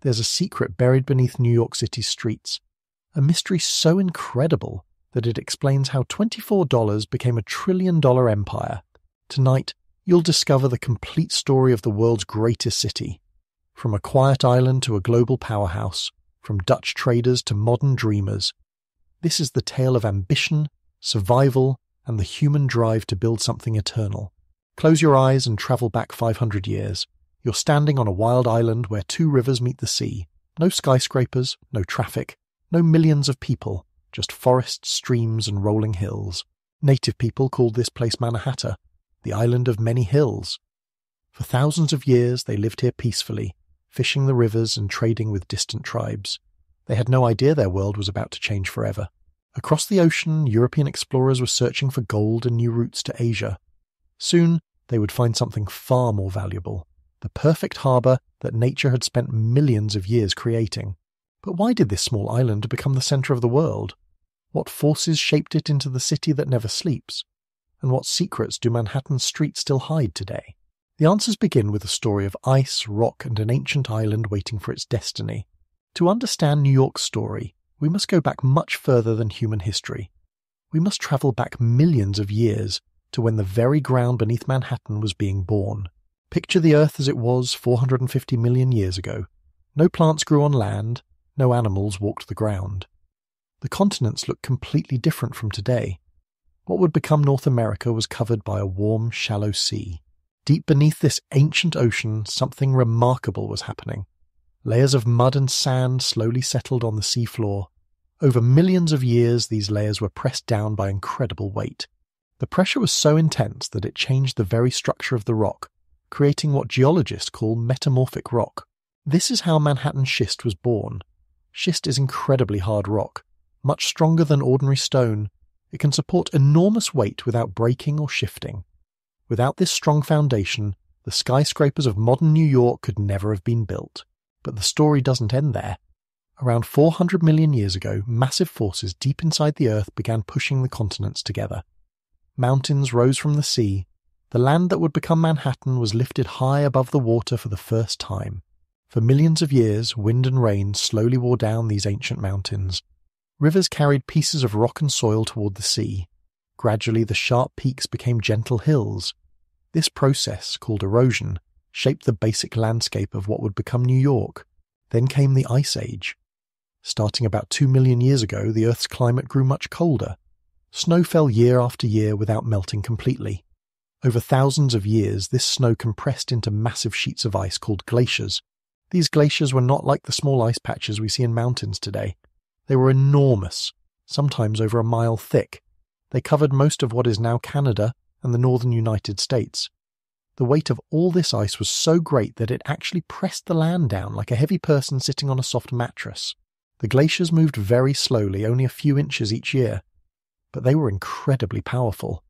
there's a secret buried beneath New York City's streets, a mystery so incredible that it explains how $24 became a trillion-dollar empire. Tonight, you'll discover the complete story of the world's greatest city. From a quiet island to a global powerhouse, from Dutch traders to modern dreamers. This is the tale of ambition, survival, and the human drive to build something eternal. Close your eyes and travel back 500 years. You're standing on a wild island where two rivers meet the sea. No skyscrapers, no traffic, no millions of people, just forests, streams, and rolling hills. Native people called this place Manhattan, the island of many hills. For thousands of years they lived here peacefully, fishing the rivers and trading with distant tribes. They had no idea their world was about to change forever. Across the ocean, European explorers were searching for gold and new routes to Asia. Soon, they would find something far more valuable, the perfect harbour that nature had spent millions of years creating. But why did this small island become the centre of the world? What forces shaped it into the city that never sleeps? And what secrets do Manhattan's streets still hide today? The answers begin with a story of ice, rock, and an ancient island waiting for its destiny. To understand New York's story, we must go back much further than human history. We must travel back millions of years to when the very ground beneath Manhattan was being born. Picture the Earth as it was 450 million years ago. No plants grew on land, no animals walked the ground. The continents looked completely different from today. What would become North America was covered by a warm, shallow sea. Deep beneath this ancient ocean, something remarkable was happening. Layers of mud and sand slowly settled on the seafloor. Over millions of years, these layers were pressed down by incredible weight. The pressure was so intense that it changed the very structure of the rock, creating what geologists call metamorphic rock. This is how Manhattan schist was born. Schist is incredibly hard rock, much stronger than ordinary stone. It can support enormous weight without breaking or shifting. Without this strong foundation, the skyscrapers of modern New York could never have been built. But the story doesn't end there. Around 400 million years ago, massive forces deep inside the Earth began pushing the continents together. Mountains rose from the sea. The land that would become Manhattan was lifted high above the water for the first time. For millions of years, wind and rain slowly wore down these ancient mountains. Rivers carried pieces of rock and soil toward the sea. Gradually, the sharp peaks became gentle hills. This process, called erosion, shaped the basic landscape of what would become New York. Then came the Ice Age. Starting about 2 million years ago, the Earth's climate grew much colder. Snow fell year after year without melting completely. Over thousands of years, this snow compressed into massive sheets of ice called glaciers. These glaciers were not like the small ice patches we see in mountains today. They were enormous, sometimes over a mile thick. They covered most of what is now Canada and the northern United States. The weight of all this ice was so great that it actually pressed the land down like a heavy person sitting on a soft mattress. The glaciers moved very slowly, only a few inches each year. But they were incredibly powerful.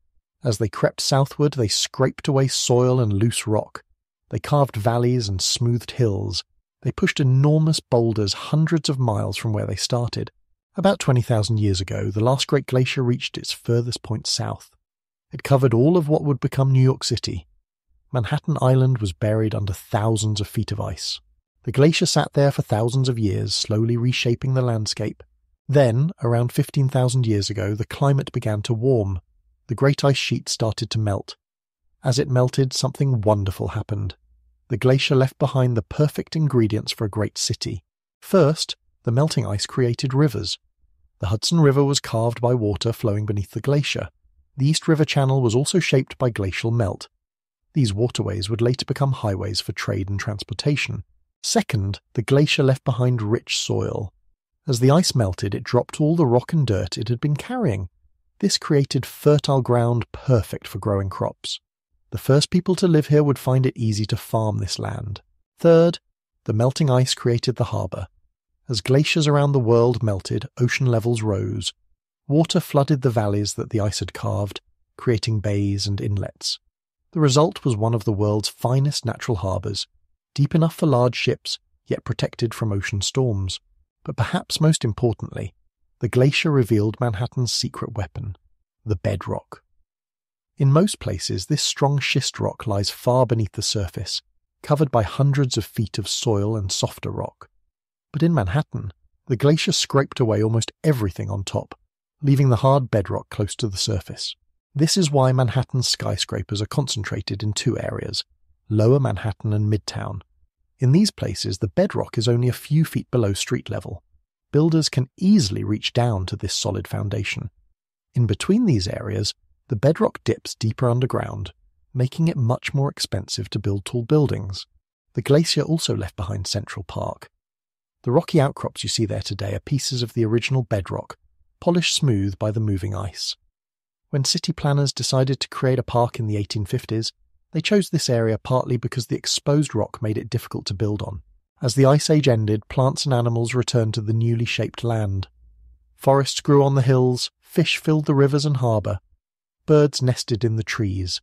As they crept southward, they scraped away soil and loose rock. They carved valleys and smoothed hills. They pushed enormous boulders hundreds of miles from where they started. About 20,000 years ago, the last great glacier reached its furthest point south. It covered all of what would become New York City. Manhattan Island was buried under thousands of feet of ice. The glacier sat there for thousands of years, slowly reshaping the landscape. Then, around 15,000 years ago, the climate began to warm. The great ice sheet started to melt. As it melted, something wonderful happened. The glacier left behind the perfect ingredients for a great city. First, the melting ice created rivers. The Hudson River was carved by water flowing beneath the glacier. The East River Channel was also shaped by glacial melt. These waterways would later become highways for trade and transportation. Second, the glacier left behind rich soil. As the ice melted, it dropped all the rock and dirt it had been carrying. This created fertile ground perfect for growing crops. The first people to live here would find it easy to farm this land. Third, the melting ice created the harbour. As glaciers around the world melted, ocean levels rose. Water flooded the valleys that the ice had carved, creating bays and inlets. The result was one of the world's finest natural harbours, deep enough for large ships, yet protected from ocean storms. But perhaps most importantly, the glacier revealed Manhattan's secret weapon, the bedrock. In most places, this strong schist rock lies far beneath the surface, covered by hundreds of feet of soil and softer rock. But in Manhattan, the glacier scraped away almost everything on top, leaving the hard bedrock close to the surface. This is why Manhattan's skyscrapers are concentrated in two areas, Lower Manhattan and Midtown. In these places, the bedrock is only a few feet below street level. Builders can easily reach down to this solid foundation. In between these areas, the bedrock dips deeper underground, making it much more expensive to build tall buildings. The glacier also left behind Central Park. The rocky outcrops you see there today are pieces of the original bedrock, polished smooth by the moving ice. When city planners decided to create a park in the 1850s, they chose this area partly because the exposed rock made it difficult to build on. As the Ice Age ended, plants and animals returned to the newly shaped land. Forests grew on the hills, fish filled the rivers and harbour, birds nested in the trees.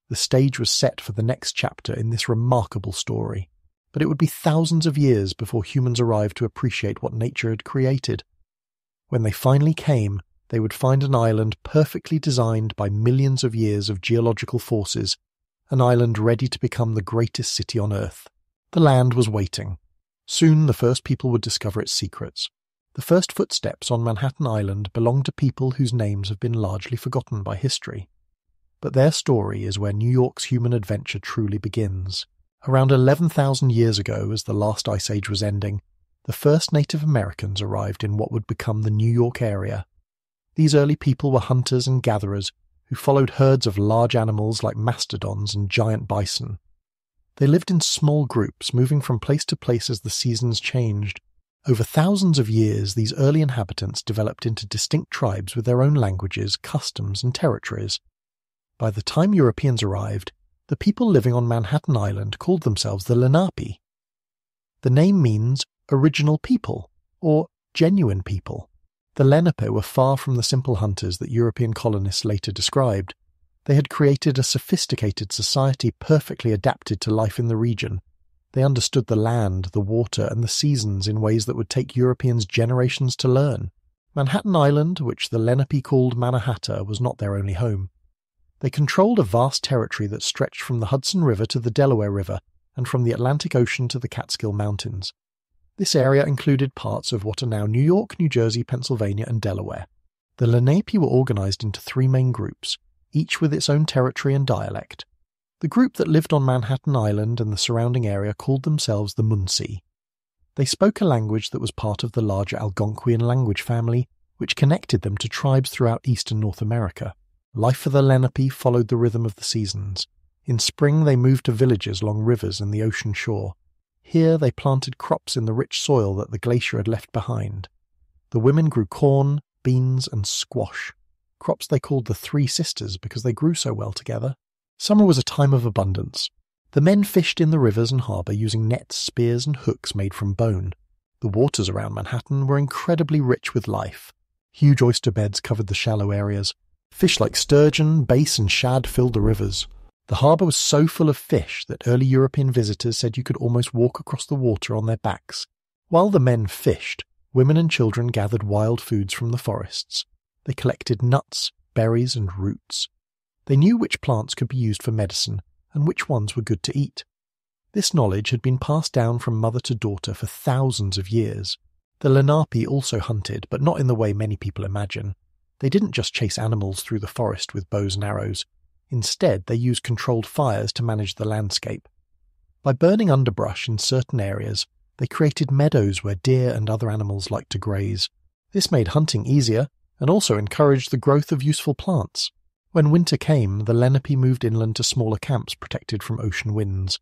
The stage was set for the next chapter in this remarkable story. But it would be thousands of years before humans arrived to appreciate what nature had created. When they finally came, they would find an island perfectly designed by millions of years of geological forces, an island ready to become the greatest city on Earth. The land was waiting. Soon the first people would discover its secrets. The first footsteps on Manhattan Island belong to people whose names have been largely forgotten by history. But their story is where New York's human adventure truly begins. Around 11,000 years ago, as the last ice age was ending, the first Native Americans arrived in what would become the New York area. These early people were hunters and gatherers who followed herds of large animals like mastodons and giant bison. They lived in small groups, moving from place to place as the seasons changed. Over thousands of years, these early inhabitants developed into distinct tribes with their own languages, customs, and territories. By the time Europeans arrived, the people living on Manhattan Island called themselves the Lenape. The name means original people, or genuine people. The Lenape were far from the simple hunters that European colonists later described. They had created a sophisticated society perfectly adapted to life in the region. They understood the land, the water, and the seasons in ways that would take Europeans generations to learn. Manhattan Island, which the Lenape called Mannahatta, was not their only home. They controlled a vast territory that stretched from the Hudson River to the Delaware River and from the Atlantic Ocean to the Catskill Mountains. This area included parts of what are now New York, New Jersey, Pennsylvania, and Delaware. The Lenape were organized into three main groups, each with its own territory and dialect. The group that lived on Manhattan Island and the surrounding area called themselves the Munsee. They spoke a language that was part of the larger Algonquian language family, which connected them to tribes throughout eastern North America. Life for the Lenape followed the rhythm of the seasons. In spring they moved to villages along rivers and the ocean shore. Here they planted crops in the rich soil that the glacier had left behind. The women grew corn, beans, and squash, crops they called the Three Sisters because they grew so well together. Summer was a time of abundance. The men fished in the rivers and harbour using nets, spears, and hooks made from bone. The waters around Manhattan were incredibly rich with life. Huge oyster beds covered the shallow areas. Fish like sturgeon, bass, and shad filled the rivers. The harbour was so full of fish that early European visitors said you could almost walk across the water on their backs. While the men fished, women and children gathered wild foods from the forests. They collected nuts, berries, and roots. They knew which plants could be used for medicine and which ones were good to eat. This knowledge had been passed down from mother to daughter for thousands of years. The Lenape also hunted, but not in the way many people imagine. They didn't just chase animals through the forest with bows and arrows. Instead, they used controlled fires to manage the landscape. By burning underbrush in certain areas, they created meadows where deer and other animals liked to graze. This made hunting easier and also encouraged the growth of useful plants. When winter came, the Lenape moved inland to smaller camps protected from ocean winds.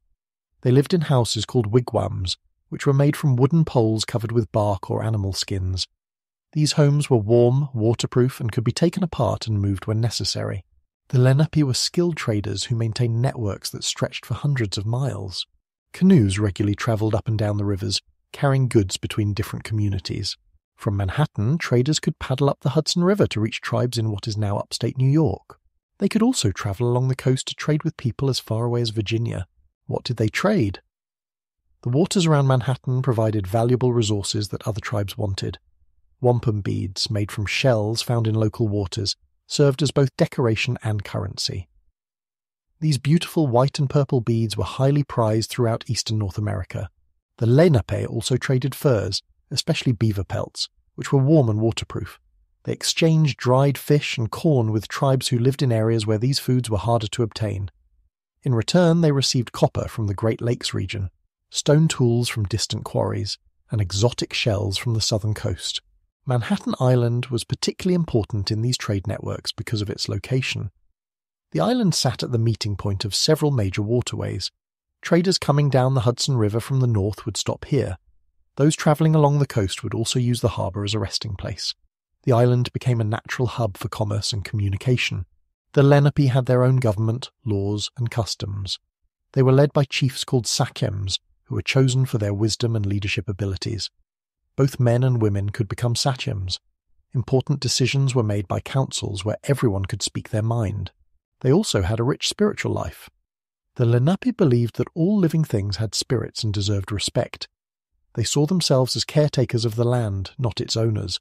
They lived in houses called wigwams, which were made from wooden poles covered with bark or animal skins. These homes were warm, waterproof, and could be taken apart and moved when necessary. The Lenape were skilled traders who maintained networks that stretched for hundreds of miles. Canoes regularly travelled up and down the rivers, carrying goods between different communities. From Manhattan, traders could paddle up the Hudson River to reach tribes in what is now upstate New York. They could also travel along the coast to trade with people as far away as Virginia. What did they trade? The waters around Manhattan provided valuable resources that other tribes wanted. Wampum beads, made from shells found in local waters, served as both decoration and currency. These beautiful white and purple beads were highly prized throughout eastern North America. The Lenape also traded furs, especially beaver pelts, which were warm and waterproof. They exchanged dried fish and corn with tribes who lived in areas where these foods were harder to obtain. In return, they received copper from the Great Lakes region, stone tools from distant quarries, and exotic shells from the southern coast. Manhattan Island was particularly important in these trade networks because of its location. The island sat at the meeting point of several major waterways. Traders coming down the Hudson River from the north would stop here. Those travelling along the coast would also use the harbour as a resting place. The island became a natural hub for commerce and communication. The Lenape had their own government, laws, and customs. They were led by chiefs called sachems, who were chosen for their wisdom and leadership abilities. Both men and women could become sachems. Important decisions were made by councils where everyone could speak their mind. They also had a rich spiritual life. The Lenape believed that all living things had spirits and deserved respect. They saw themselves as caretakers of the land, not its owners.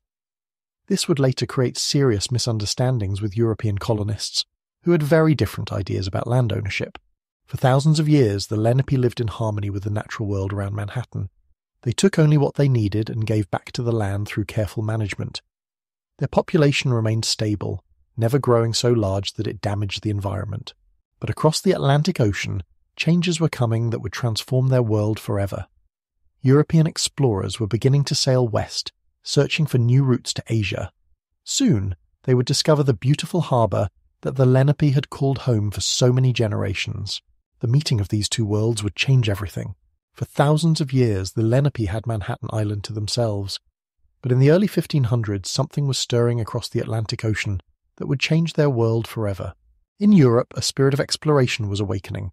This would later create serious misunderstandings with European colonists, who had very different ideas about land ownership. For thousands of years, the Lenape lived in harmony with the natural world around Manhattan. They took only what they needed and gave back to the land through careful management. Their population remained stable, never growing so large that it damaged the environment. But across the Atlantic Ocean, changes were coming that would transform their world forever. European explorers were beginning to sail west, searching for new routes to Asia. Soon, they would discover the beautiful harbour that the Lenape had called home for so many generations. The meeting of these two worlds would change everything. For thousands of years, the Lenape had Manhattan Island to themselves. But in the early 1500s, something was stirring across the Atlantic Ocean that would change their world forever. In Europe, a spirit of exploration was awakening.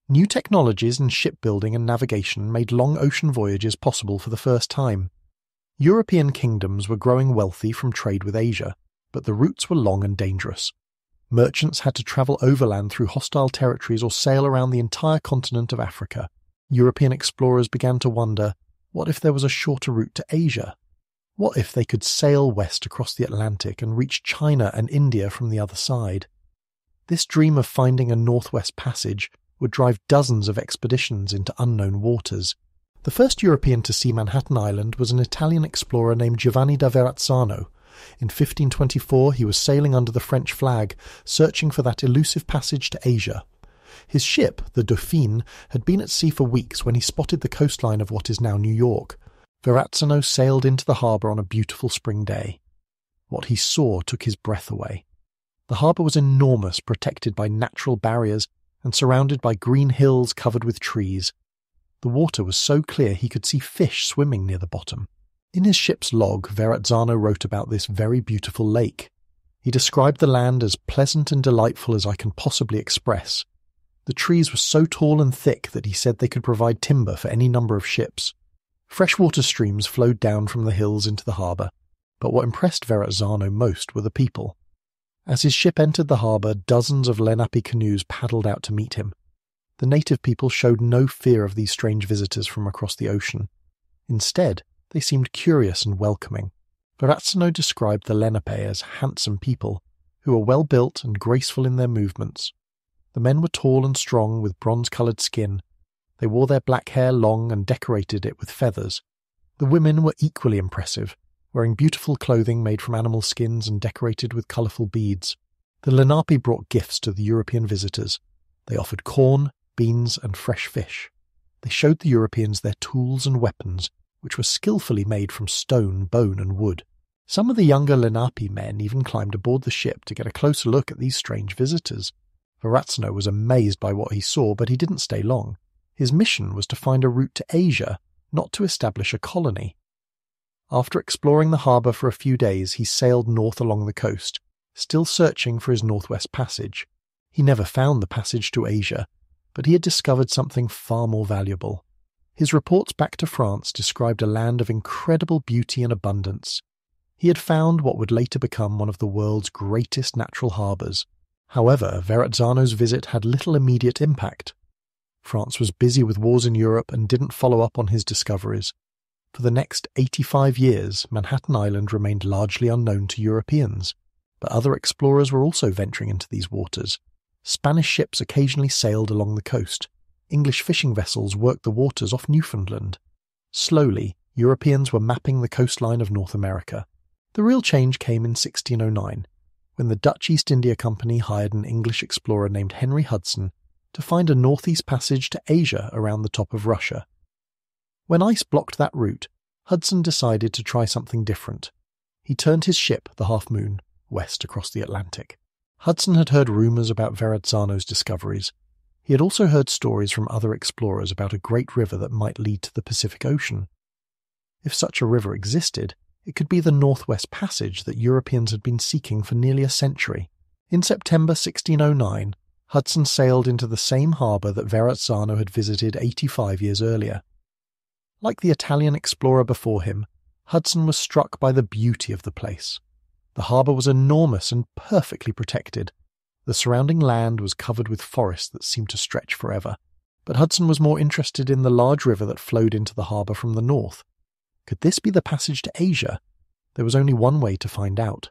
New technologies in shipbuilding and navigation made long ocean voyages possible for the first time. European kingdoms were growing wealthy from trade with Asia, but the routes were long and dangerous. Merchants had to travel overland through hostile territories or sail around the entire continent of Africa. European explorers began to wonder, what if there was a shorter route to Asia? What if they could sail west across the Atlantic and reach China and India from the other side? This dream of finding a northwest passage would drive dozens of expeditions into unknown waters. The first European to see Manhattan Island was an Italian explorer named Giovanni da Verrazzano. In 1524 he was sailing under the French flag, searching for that elusive passage to Asia. His ship, the Dauphine, had been at sea for weeks when he spotted the coastline of what is now New York. Verrazzano sailed into the harbour on a beautiful spring day. What he saw took his breath away. The harbour was enormous, protected by natural barriers and surrounded by green hills covered with trees. The water was so clear he could see fish swimming near the bottom. In his ship's log, Verrazzano wrote about this very beautiful lake. He described the land as pleasant and delightful as I can possibly express. The trees were so tall and thick that he said they could provide timber for any number of ships. Freshwater streams flowed down from the hills into the harbour, but what impressed Verrazzano most were the people. As his ship entered the harbour, dozens of Lenape canoes paddled out to meet him. The native people showed no fear of these strange visitors from across the ocean. Instead, they seemed curious and welcoming. Verrazzano described the Lenape as handsome people, who were well-built and graceful in their movements. The men were tall and strong with bronze-coloured skin. They wore their black hair long and decorated it with feathers. The women were equally impressive, wearing beautiful clothing made from animal skins and decorated with colourful beads. The Lenape brought gifts to the European visitors. They offered corn, beans, and fresh fish. They showed the Europeans their tools and weapons, which were skillfully made from stone, bone, and wood. Some of the younger Lenape men even climbed aboard the ship to get a closer look at these strange visitors. Verrazzano was amazed by what he saw, but he didn't stay long. His mission was to find a route to Asia, not to establish a colony. After exploring the harbour for a few days, he sailed north along the coast, still searching for his northwest passage. He never found the passage to Asia, but he had discovered something far more valuable. His reports back to France described a land of incredible beauty and abundance. He had found what would later become one of the world's greatest natural harbours. However, Verrazzano's visit had little immediate impact. France was busy with wars in Europe and didn't follow up on his discoveries. For the next 85 years, Manhattan Island remained largely unknown to Europeans, but other explorers were also venturing into these waters. Spanish ships occasionally sailed along the coast. English fishing vessels worked the waters off Newfoundland. Slowly, Europeans were mapping the coastline of North America. The real change came in 1609, when the Dutch East India Company hired an English explorer named Henry Hudson to find a northeast passage to Asia around the top of Russia. When ice blocked that route, Hudson decided to try something different. He turned his ship, the Half Moon, west across the Atlantic. Hudson had heard rumours about Verrazzano's discoveries. He had also heard stories from other explorers about a great river that might lead to the Pacific Ocean. If such a river existed, it could be the Northwest Passage that Europeans had been seeking for nearly a century. In September 1609, Hudson sailed into the same harbour that Verrazzano had visited 85 years earlier. Like the Italian explorer before him, Hudson was struck by the beauty of the place. The harbour was enormous and perfectly protected. The surrounding land was covered with forests that seemed to stretch forever, but Hudson was more interested in the large river that flowed into the harbour from the north. Could this be the passage to Asia? There was only one way to find out.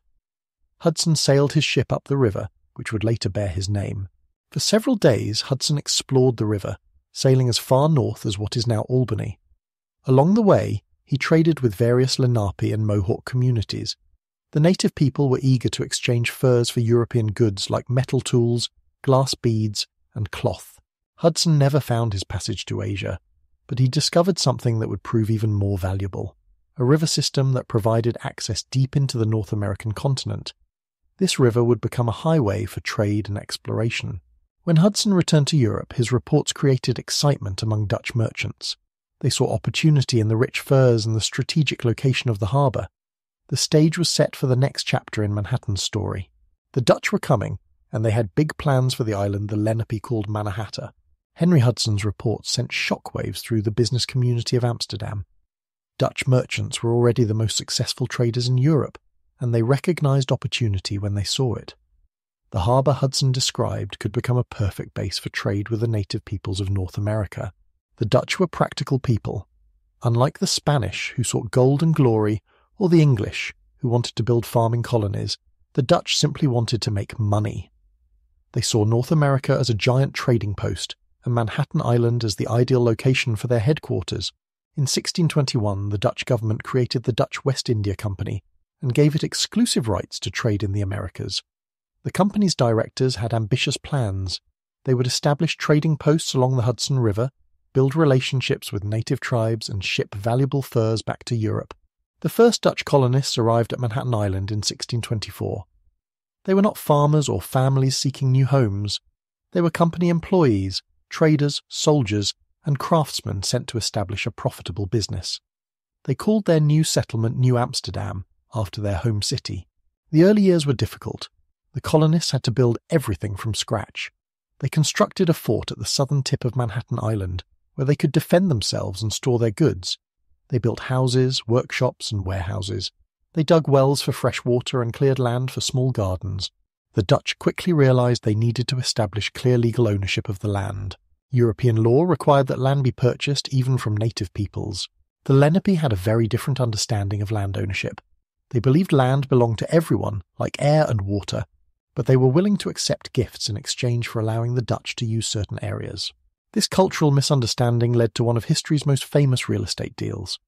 Hudson sailed his ship up the river, which would later bear his name. For several days, Hudson explored the river, sailing as far north as what is now Albany. Along the way, he traded with various Lenape and Mohawk communities. The native people were eager to exchange furs for European goods like metal tools, glass beads, and cloth. Hudson never found his passage to Asia, but he discovered something that would prove even more valuable: a river system that provided access deep into the North American continent. This river would become a highway for trade and exploration. When Hudson returned to Europe, his reports created excitement among Dutch merchants. They saw opportunity in the rich furs and the strategic location of the harbour. The stage was set for the next chapter in Manhattan's story. The Dutch were coming, and they had big plans for the island the Lenape called Mannahatta. Henry Hudson's reports sent shockwaves through the business community of Amsterdam. Dutch merchants were already the most successful traders in Europe, and they recognized opportunity when they saw it. The harbour Hudson described could become a perfect base for trade with the native peoples of North America. The Dutch were practical people. Unlike the Spanish, who sought gold and glory, or the English, who wanted to build farming colonies, the Dutch simply wanted to make money. They saw North America as a giant trading post, and Manhattan Island as the ideal location for their headquarters. In 1621, the Dutch government created the Dutch West India Company and gave it exclusive rights to trade in the Americas. The company's directors had ambitious plans. They would establish trading posts along the Hudson River, build relationships with native tribes, and ship valuable furs back to Europe. The first Dutch colonists arrived at Manhattan Island in 1624. They were not farmers or families seeking new homes. They were company employees, traders, soldiers, and craftsmen sent to establish a profitable business. They called their new settlement New Amsterdam, after their home city. The early years were difficult. The colonists had to build everything from scratch. They constructed a fort at the southern tip of Manhattan Island, where they could defend themselves and store their goods. They built houses, workshops, and warehouses. They dug wells for fresh water and cleared land for small gardens. The Dutch quickly realized they needed to establish clear legal ownership of the land. European law required that land be purchased even from native peoples. The Lenape had a very different understanding of land ownership. They believed land belonged to everyone, like air and water, but they were willing to accept gifts in exchange for allowing the Dutch to use certain areas. This cultural misunderstanding led to one of history's most famous real estate deals.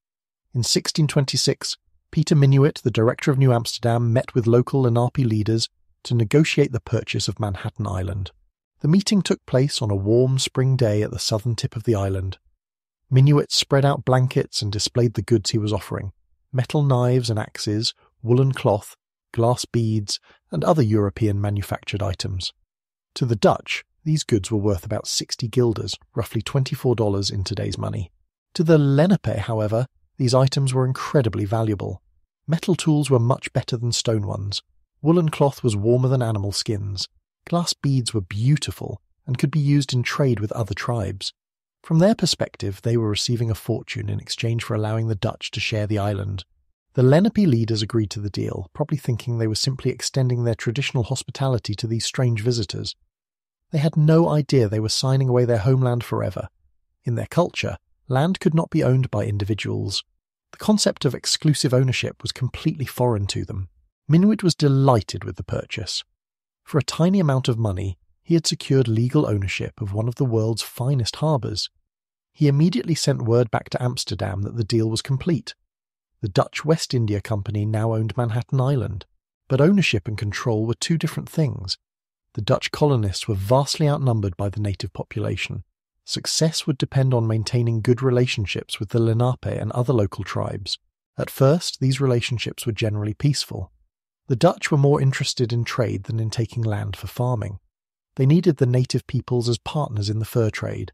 In 1626, Peter Minuit, the director of New Amsterdam, met with local Lenape leaders to negotiate the purchase of Manhattan Island. The meeting took place on a warm spring day at the southern tip of the island. Minuit spread out blankets and displayed the goods he was offering: metal knives and axes, woolen cloth, glass beads, and other European manufactured items. To the Dutch, these goods were worth about 60 guilders, roughly $24 in today's money. To the Lenape, however, these items were incredibly valuable. Metal tools were much better than stone ones. Woolen cloth was warmer than animal skins. Glass beads were beautiful and could be used in trade with other tribes. From their perspective, they were receiving a fortune in exchange for allowing the Dutch to share the island. The Lenape leaders agreed to the deal, probably thinking they were simply extending their traditional hospitality to these strange visitors. They had no idea they were signing away their homeland forever. In their culture, land could not be owned by individuals. The concept of exclusive ownership was completely foreign to them. Minuit was delighted with the purchase. For a tiny amount of money, he had secured legal ownership of one of the world's finest harbours. he immediately sent word back to Amsterdam that the deal was complete. The Dutch West India Company now owned Manhattan Island, but ownership and control were two different things. The Dutch colonists were vastly outnumbered by the native population. Success would depend on maintaining good relationships with the Lenape and other local tribes. At first, these relationships were generally peaceful. The Dutch were more interested in trade than in taking land for farming. They needed the native peoples as partners in the fur trade.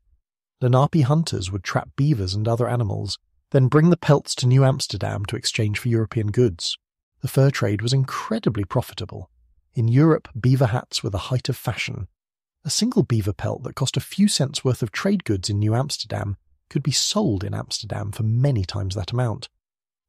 Lenape hunters would trap beavers and other animals, then bring the pelts to New Amsterdam to exchange for European goods. The fur trade was incredibly profitable. In Europe, beaver hats were the height of fashion. A single beaver pelt that cost a few cents worth of trade goods in New Amsterdam could be sold in Amsterdam for many times that amount.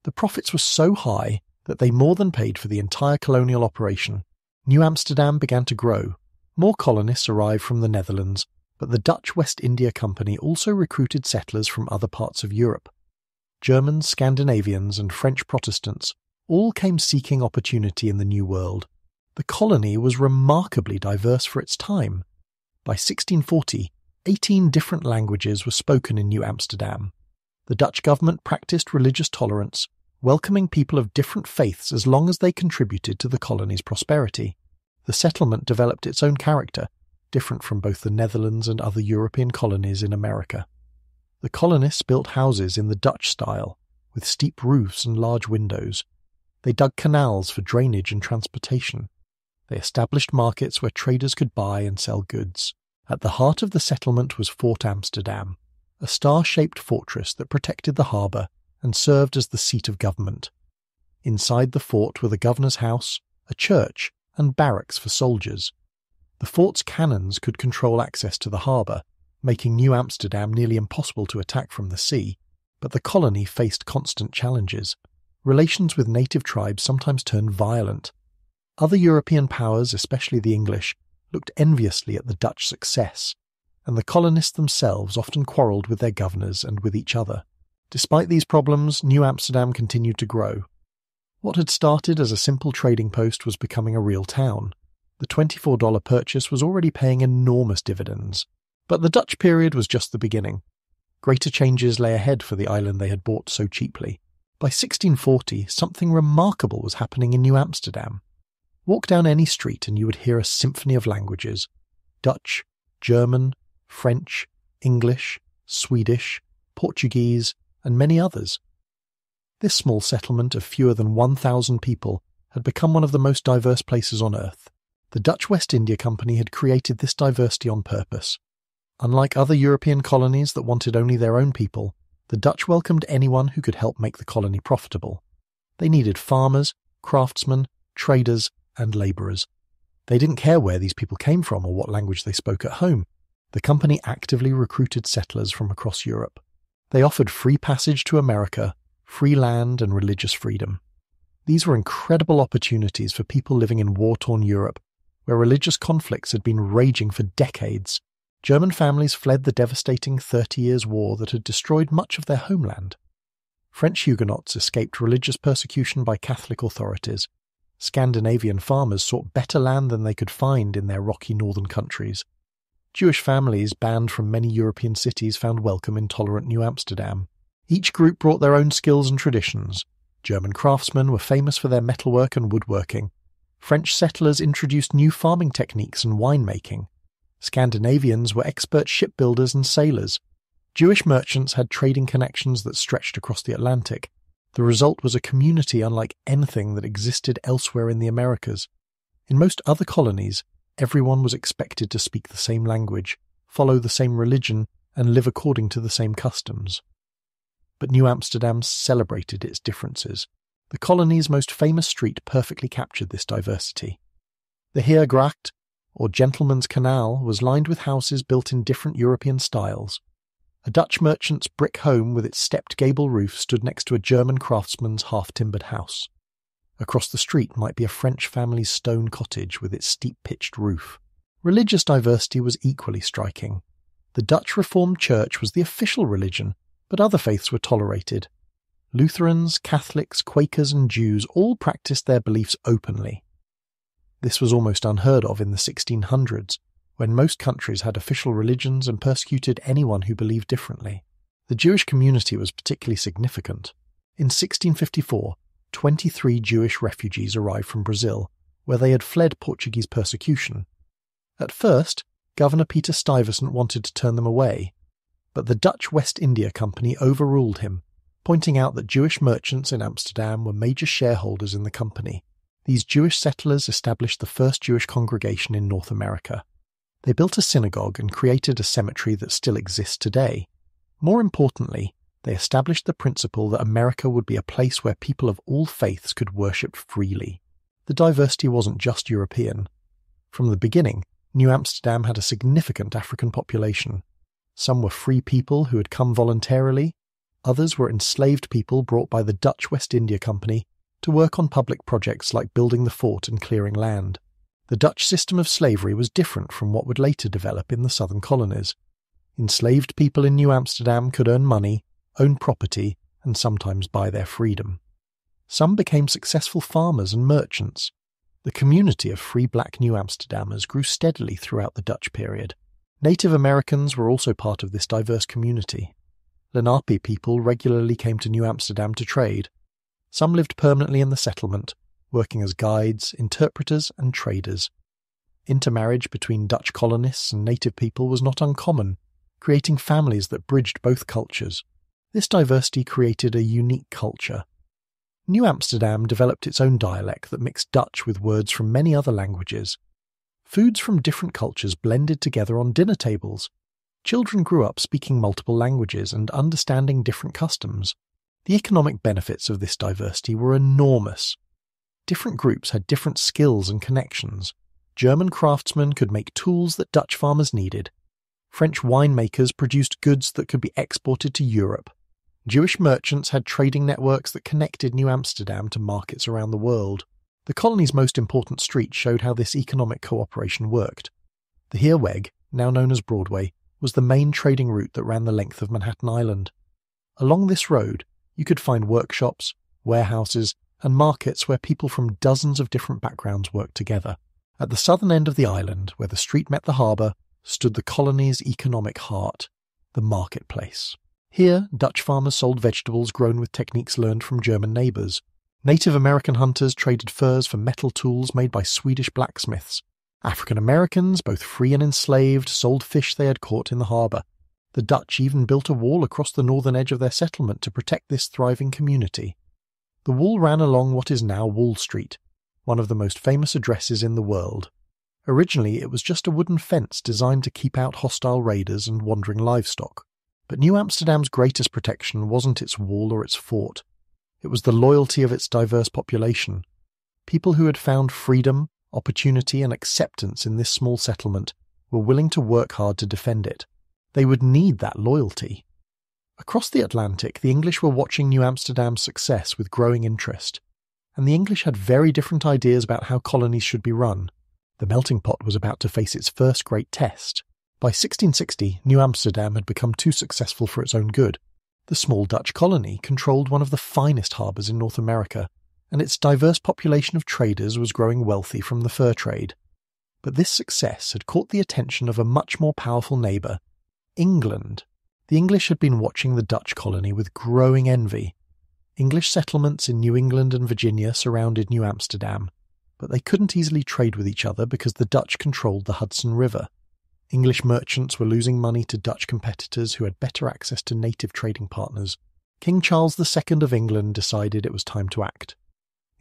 The profits were so high that they more than paid for the entire colonial operation. New Amsterdam began to grow. More colonists arrived from the Netherlands, but the Dutch West India Company also recruited settlers from other parts of Europe. Germans, Scandinavians, and French Protestants all came seeking opportunity in the New World. The colony was remarkably diverse for its time. By 1640, 18 different languages were spoken in New Amsterdam. The Dutch government practiced religious tolerance, welcoming people of different faiths as long as they contributed to the colony's prosperity. The settlement developed its own character, different from both the Netherlands and other European colonies in America. The colonists built houses in the Dutch style, with steep roofs and large windows. They dug canals for drainage and transportation. They established markets where traders could buy and sell goods. At the heart of the settlement was Fort Amsterdam, a star-shaped fortress that protected the harbour and served as the seat of government. Inside the fort were the governor's house, a church, and barracks for soldiers. The fort's cannons could control access to the harbour, making New Amsterdam nearly impossible to attack from the sea, but the colony faced constant challenges. Relations with native tribes sometimes turned violent. Other European powers, especially the English, looked enviously at the Dutch success, and the colonists themselves often quarrelled with their governors and with each other. Despite these problems, New Amsterdam continued to grow. What had started as a simple trading post was becoming a real town. The $24 purchase was already paying enormous dividends. But the Dutch period was just the beginning. Greater changes lay ahead for the island they had bought so cheaply. By 1640, something remarkable was happening in New Amsterdam. Walk down any street and you would hear a symphony of languages: Dutch, German, French, English, Swedish, Portuguese, and many others. This small settlement of fewer than 1,000 people had become one of the most diverse places on earth. The Dutch West India Company had created this diversity on purpose. Unlike other European colonies that wanted only their own people, the Dutch welcomed anyone who could help make the colony profitable. They needed farmers, craftsmen, traders, and labourers. They didn't care where these people came from or what language they spoke at home. The company actively recruited settlers from across Europe. They offered free passage to America, free land, and religious freedom. These were incredible opportunities for people living in war-torn Europe, where religious conflicts had been raging for decades. German families fled the devastating 30 Years' War that had destroyed much of their homeland. French Huguenots escaped religious persecution by Catholic authorities. Scandinavian farmers sought better land than they could find in their rocky northern countries. Jewish families banned from many European cities found welcome in tolerant New Amsterdam. Each group brought their own skills and traditions. German craftsmen were famous for their metalwork and woodworking. French settlers introduced new farming techniques and winemaking. Scandinavians were expert shipbuilders and sailors. Jewish merchants had trading connections that stretched across the Atlantic. The result was a community unlike anything that existed elsewhere in the Americas. In most other colonies, everyone was expected to speak the same language, follow the same religion, and live according to the same customs. But New Amsterdam celebrated its differences. The colony's most famous street perfectly captured this diversity. The Heergracht, or Gentleman's Canal, was lined with houses built in different European styles. A Dutch merchant's brick home with its stepped gable roof stood next to a German craftsman's half-timbered house. Across the street might be a French family's stone cottage with its steep-pitched roof. Religious diversity was equally striking. The Dutch Reformed Church was the official religion, but other faiths were tolerated. Lutherans, Catholics, Quakers, and Jews all practiced their beliefs openly. This was almost unheard of in the 1600s, when most countries had official religions and persecuted anyone who believed differently. The Jewish community was particularly significant. In 1654, 23 Jewish refugees arrived from Brazil, where they had fled Portuguese persecution. At first, Governor Peter Stuyvesant wanted to turn them away, but the Dutch West India Company overruled him, pointing out that Jewish merchants in Amsterdam were major shareholders in the company. These Jewish settlers established the first Jewish congregation in North America. They built a synagogue and created a cemetery that still exists today. More importantly, they established the principle that America would be a place where people of all faiths could worship freely. The diversity wasn't just European. From the beginning, New Amsterdam had a significant African population. Some were free people who had come voluntarily, others were enslaved people brought by the Dutch West India Company to work on public projects like building the fort and clearing land. The Dutch system of slavery was different from what would later develop in the southern colonies. Enslaved people in New Amsterdam could earn money, own property, and sometimes buy their freedom. Some became successful farmers and merchants. The community of free black New Amsterdammers grew steadily throughout the Dutch period. Native Americans were also part of this diverse community. Lenape people regularly came to New Amsterdam to trade. Some lived permanently in the settlement, working as guides, interpreters, and traders. Intermarriage between Dutch colonists and native people was not uncommon, creating families that bridged both cultures. This diversity created a unique culture. New Amsterdam developed its own dialect that mixed Dutch with words from many other languages. Foods from different cultures blended together on dinner tables. Children grew up speaking multiple languages and understanding different customs. The economic benefits of this diversity were enormous. Different groups had different skills and connections. German craftsmen could make tools that Dutch farmers needed. French winemakers produced goods that could be exported to Europe. Jewish merchants had trading networks that connected New Amsterdam to markets around the world. The colony's most important street showed how this economic cooperation worked. The Heerweg, now known as Broadway, was the main trading route that ran the length of Manhattan Island. Along this road, you could find workshops, warehouses, and markets where people from dozens of different backgrounds worked together. At the southern end of the island, where the street met the harbour, stood the colony's economic heart, the marketplace. Here, Dutch farmers sold vegetables grown with techniques learned from German neighbours. Native American hunters traded furs for metal tools made by Swedish blacksmiths. African Americans, both free and enslaved, sold fish they had caught in the harbour. The Dutch even built a wall across the northern edge of their settlement to protect this thriving community. The wall ran along what is now Wall Street, one of the most famous addresses in the world. Originally, it was just a wooden fence designed to keep out hostile raiders and wandering livestock. But New Amsterdam's greatest protection wasn't its wall or its fort. It was the loyalty of its diverse population. People who had found freedom, opportunity, and acceptance in this small settlement were willing to work hard to defend it. They would need that loyalty. Across the Atlantic, the English were watching New Amsterdam's success with growing interest, and the English had very different ideas about how colonies should be run. The melting pot was about to face its first great test. By 1660, New Amsterdam had become too successful for its own good. The small Dutch colony controlled one of the finest harbours in North America, and its diverse population of traders was growing wealthy from the fur trade. But this success had caught the attention of a much more powerful neighbour, England. The English had been watching the Dutch colony with growing envy. English settlements in New England and Virginia surrounded New Amsterdam, but they couldn't easily trade with each other because the Dutch controlled the Hudson River. English merchants were losing money to Dutch competitors who had better access to native trading partners. King Charles II of England decided it was time to act.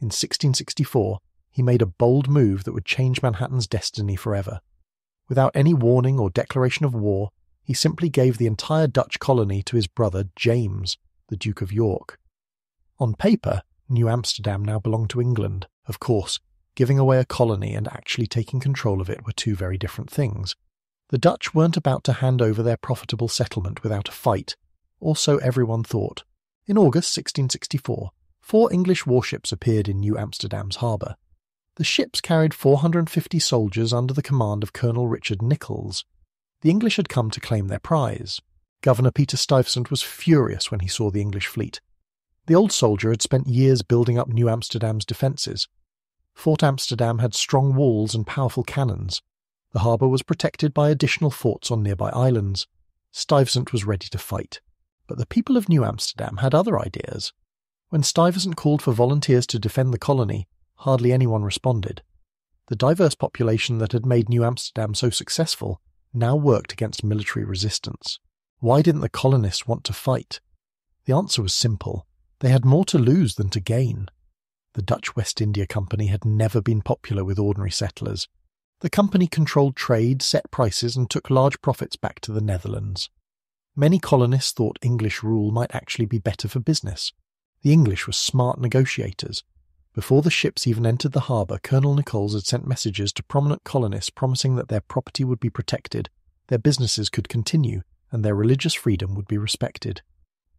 In 1664, he made a bold move that would change Manhattan's destiny forever. Without any warning or declaration of war, he simply gave the entire Dutch colony to his brother James, the Duke of York. On paper, New Amsterdam now belonged to England. Of course, giving away a colony and actually taking control of it were two very different things. The Dutch weren't about to hand over their profitable settlement without a fight, or so everyone thought. In August 1664, 4 English warships appeared in New Amsterdam's harbour. The ships carried 450 soldiers under the command of Colonel Richard Nichols. The English had come to claim their prize. Governor Peter Stuyvesant was furious when he saw the English fleet. The old soldier had spent years building up New Amsterdam's defences. Fort Amsterdam had strong walls and powerful cannons. The harbour was protected by additional forts on nearby islands. Stuyvesant was ready to fight. But the people of New Amsterdam had other ideas. When Stuyvesant called for volunteers to defend the colony, hardly anyone responded. The diverse population that had made New Amsterdam so successful now worked against military resistance. Why didn't the colonists want to fight? The answer was simple. They had more to lose than to gain. The Dutch West India Company had never been popular with ordinary settlers. The company controlled trade, set prices, and took large profits back to the Netherlands. Many colonists thought English rule might actually be better for business. The English were smart negotiators. Before the ships even entered the harbour, Colonel Nichols had sent messages to prominent colonists promising that their property would be protected, their businesses could continue, and their religious freedom would be respected.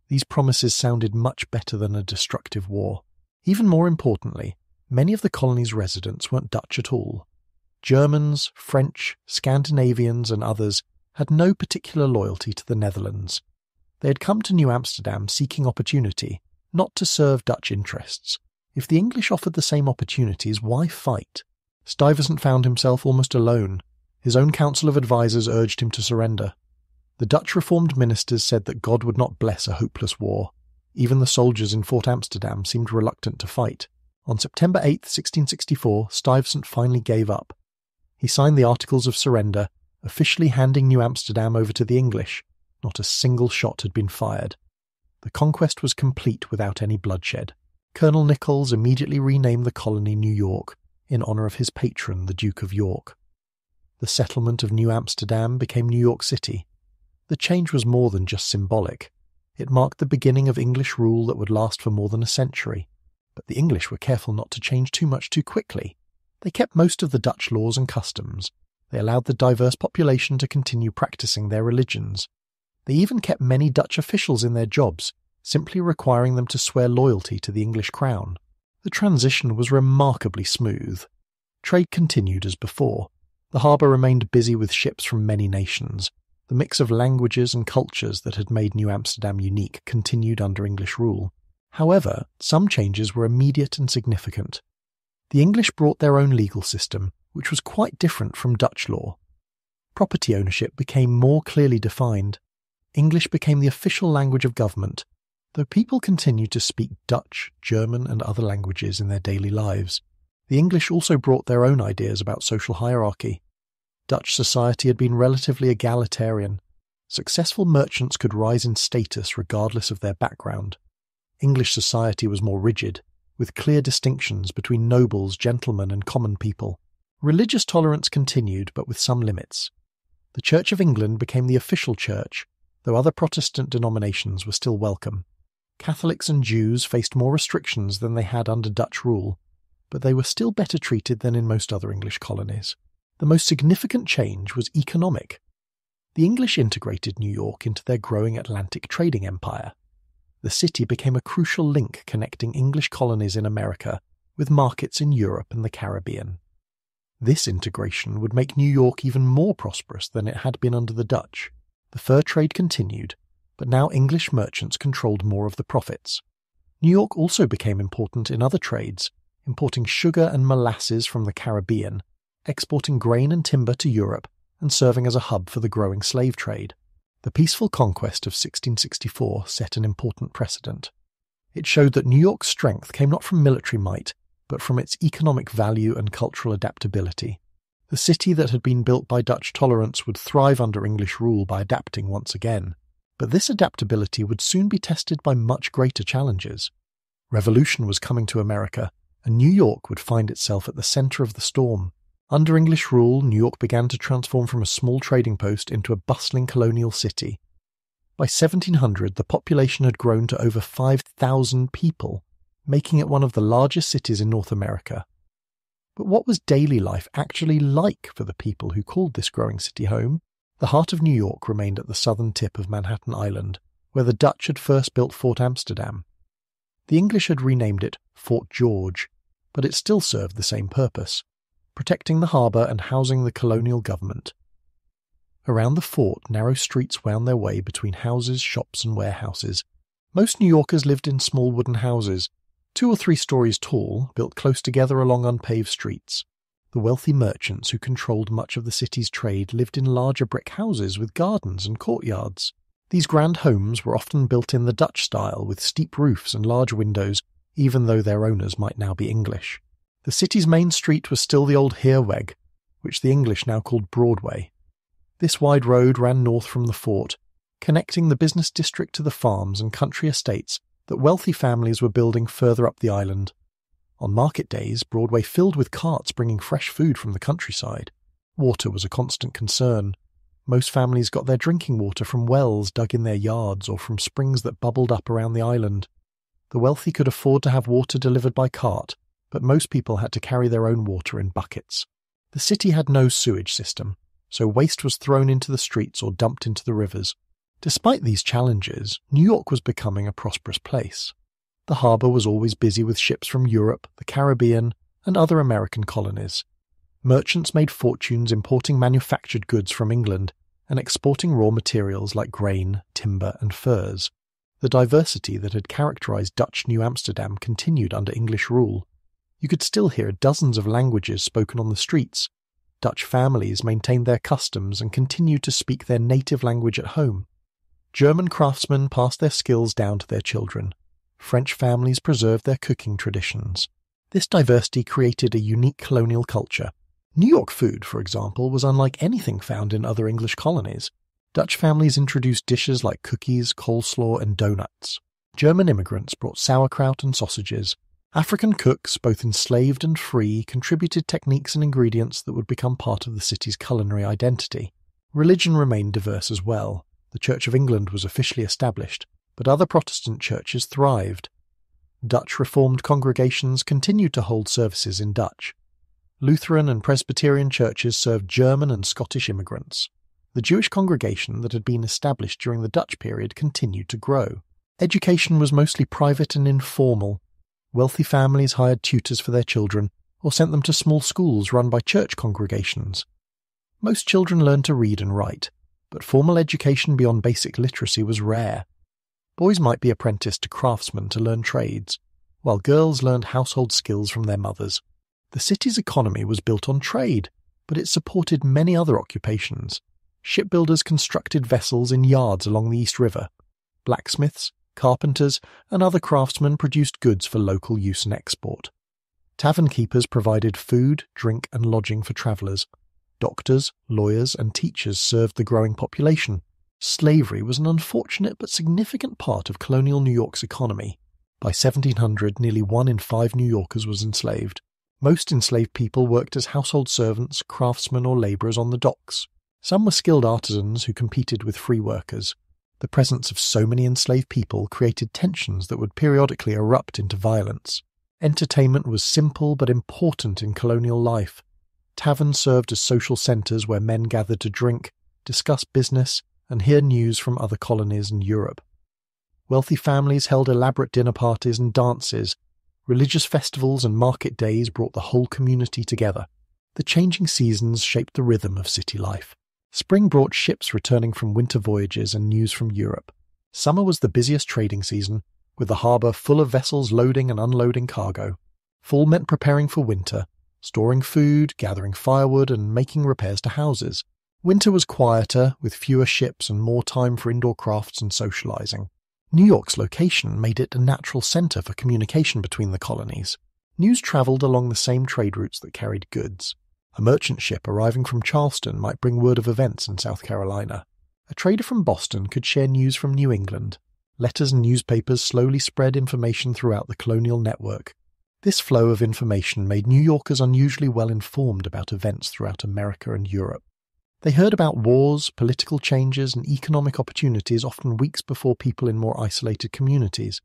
These promises sounded much better than a destructive war. Even more importantly, many of the colony's residents weren't Dutch at all. Germans, French, Scandinavians, and others had no particular loyalty to the Netherlands. They had come to New Amsterdam seeking opportunity, not to serve Dutch interests. If the English offered the same opportunities, why fight? Stuyvesant found himself almost alone. His own council of advisers urged him to surrender. The Dutch reformed ministers said that God would not bless a hopeless war. Even the soldiers in Fort Amsterdam seemed reluctant to fight. On September 8, 1664, Stuyvesant finally gave up. He signed the Articles of Surrender, officially handing New Amsterdam over to the English. Not a single shot had been fired. The conquest was complete without any bloodshed. Colonel Nichols immediately renamed the colony New York, in honour of his patron, the Duke of York. The settlement of New Amsterdam became New York City. The change was more than just symbolic. It marked the beginning of English rule that would last for more than a century. But the English were careful not to change too much too quickly. They kept most of the Dutch laws and customs. They allowed the diverse population to continue practicing their religions. They even kept many Dutch officials in their jobs, simply requiring them to swear loyalty to the English crown. The transition was remarkably smooth. Trade continued as before. The harbour remained busy with ships from many nations. The mix of languages and cultures that had made New Amsterdam unique continued under English rule. However, some changes were immediate and significant. The English brought their own legal system, which was quite different from Dutch law. Property ownership became more clearly defined. English became the official language of government, though people continued to speak Dutch, German, and other languages in their daily lives. The English also brought their own ideas about social hierarchy. Dutch society had been relatively egalitarian. Successful merchants could rise in status regardless of their background. English society was more rigid, with clear distinctions between nobles, gentlemen, and common people. Religious tolerance continued, but with some limits. The Church of England became the official church, though other Protestant denominations were still welcome. Catholics and Jews faced more restrictions than they had under Dutch rule, but they were still better treated than in most other English colonies. The most significant change was economic. The English integrated New York into their growing Atlantic trading empire. The city became a crucial link connecting English colonies in America with markets in Europe and the Caribbean. This integration would make New York even more prosperous than it had been under the Dutch. The fur trade continued, but now English merchants controlled more of the profits. New York also became important in other trades, importing sugar and molasses from the Caribbean, exporting grain and timber to Europe, and serving as a hub for the growing slave trade. The peaceful conquest of 1664 set an important precedent. It showed that New York's strength came not from military might, but from its economic value and cultural adaptability. The city that had been built by Dutch tolerance would thrive under English rule by adapting once again. But this adaptability would soon be tested by much greater challenges. Revolution was coming to America, and New York would find itself at the centre of the storm. Under English rule, New York began to transform from a small trading post into a bustling colonial city. By 1700, the population had grown to over 5,000 people, making it one of the largest cities in North America. But what was daily life actually like for the people who called this growing city home? The heart of New York remained at the southern tip of Manhattan Island, where the Dutch had first built Fort Amsterdam. The English had renamed it Fort George, but it still served the same purpose, protecting the harbour and housing the colonial government. Around the fort, narrow streets wound their way between houses, shops and warehouses. Most New Yorkers lived in small wooden houses, 2 or 3 stories tall, built close together along unpaved streets. The wealthy merchants who controlled much of the city's trade lived in larger brick houses with gardens and courtyards. These grand homes were often built in the Dutch style with steep roofs and large windows, even though their owners might now be English. The city's main street was still the old Heerweg, which the English now called Broadway. This wide road ran north from the fort, connecting the business district to the farms and country estates that wealthy families were building further up the island. On market days, Broadway filled with carts bringing fresh food from the countryside. Water was a constant concern. Most families got their drinking water from wells dug in their yards or from springs that bubbled up around the island. The wealthy could afford to have water delivered by cart, but most people had to carry their own water in buckets. The city had no sewage system, so waste was thrown into the streets or dumped into the rivers. Despite these challenges, New York was becoming a prosperous place. The harbour was always busy with ships from Europe, the Caribbean, and other American colonies. Merchants made fortunes importing manufactured goods from England and exporting raw materials like grain, timber, and furs. The diversity that had characterized Dutch New Amsterdam continued under English rule. You could still hear dozens of languages spoken on the streets. Dutch families maintained their customs and continued to speak their native language at home. German craftsmen passed their skills down to their children. French families preserved their cooking traditions. This diversity created a unique colonial culture. New York food, for example, was unlike anything found in other English colonies. Dutch families introduced dishes like cookies, coleslaw, and donuts. German immigrants brought sauerkraut and sausages. African cooks, both enslaved and free, contributed techniques and ingredients that would become part of the city's culinary identity. Religion remained diverse as well. The Church of England was officially established, but other Protestant churches thrived. Dutch Reformed congregations continued to hold services in Dutch. Lutheran and Presbyterian churches served German and Scottish immigrants. The Jewish congregation that had been established during the Dutch period continued to grow. Education was mostly private and informal. Wealthy families hired tutors for their children or sent them to small schools run by church congregations. Most children learned to read and write, but formal education beyond basic literacy was rare. Boys might be apprenticed to craftsmen to learn trades, while girls learned household skills from their mothers. The city's economy was built on trade, but it supported many other occupations. Shipbuilders constructed vessels in yards along the East River. Blacksmiths, carpenters, and other craftsmen produced goods for local use and export. Tavern keepers provided food, drink, and lodging for travellers. Doctors, lawyers, and teachers served the growing population. Slavery was an unfortunate but significant part of colonial New York's economy. By 1700, nearly 1 in 5 New Yorkers was enslaved. Most enslaved people worked as household servants, craftsmen, or labourers on the docks. Some were skilled artisans who competed with free workers. The presence of so many enslaved people created tensions that would periodically erupt into violence. Entertainment was simple but important in colonial life. Taverns served as social centres where men gathered to drink, discuss business, and hear news from other colonies and Europe. Wealthy families held elaborate dinner parties and dances. Religious festivals and market days brought the whole community together. The changing seasons shaped the rhythm of city life. Spring brought ships returning from winter voyages and news from Europe. Summer was the busiest trading season, with the harbour full of vessels loading and unloading cargo. Fall meant preparing for winter, storing food, gathering firewood, and making repairs to houses. Winter was quieter, with fewer ships and more time for indoor crafts and socialising. New York's location made it a natural centre for communication between the colonies. News travelled along the same trade routes that carried goods. A merchant ship arriving from Charleston might bring word of events in South Carolina. A trader from Boston could share news from New England. Letters and newspapers slowly spread information throughout the colonial network. This flow of information made New Yorkers unusually well informed about events throughout America and Europe. They heard about wars, political changes, and economic opportunities often weeks before people in more isolated communities.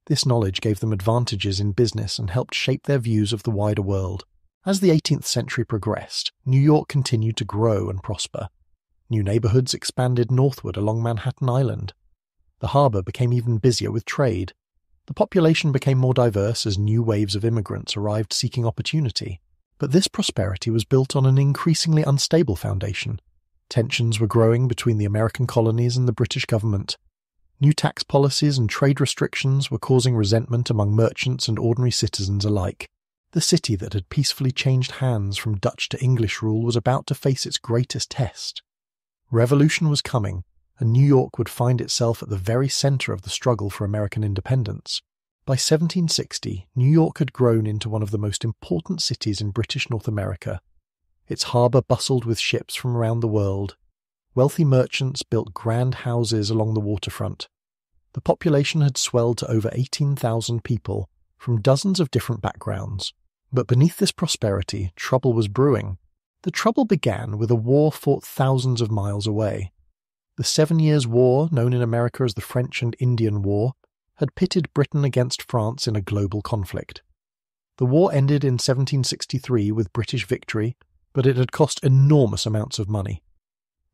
This knowledge gave them advantages in business and helped shape their views of the wider world. As the 18th century progressed, New York continued to grow and prosper. New neighborhoods expanded northward along Manhattan Island. The harbor became even busier with trade. The population became more diverse as new waves of immigrants arrived seeking opportunity. But this prosperity was built on an increasingly unstable foundation. Tensions were growing between the American colonies and the British government. New tax policies and trade restrictions were causing resentment among merchants and ordinary citizens alike. The city that had peacefully changed hands from Dutch to English rule was about to face its greatest test. Revolution was coming, and New York would find itself at the very center of the struggle for American independence. By 1760, New York had grown into one of the most important cities in British North America. Its harbour bustled with ships from around the world. Wealthy merchants built grand houses along the waterfront. The population had swelled to over 18,000 people from dozens of different backgrounds. But beneath this prosperity, trouble was brewing. The trouble began with a war fought thousands of miles away. The 7 Years' War, known in America as the French and Indian War, had pitted Britain against France in a global conflict. The war ended in 1763 with British victory, but it had cost enormous amounts of money.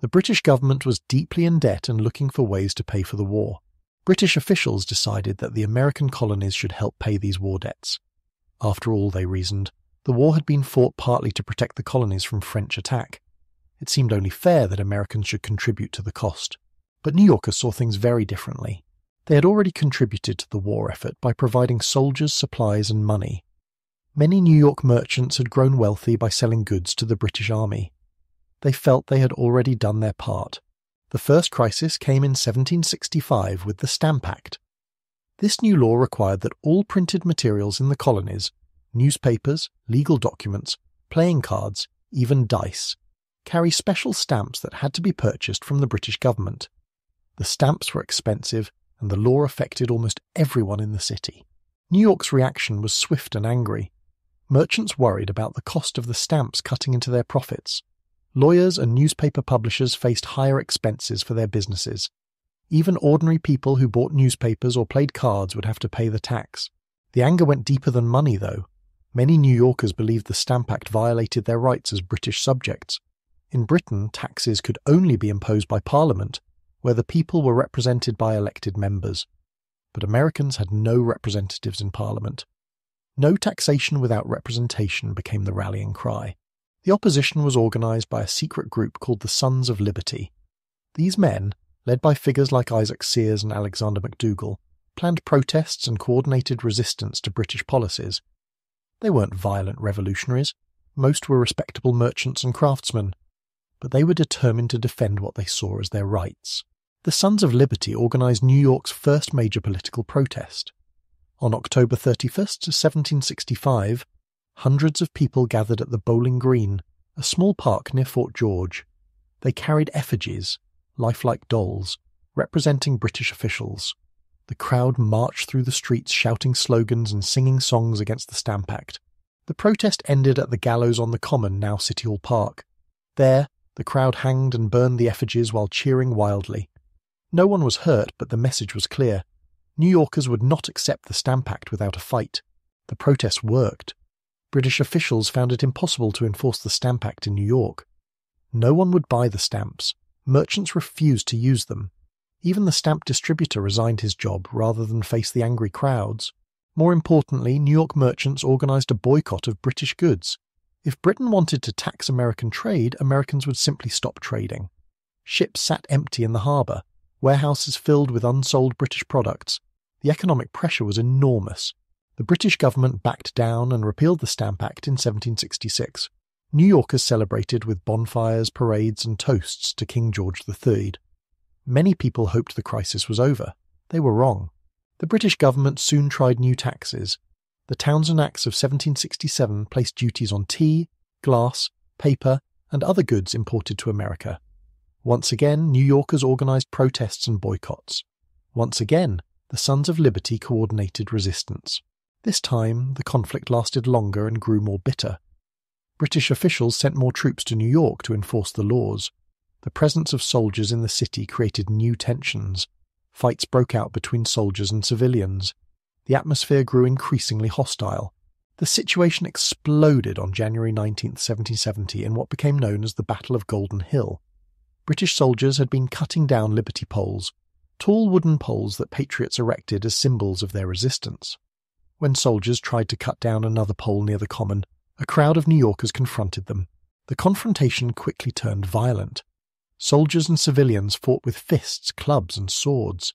The British government was deeply in debt and looking for ways to pay for the war. British officials decided that the American colonies should help pay these war debts. After all, they reasoned, the war had been fought partly to protect the colonies from French attack. It seemed only fair that Americans should contribute to the cost. But New Yorkers saw things very differently. They had already contributed to the war effort by providing soldiers, supplies, and money. Many New York merchants had grown wealthy by selling goods to the British Army. They felt they had already done their part. The first crisis came in 1765 with the Stamp Act. This new law required that all printed materials in the colonies, newspapers, legal documents, playing cards, even dice, carry special stamps that had to be purchased from the British government. The stamps were expensive, and the law affected almost everyone in the city. New York's reaction was swift and angry. Merchants worried about the cost of the stamps cutting into their profits. Lawyers and newspaper publishers faced higher expenses for their businesses. Even ordinary people who bought newspapers or played cards would have to pay the tax. The anger went deeper than money, though. Many New Yorkers believed the Stamp Act violated their rights as British subjects. In Britain, taxes could only be imposed by Parliament, where the people were represented by elected members. But Americans had no representatives in Parliament. No taxation without representation became the rallying cry. The opposition was organised by a secret group called the Sons of Liberty. These men, led by figures like Isaac Sears and Alexander MacDougall, planned protests and coordinated resistance to British policies. They weren't violent revolutionaries. Most were respectable merchants and craftsmen. But they were determined to defend what they saw as their rights. The Sons of Liberty organised New York's first major political protest. On October 31st, 1765, hundreds of people gathered at the Bowling Green, a small park near Fort George. They carried effigies, lifelike dolls, representing British officials. The crowd marched through the streets shouting slogans and singing songs against the Stamp Act. The protest ended at the gallows on the Common, now City Hall Park. There, the crowd hanged and burned the effigies while cheering wildly. No one was hurt, but the message was clear. New Yorkers would not accept the Stamp Act without a fight. The protest worked. British officials found it impossible to enforce the Stamp Act in New York. No one would buy the stamps. Merchants refused to use them. Even the stamp distributor resigned his job rather than face the angry crowds. More importantly, New York merchants organised a boycott of British goods. If Britain wanted to tax American trade, Americans would simply stop trading. Ships sat empty in the harbour, warehouses filled with unsold British products. The economic pressure was enormous. The British government backed down and repealed the Stamp Act in 1766. New Yorkers celebrated with bonfires, parades and toasts to King George III. Many people hoped the crisis was over. They were wrong. The British government soon tried new taxes. The Townshend Acts of 1767 placed duties on tea, glass, paper and other goods imported to America. Once again, New Yorkers organised protests and boycotts. Once again, the Sons of Liberty coordinated resistance. This time, the conflict lasted longer and grew more bitter. British officials sent more troops to New York to enforce the laws. The presence of soldiers in the city created new tensions. Fights broke out between soldiers and civilians. The atmosphere grew increasingly hostile. The situation exploded on January 19, 1770, in what became known as the Battle of Golden Hill. British soldiers had been cutting down liberty poles, tall wooden poles that patriots erected as symbols of their resistance. When soldiers tried to cut down another pole near the Common, a crowd of New Yorkers confronted them. The confrontation quickly turned violent. Soldiers and civilians fought with fists, clubs and swords.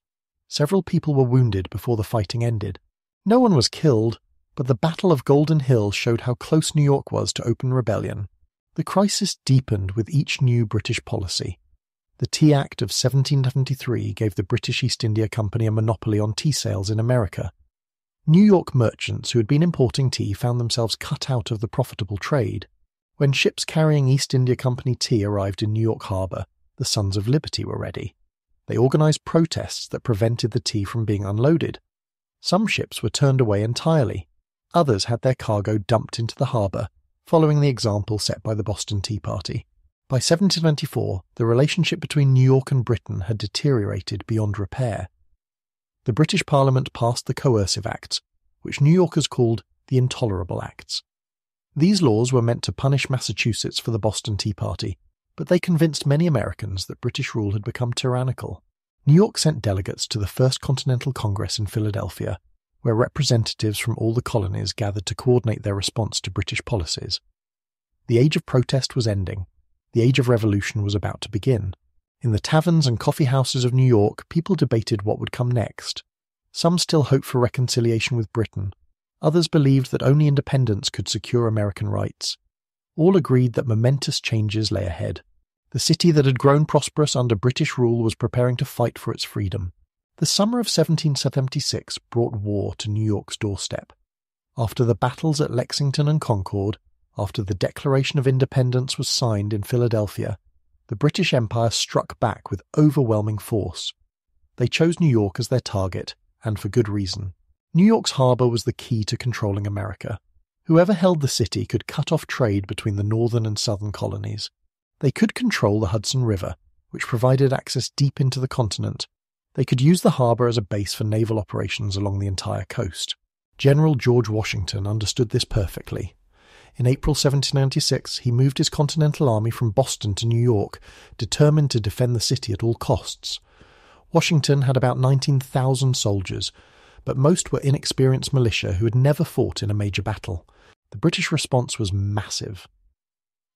Several people were wounded before the fighting ended. No one was killed, but the Battle of Golden Hill showed how close New York was to open rebellion. The crisis deepened with each new British policy. The Tea Act of 1773 gave the British East India Company a monopoly on tea sales in America. New York merchants who had been importing tea found themselves cut out of the profitable trade. When ships carrying East India Company tea arrived in New York Harbor, the Sons of Liberty were ready. They organized protests that prevented the tea from being unloaded. Some ships were turned away entirely. Others had their cargo dumped into the harbor, following the example set by the Boston Tea Party. By 1794, the relationship between New York and Britain had deteriorated beyond repair. The British Parliament passed the Coercive Acts, which New Yorkers called the Intolerable Acts. These laws were meant to punish Massachusetts for the Boston Tea Party, but they convinced many Americans that British rule had become tyrannical. New York sent delegates to the First Continental Congress in Philadelphia, where representatives from all the colonies gathered to coordinate their response to British policies. The age of protest was ending. The age of revolution was about to begin. In the taverns and coffee houses of New York, people debated what would come next. Some still hoped for reconciliation with Britain. Others believed that only independence could secure American rights. All agreed that momentous changes lay ahead. The city that had grown prosperous under British rule was preparing to fight for its freedom. The summer of 1776 brought war to New York's doorstep. After the battles at Lexington and Concord, after the Declaration of Independence was signed in Philadelphia, the British Empire struck back with overwhelming force. They chose New York as their target, and for good reason. New York's harbour was the key to controlling America. Whoever held the city could cut off trade between the northern and southern colonies. They could control the Hudson River, which provided access deep into the continent. They could use the harbour as a base for naval operations along the entire coast. General George Washington understood this perfectly. In April 1796, he moved his Continental Army from Boston to New York, determined to defend the city at all costs. Washington had about 19,000 soldiers, but most were inexperienced militia who had never fought in a major battle. The British response was massive.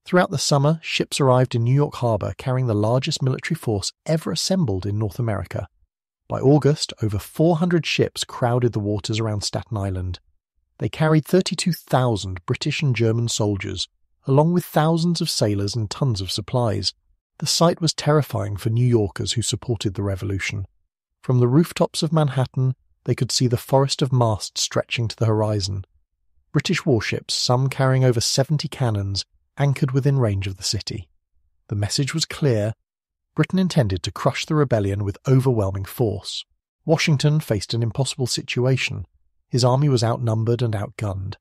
Throughout the summer, ships arrived in New York Harbor carrying the largest military force ever assembled in North America. By August, over 400 ships crowded the waters around Staten Island. They carried 32,000 British and German soldiers, along with thousands of sailors and tons of supplies. The sight was terrifying for New Yorkers who supported the revolution. From the rooftops of Manhattan, they could see the forest of masts stretching to the horizon. British warships, some carrying over 70 cannons, anchored within range of the city. The message was clear. Britain intended to crush the rebellion with overwhelming force. Washington faced an impossible situation. His army was outnumbered and outgunned.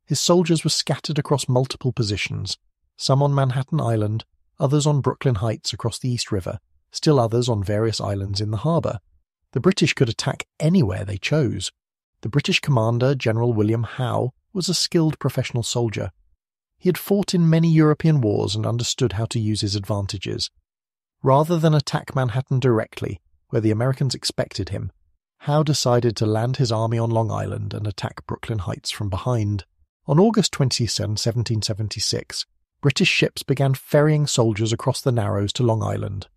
His soldiers were scattered across multiple positions, some on Manhattan Island, others on Brooklyn Heights across the East River, still others on various islands in the harbour. The British could attack anywhere they chose. The British commander, General William Howe, was a skilled professional soldier. He had fought in many European wars and understood how to use his advantages. Rather than attack Manhattan directly, where the Americans expected him, Howe decided to land his army on Long Island and attack Brooklyn Heights from behind. On August 27, 1776, British ships began ferrying soldiers across the Narrows to Long Island.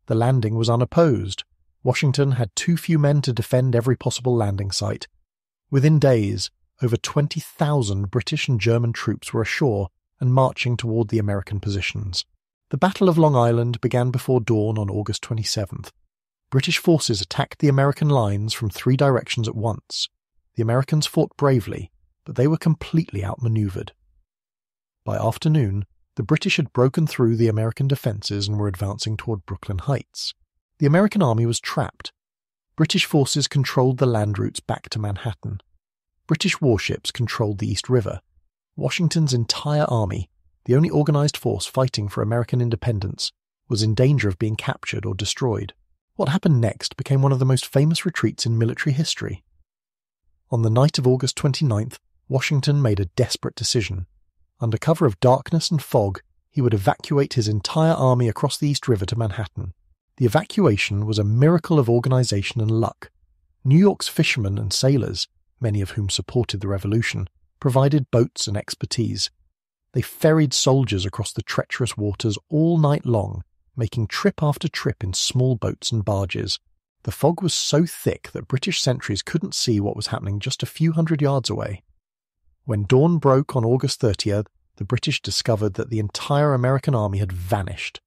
The landing was unopposed. Washington had too few men to defend every possible landing site. Within days, over 20,000 British and German troops were ashore and marching toward the American positions. The Battle of Long Island began before dawn on August 27th. British forces attacked the American lines from 3 directions at once. The Americans fought bravely, but they were completely outmaneuvered. By afternoon, the British had broken through the American defences and were advancing toward Brooklyn Heights. The American army was trapped. British forces controlled the land routes back to Manhattan. British warships controlled the East River. Washington's entire army, the only organised force fighting for American independence, was in danger of being captured or destroyed. What happened next became one of the most famous retreats in military history. On the night of August 29th, Washington made a desperate decision. Under cover of darkness and fog, he would evacuate his entire army across the East River to Manhattan. The evacuation was a miracle of organisation and luck. New York's fishermen and sailors, many of whom supported the revolution, provided boats and expertise. They ferried soldiers across the treacherous waters all night long, making trip after trip in small boats and barges. The fog was so thick that British sentries couldn't see what was happening just a few hundred yards away. When dawn broke on August 30th, the British discovered that the entire American army had vanished.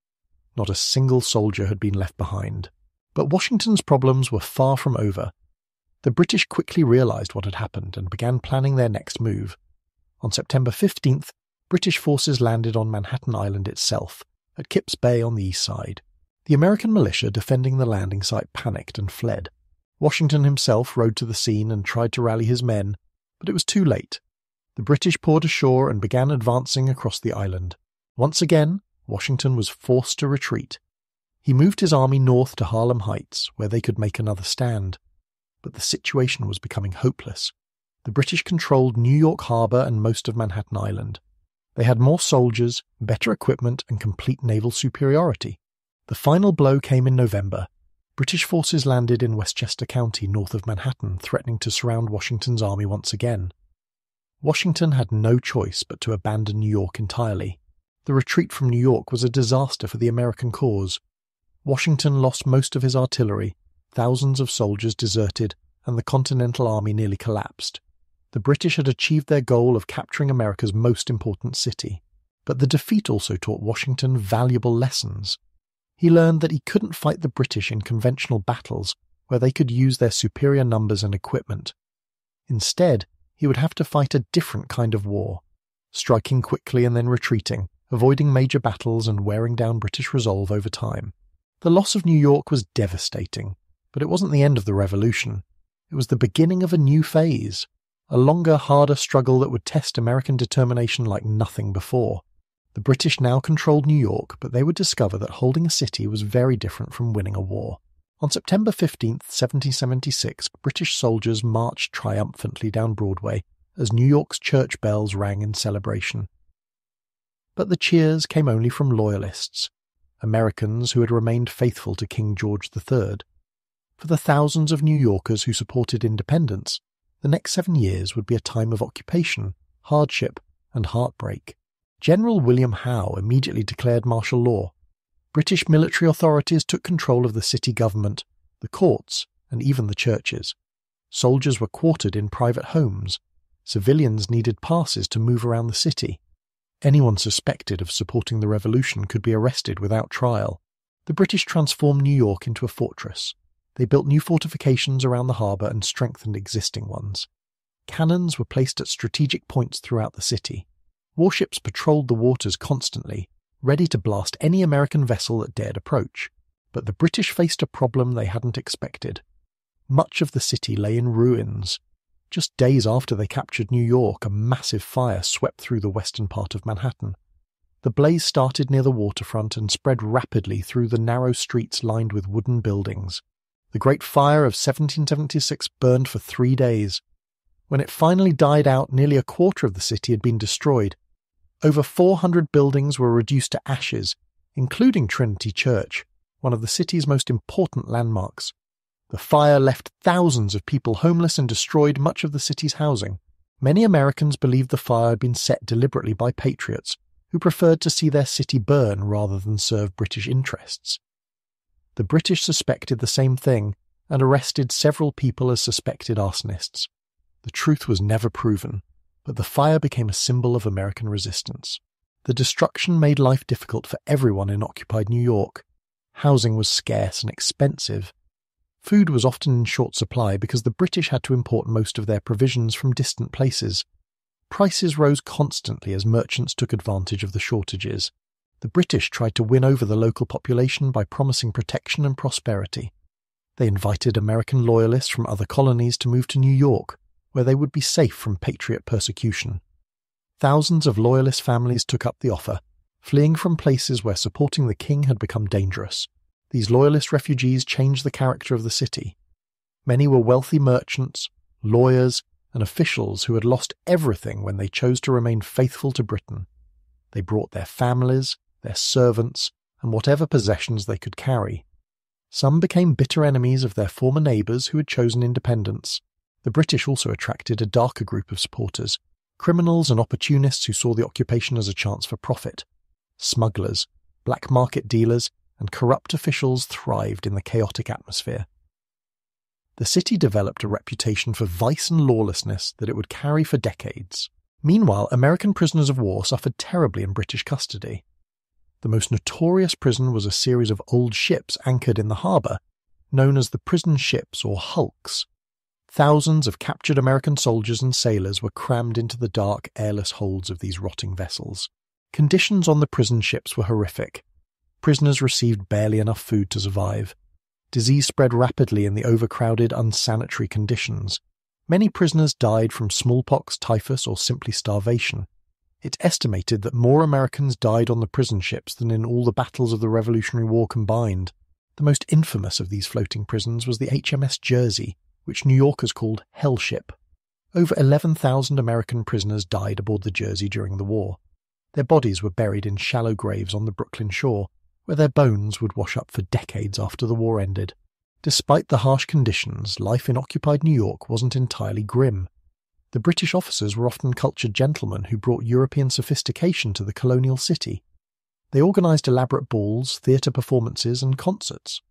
Not a single soldier had been left behind. But Washington's problems were far from over. The British quickly realized what had happened and began planning their next move. On September 15th, British forces landed on Manhattan Island itself, at Kipps Bay on the east side. The American militia defending the landing site panicked and fled. Washington himself rode to the scene and tried to rally his men, but it was too late. The British poured ashore and began advancing across the island. Once again, Washington was forced to retreat. He moved his army north to Harlem Heights, where they could make another stand. But the situation was becoming hopeless. The British controlled New York Harbor and most of Manhattan Island. They had more soldiers, better equipment, and complete naval superiority. The final blow came in November. British forces landed in Westchester County north of Manhattan, threatening to surround Washington's army once again. Washington had no choice but to abandon New York entirely. The retreat from New York was a disaster for the American cause. Washington lost most of his artillery, thousands of soldiers deserted, and the Continental Army nearly collapsed. The British had achieved their goal of capturing America's most important city. But the defeat also taught Washington valuable lessons. He learned that he couldn't fight the British in conventional battles where they could use their superior numbers and equipment. Instead, he would have to fight a different kind of war, striking quickly and then retreating, avoiding major battles and wearing down British resolve over time. The loss of New York was devastating, but it wasn't the end of the revolution. It was the beginning of a new phase, a longer, harder struggle that would test American determination like nothing before. The British now controlled New York, but they would discover that holding a city was very different from winning a war. On September 15, 1776, British soldiers marched triumphantly down Broadway as New York's church bells rang in celebration. But the cheers came only from loyalists, Americans who had remained faithful to King George III. For the thousands of New Yorkers who supported independence, the next 7 years would be a time of occupation, hardship, and heartbreak. General William Howe immediately declared martial law. British military authorities took control of the city government, the courts, and even the churches. Soldiers were quartered in private homes. Civilians needed passes to move around the city. Anyone suspected of supporting the revolution could be arrested without trial. The British transformed New York into a fortress. They built new fortifications around the harbour and strengthened existing ones. Cannons were placed at strategic points throughout the city. Warships patrolled the waters constantly, ready to blast any American vessel that dared approach. But the British faced a problem they hadn't expected. Much of the city lay in ruins. Just days after they captured New York, a massive fire swept through the western part of Manhattan. The blaze started near the waterfront and spread rapidly through the narrow streets lined with wooden buildings. The Great Fire of 1776 burned for 3 days. When it finally died out, nearly a quarter of the city had been destroyed. Over 400 buildings were reduced to ashes, including Trinity Church, one of the city's most important landmarks. The fire left thousands of people homeless and destroyed much of the city's housing. Many Americans believed the fire had been set deliberately by patriots who preferred to see their city burn rather than serve British interests. The British suspected the same thing and arrested several people as suspected arsonists. The truth was never proven, but the fire became a symbol of American resistance. The destruction made life difficult for everyone in occupied New York. Housing was scarce and expensive. Food was often in short supply because the British had to import most of their provisions from distant places. Prices rose constantly as merchants took advantage of the shortages. The British tried to win over the local population by promising protection and prosperity. They invited American loyalists from other colonies to move to New York, where they would be safe from patriot persecution. Thousands of loyalist families took up the offer, fleeing from places where supporting the king had become dangerous. These loyalist refugees changed the character of the city. Many were wealthy merchants, lawyers, and officials who had lost everything when they chose to remain faithful to Britain. They brought their families, their servants, and whatever possessions they could carry. Some became bitter enemies of their former neighbours who had chosen independence. The British also attracted a darker group of supporters, criminals and opportunists who saw the occupation as a chance for profit. Smugglers, black market dealers, and corrupt officials thrived in the chaotic atmosphere. The city developed a reputation for vice and lawlessness that it would carry for decades. Meanwhile, American prisoners of war suffered terribly in British custody. The most notorious prison was a series of old ships anchored in the harbour, known as the prison ships or hulks. Thousands of captured American soldiers and sailors were crammed into the dark, airless holds of these rotting vessels. Conditions on the prison ships were horrific. Prisoners received barely enough food to survive. Disease spread rapidly in the overcrowded, unsanitary conditions. Many prisoners died from smallpox, typhus, or simply starvation. It's estimated that more Americans died on the prison ships than in all the battles of the Revolutionary War combined. The most infamous of these floating prisons was the HMS Jersey, which New Yorkers called Hell Ship. Over 11,000 American prisoners died aboard the Jersey during the war. Their bodies were buried in shallow graves on the Brooklyn shore, where their bones would wash up for decades after the war ended. Despite the harsh conditions, life in occupied New York wasn't entirely grim. The British officers were often cultured gentlemen who brought European sophistication to the colonial city. They organised elaborate balls, theatre performances and concerts.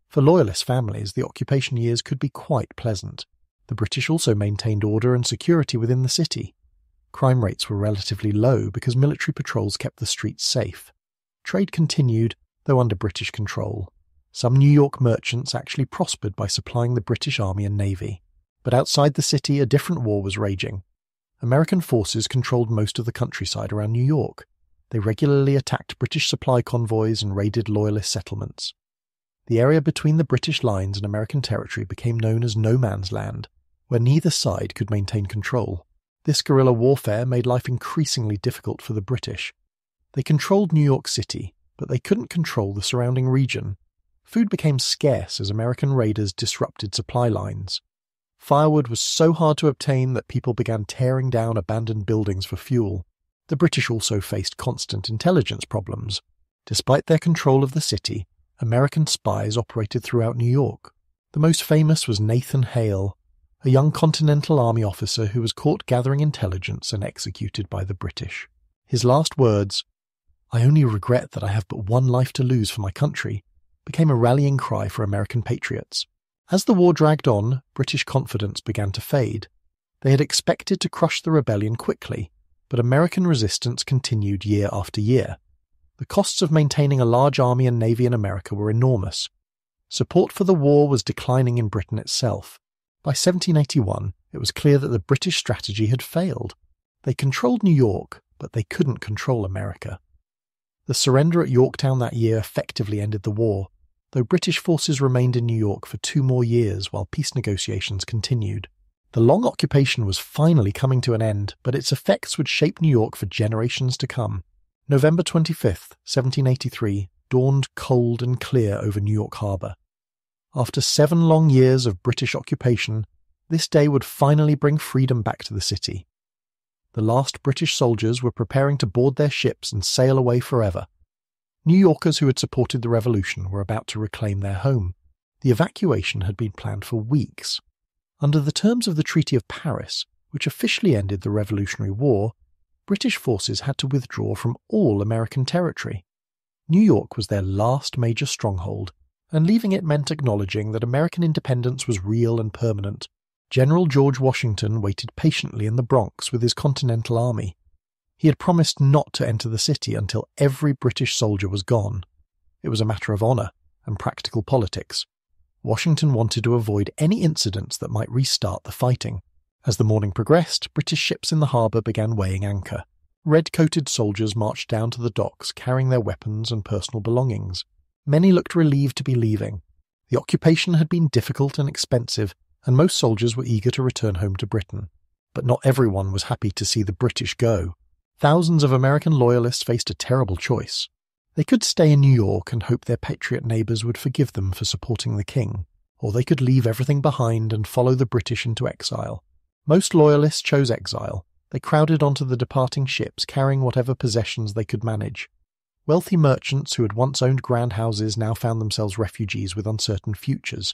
For loyalist families, the occupation years could be quite pleasant. The British also maintained order and security within the city. Crime rates were relatively low because military patrols kept the streets safe. Trade continued, though under British control. Some New York merchants actually prospered by supplying the British Army and Navy. But outside the city, a different war was raging. American forces controlled most of the countryside around New York. They regularly attacked British supply convoys and raided loyalist settlements. The area between the British lines and American territory became known as No Man's Land, where neither side could maintain control. This guerrilla warfare made life increasingly difficult for the British. They controlled New York City, but they couldn't control the surrounding region. Food became scarce as American raiders disrupted supply lines. Firewood was so hard to obtain that people began tearing down abandoned buildings for fuel. The British also faced constant intelligence problems. Despite their control of the city, American spies operated throughout New York. The most famous was Nathan Hale, a young Continental Army officer who was caught gathering intelligence and executed by the British. His last words, "I only regret that I have but one life to lose for my country," became a rallying cry for American patriots. As the war dragged on, British confidence began to fade. They had expected to crush the rebellion quickly, but American resistance continued year after year. The costs of maintaining a large army and navy in America were enormous. Support for the war was declining in Britain itself. By 1781, it was clear that the British strategy had failed. They controlled New York, but they couldn't control America. The surrender at Yorktown that year effectively ended the war, though British forces remained in New York for 2 more years while peace negotiations continued. The long occupation was finally coming to an end, but its effects would shape New York for generations to come. November 25th, 1783, dawned cold and clear over New York Harbour. After 7 long years of British occupation, this day would finally bring freedom back to the city. The last British soldiers were preparing to board their ships and sail away forever. New Yorkers who had supported the revolution were about to reclaim their home. The evacuation had been planned for weeks. Under the terms of the Treaty of Paris, which officially ended the Revolutionary War, British forces had to withdraw from all American territory. New York was their last major stronghold, and leaving it meant acknowledging that American independence was real and permanent. General George Washington waited patiently in the Bronx with his Continental Army. He had promised not to enter the city until every British soldier was gone. It was a matter of honour and practical politics. Washington wanted to avoid any incidents that might restart the fighting. As the morning progressed, British ships in the harbour began weighing anchor. Red-coated soldiers marched down to the docks carrying their weapons and personal belongings. Many looked relieved to be leaving. The occupation had been difficult and expensive, and most soldiers were eager to return home to Britain. But not everyone was happy to see the British go. Thousands of American loyalists faced a terrible choice. They could stay in New York and hope their patriot neighbours would forgive them for supporting the king, or they could leave everything behind and follow the British into exile. Most loyalists chose exile. They crowded onto the departing ships carrying whatever possessions they could manage. Wealthy merchants who had once owned grand houses now found themselves refugees with uncertain futures.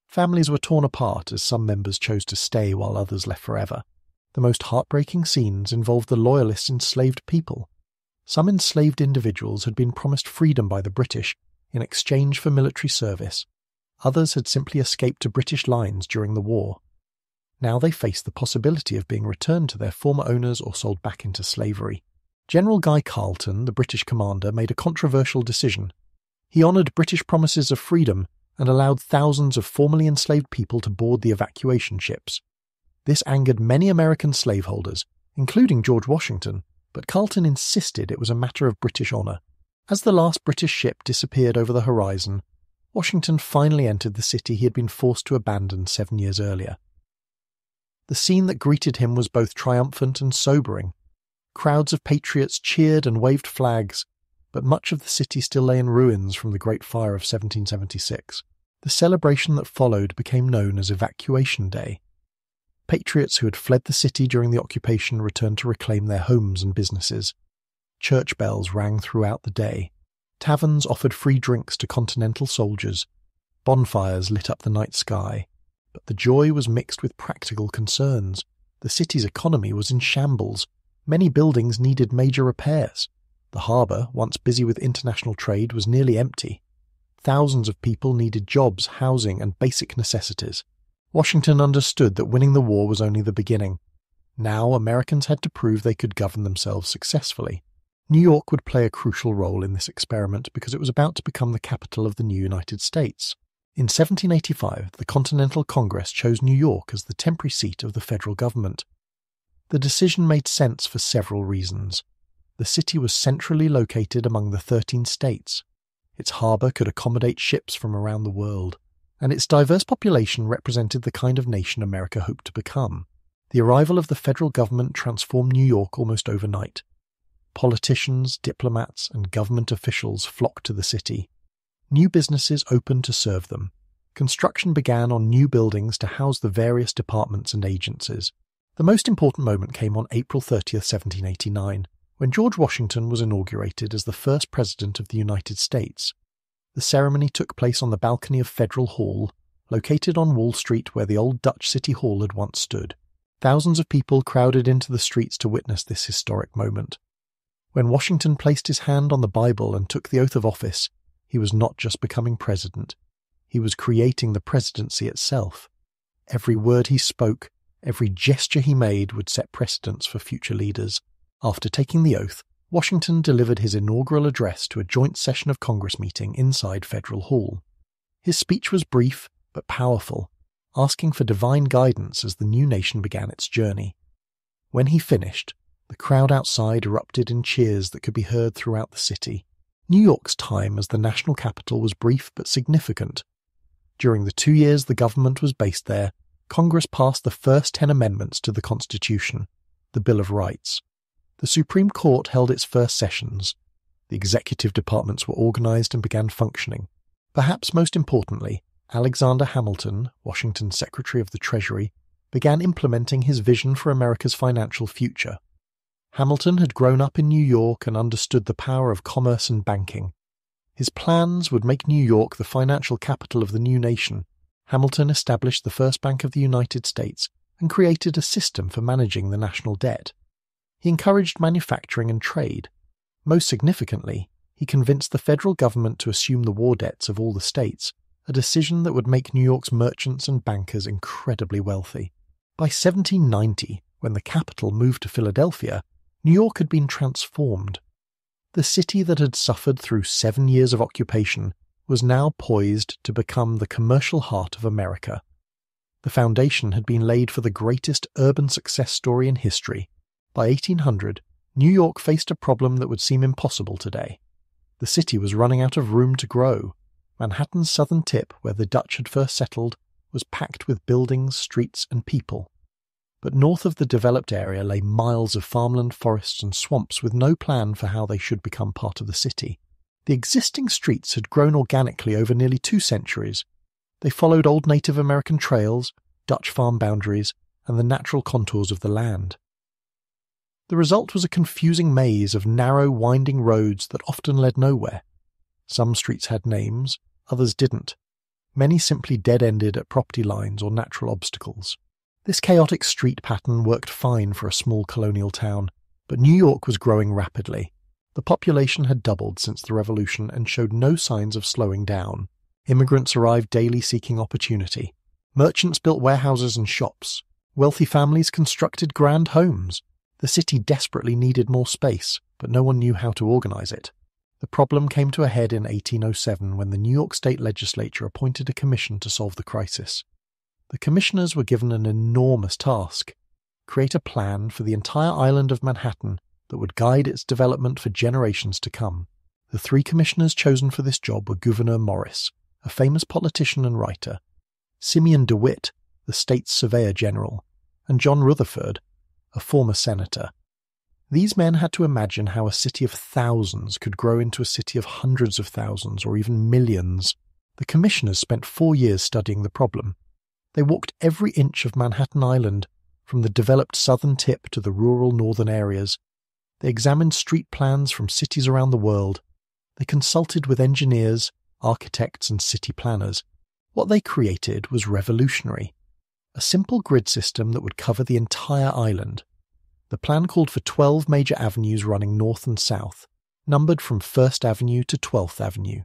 Families were torn apart as some members chose to stay while others left forever. The most heartbreaking scenes involved the loyalists' enslaved people. Some enslaved individuals had been promised freedom by the British in exchange for military service. Others had simply escaped to British lines during the war. Now they faced the possibility of being returned to their former owners or sold back into slavery. General Guy Carleton, the British commander, made a controversial decision. He honoured British promises of freedom and allowed thousands of formerly enslaved people to board the evacuation ships. This angered many American slaveholders, including George Washington, but Carleton insisted it was a matter of British honour. As the last British ship disappeared over the horizon, Washington finally entered the city he had been forced to abandon 7 years earlier. The scene that greeted him was both triumphant and sobering. Crowds of patriots cheered and waved flags, but much of the city still lay in ruins from the Great Fire of 1776. The celebration that followed became known as Evacuation Day. Patriots who had fled the city during the occupation returned to reclaim their homes and businesses. Church bells rang throughout the day. Taverns offered free drinks to Continental soldiers. Bonfires lit up the night sky. But the joy was mixed with practical concerns. The city's economy was in shambles. Many buildings needed major repairs. The harbour, once busy with international trade, was nearly empty. Thousands of people needed jobs, housing, and basic necessities. Washington understood that winning the war was only the beginning. Now Americans had to prove they could govern themselves successfully. New York would play a crucial role in this experiment because it was about to become the capital of the new United States. In 1785, the Continental Congress chose New York as the temporary seat of the federal government. The decision made sense for several reasons. The city was centrally located among the 13 states. Its harbour could accommodate ships from around the world, and its diverse population represented the kind of nation America hoped to become. The arrival of the federal government transformed New York almost overnight. Politicians, diplomats, and government officials flocked to the city. New businesses opened to serve them. Construction began on new buildings to house the various departments and agencies. The most important moment came on April 30th, 1789, when George Washington was inaugurated as the first President of the United States. The ceremony took place on the balcony of Federal Hall, located on Wall Street where the old Dutch City Hall had once stood. Thousands of people crowded into the streets to witness this historic moment. When Washington placed his hand on the Bible and took the oath of office, he was not just becoming president. He was creating the presidency itself. Every word he spoke, every gesture he made would set precedents for future leaders. After taking the oath, Washington delivered his inaugural address to a joint session of Congress meeting inside Federal Hall. His speech was brief but powerful, asking for divine guidance as the new nation began its journey. When he finished, the crowd outside erupted in cheers that could be heard throughout the city. New York's time as the national capital was brief but significant. During the 2 years the government was based there, Congress passed the first 10 amendments to the Constitution, the Bill of Rights. The Supreme Court held its first sessions. The executive departments were organized and began functioning. Perhaps most importantly, Alexander Hamilton, Washington's Secretary of the Treasury, began implementing his vision for America's financial future. Hamilton had grown up in New York and understood the power of commerce and banking. His plans would make New York the financial capital of the new nation. Hamilton established the first bank of the United States and created a system for managing the national debt. He encouraged manufacturing and trade. Most significantly, he convinced the federal government to assume the war debts of all the states, a decision that would make New York's merchants and bankers incredibly wealthy. By 1790, when the capital moved to Philadelphia, New York had been transformed. The city that had suffered through 7 years of occupation was now poised to become the commercial heart of America. The foundation had been laid for the greatest urban success story in history. By 1800, New York faced a problem that would seem impossible today. The city was running out of room to grow. Manhattan's southern tip, where the Dutch had first settled, was packed with buildings, streets, and people. But north of the developed area lay miles of farmland, forests, and swamps with no plan for how they should become part of the city. The existing streets had grown organically over nearly 2 centuries. They followed old Native American trails, Dutch farm boundaries, and the natural contours of the land. The result was a confusing maze of narrow, winding roads that often led nowhere. Some streets had names, others didn't. Many simply dead-ended at property lines or natural obstacles. This chaotic street pattern worked fine for a small colonial town, but New York was growing rapidly. The population had doubled since the Revolution and showed no signs of slowing down. Immigrants arrived daily seeking opportunity. Merchants built warehouses and shops. Wealthy families constructed grand homes. The city desperately needed more space, but no one knew how to organize it. The problem came to a head in 1807 when the New York State Legislature appointed a commission to solve the crisis. The commissioners were given an enormous task: create a plan for the entire island of Manhattan that would guide its development for generations to come. The three commissioners chosen for this job were Gouverneur Morris, a famous politician and writer, Simeon DeWitt, the state's surveyor general, and John Rutherford, a former senator. These men had to imagine how a city of thousands could grow into a city of hundreds of thousands or even millions. The commissioners spent 4 years studying the problem. They walked every inch of Manhattan Island, from the developed southern tip to the rural northern areas. They examined street plans from cities around the world. They consulted with engineers, architects, and city planners. What they created was revolutionary: a simple grid system that would cover the entire island. The plan called for 12 major avenues running north and south, numbered from 1st Avenue to 12th Avenue.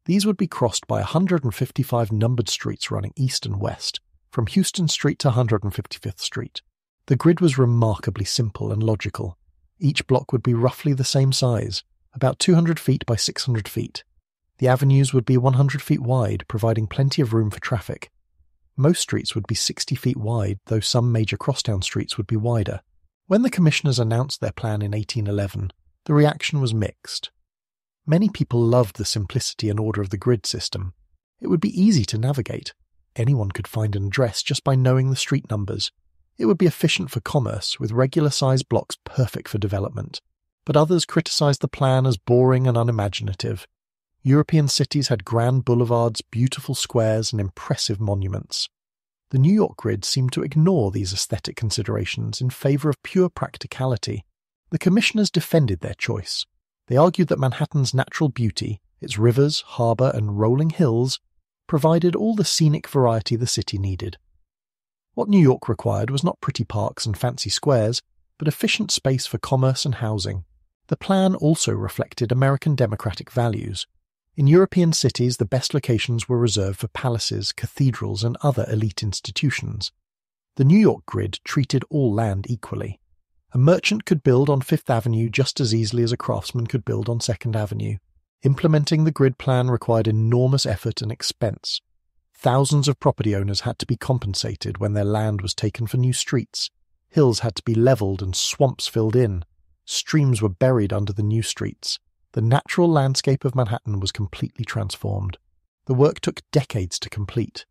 These would be crossed by 155 numbered streets running east and west, from Houston Street to 155th Street. The grid was remarkably simple and logical. Each block would be roughly the same size, about 200 feet by 600 feet. The avenues would be 100 feet wide, providing plenty of room for traffic. Most streets would be 60 feet wide, though some major crosstown streets would be wider. When the commissioners announced their plan in 1811, the reaction was mixed. Many people loved the simplicity and order of the grid system. It would be easy to navigate. Anyone could find an address just by knowing the street numbers. It would be efficient for commerce, with regular-sized blocks perfect for development. But others criticized the plan as boring and unimaginative. European cities had grand boulevards, beautiful squares, and impressive monuments. The New York grid seemed to ignore these aesthetic considerations in favor of pure practicality. The commissioners defended their choice. They argued that Manhattan's natural beauty, its rivers, harbor, and rolling hills, provided all the scenic variety the city needed. What New York required was not pretty parks and fancy squares, but efficient space for commerce and housing. The plan also reflected American democratic values. In European cities, the best locations were reserved for palaces, cathedrals, and other elite institutions. The New York grid treated all land equally. A merchant could build on 5th Avenue just as easily as a craftsman could build on 2nd Avenue. Implementing the grid plan required enormous effort and expense. Thousands of property owners had to be compensated when their land was taken for new streets. Hills had to be leveled and swamps filled in. Streams were buried under the new streets. The natural landscape of Manhattan was completely transformed. The work took decades to complete.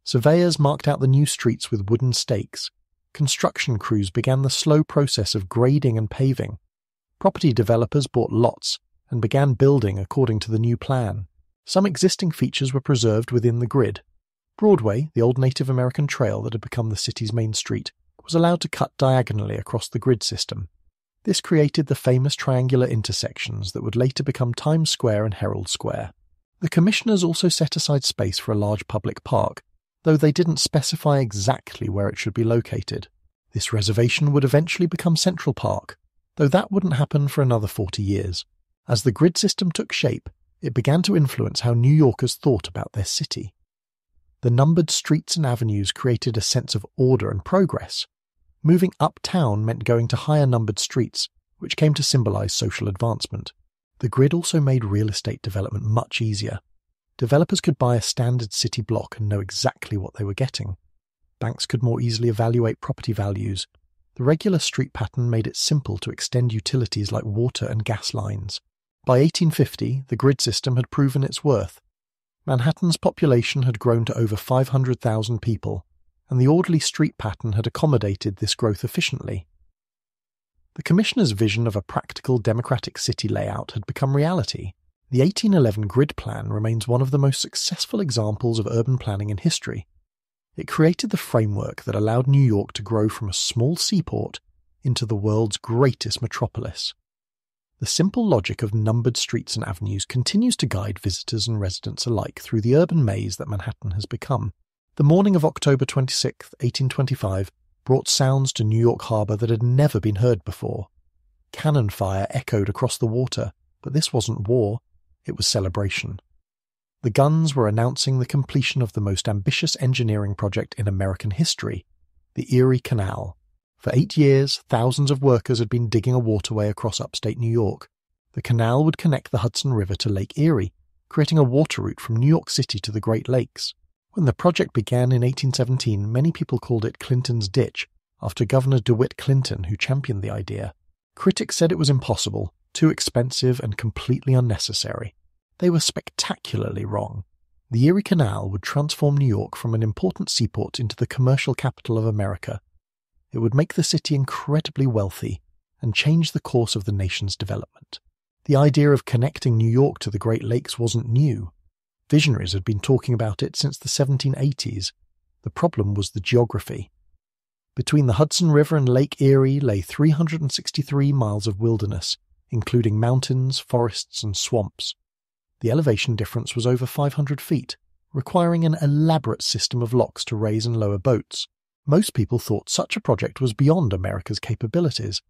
Surveyors marked out the new streets with wooden stakes. Construction crews began the slow process of grading and paving. Property developers bought lots and began building according to the new plan. Some existing features were preserved within the grid. Broadway, the old Native American trail that had become the city's main street, was allowed to cut diagonally across the grid system. This created the famous triangular intersections that would later become Times Square and Herald Square. The commissioners also set aside space for a large public park, though they didn't specify exactly where it should be located. This reservation would eventually become Central Park, though that wouldn't happen for another 40 years. As the grid system took shape, it began to influence how New Yorkers thought about their city. The numbered streets and avenues created a sense of order and progress. Moving uptown meant going to higher numbered streets, which came to symbolize social advancement. The grid also made real estate development much easier. Developers could buy a standard city block and know exactly what they were getting. Banks could more easily evaluate property values. The regular street pattern made it simple to extend utilities like water and gas lines. By 1850, the grid system had proven its worth. Manhattan's population had grown to over 500,000 people, and the orderly street pattern had accommodated this growth efficiently. The commissioners' vision of a practical democratic city layout had become reality. The 1811 grid plan remains one of the most successful examples of urban planning in history. It created the framework that allowed New York to grow from a small seaport into the world's greatest metropolis. The simple logic of numbered streets and avenues continues to guide visitors and residents alike through the urban maze that Manhattan has become. The morning of October 26, 1825, brought sounds to New York Harbor that had never been heard before. Cannon fire echoed across the water, but this wasn't war, it was celebration. The guns were announcing the completion of the most ambitious engineering project in American history, the Erie Canal. For 8 years, thousands of workers had been digging a waterway across upstate New York. The canal would connect the Hudson River to Lake Erie, creating a water route from New York City to the Great Lakes. When the project began in 1817, many people called it Clinton's Ditch, after Governor DeWitt Clinton, who championed the idea. Critics said it was impossible, too expensive and completely unnecessary. They were spectacularly wrong. The Erie Canal would transform New York from an important seaport into the commercial capital of America. It would make the city incredibly wealthy and change the course of the nation's development. The idea of connecting New York to the Great Lakes wasn't new. Visionaries had been talking about it since the 1780s. The problem was the geography. Between the Hudson River and Lake Erie lay 363 miles of wilderness, including mountains, forests, and swamps. The elevation difference was over 500 feet, requiring an elaborate system of locks to raise and lower boats. Most people thought such a project was beyond America's capabilities.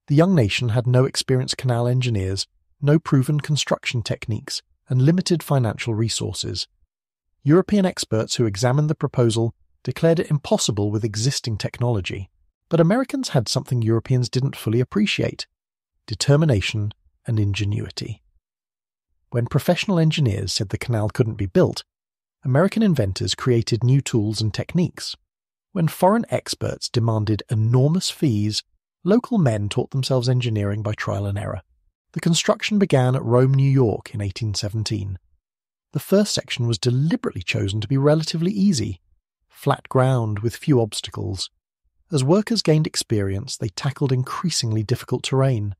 The young nation had no experienced canal engineers, no proven construction techniques, and limited financial resources. European experts who examined the proposal declared it impossible with existing technology. But Americans had something Europeans didn't fully appreciate: determination and ingenuity. When professional engineers said the canal couldn't be built, American inventors created new tools and techniques. When foreign experts demanded enormous fees, local men taught themselves engineering by trial and error. The construction began at Rome, New York in 1817. The first section was deliberately chosen to be relatively easy, flat ground with few obstacles. As workers gained experience, they tackled increasingly difficult terrain.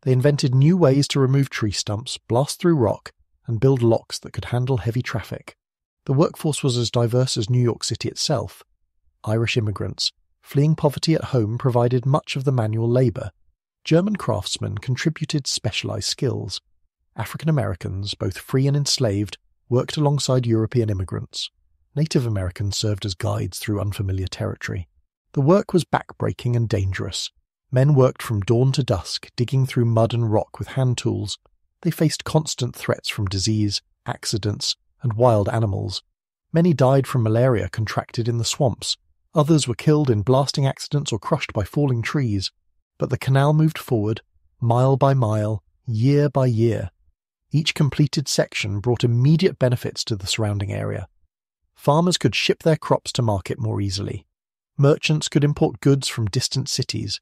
They invented new ways to remove tree stumps, blast through rock, and build locks that could handle heavy traffic. The workforce was as diverse as New York City itself. Irish immigrants, fleeing poverty at home, provided much of the manual labour. German craftsmen contributed specialised skills. African Americans, both free and enslaved, worked alongside European immigrants. Native Americans served as guides through unfamiliar territory. The work was backbreaking and dangerous. Men worked from dawn to dusk, digging through mud and rock with hand tools. They faced constant threats from disease, accidents, and wild animals. Many died from malaria contracted in the swamps. Others were killed in blasting accidents or crushed by falling trees. But the canal moved forward, mile by mile, year by year. Each completed section brought immediate benefits to the surrounding area. Farmers could ship their crops to market more easily. Merchants could import goods from distant cities.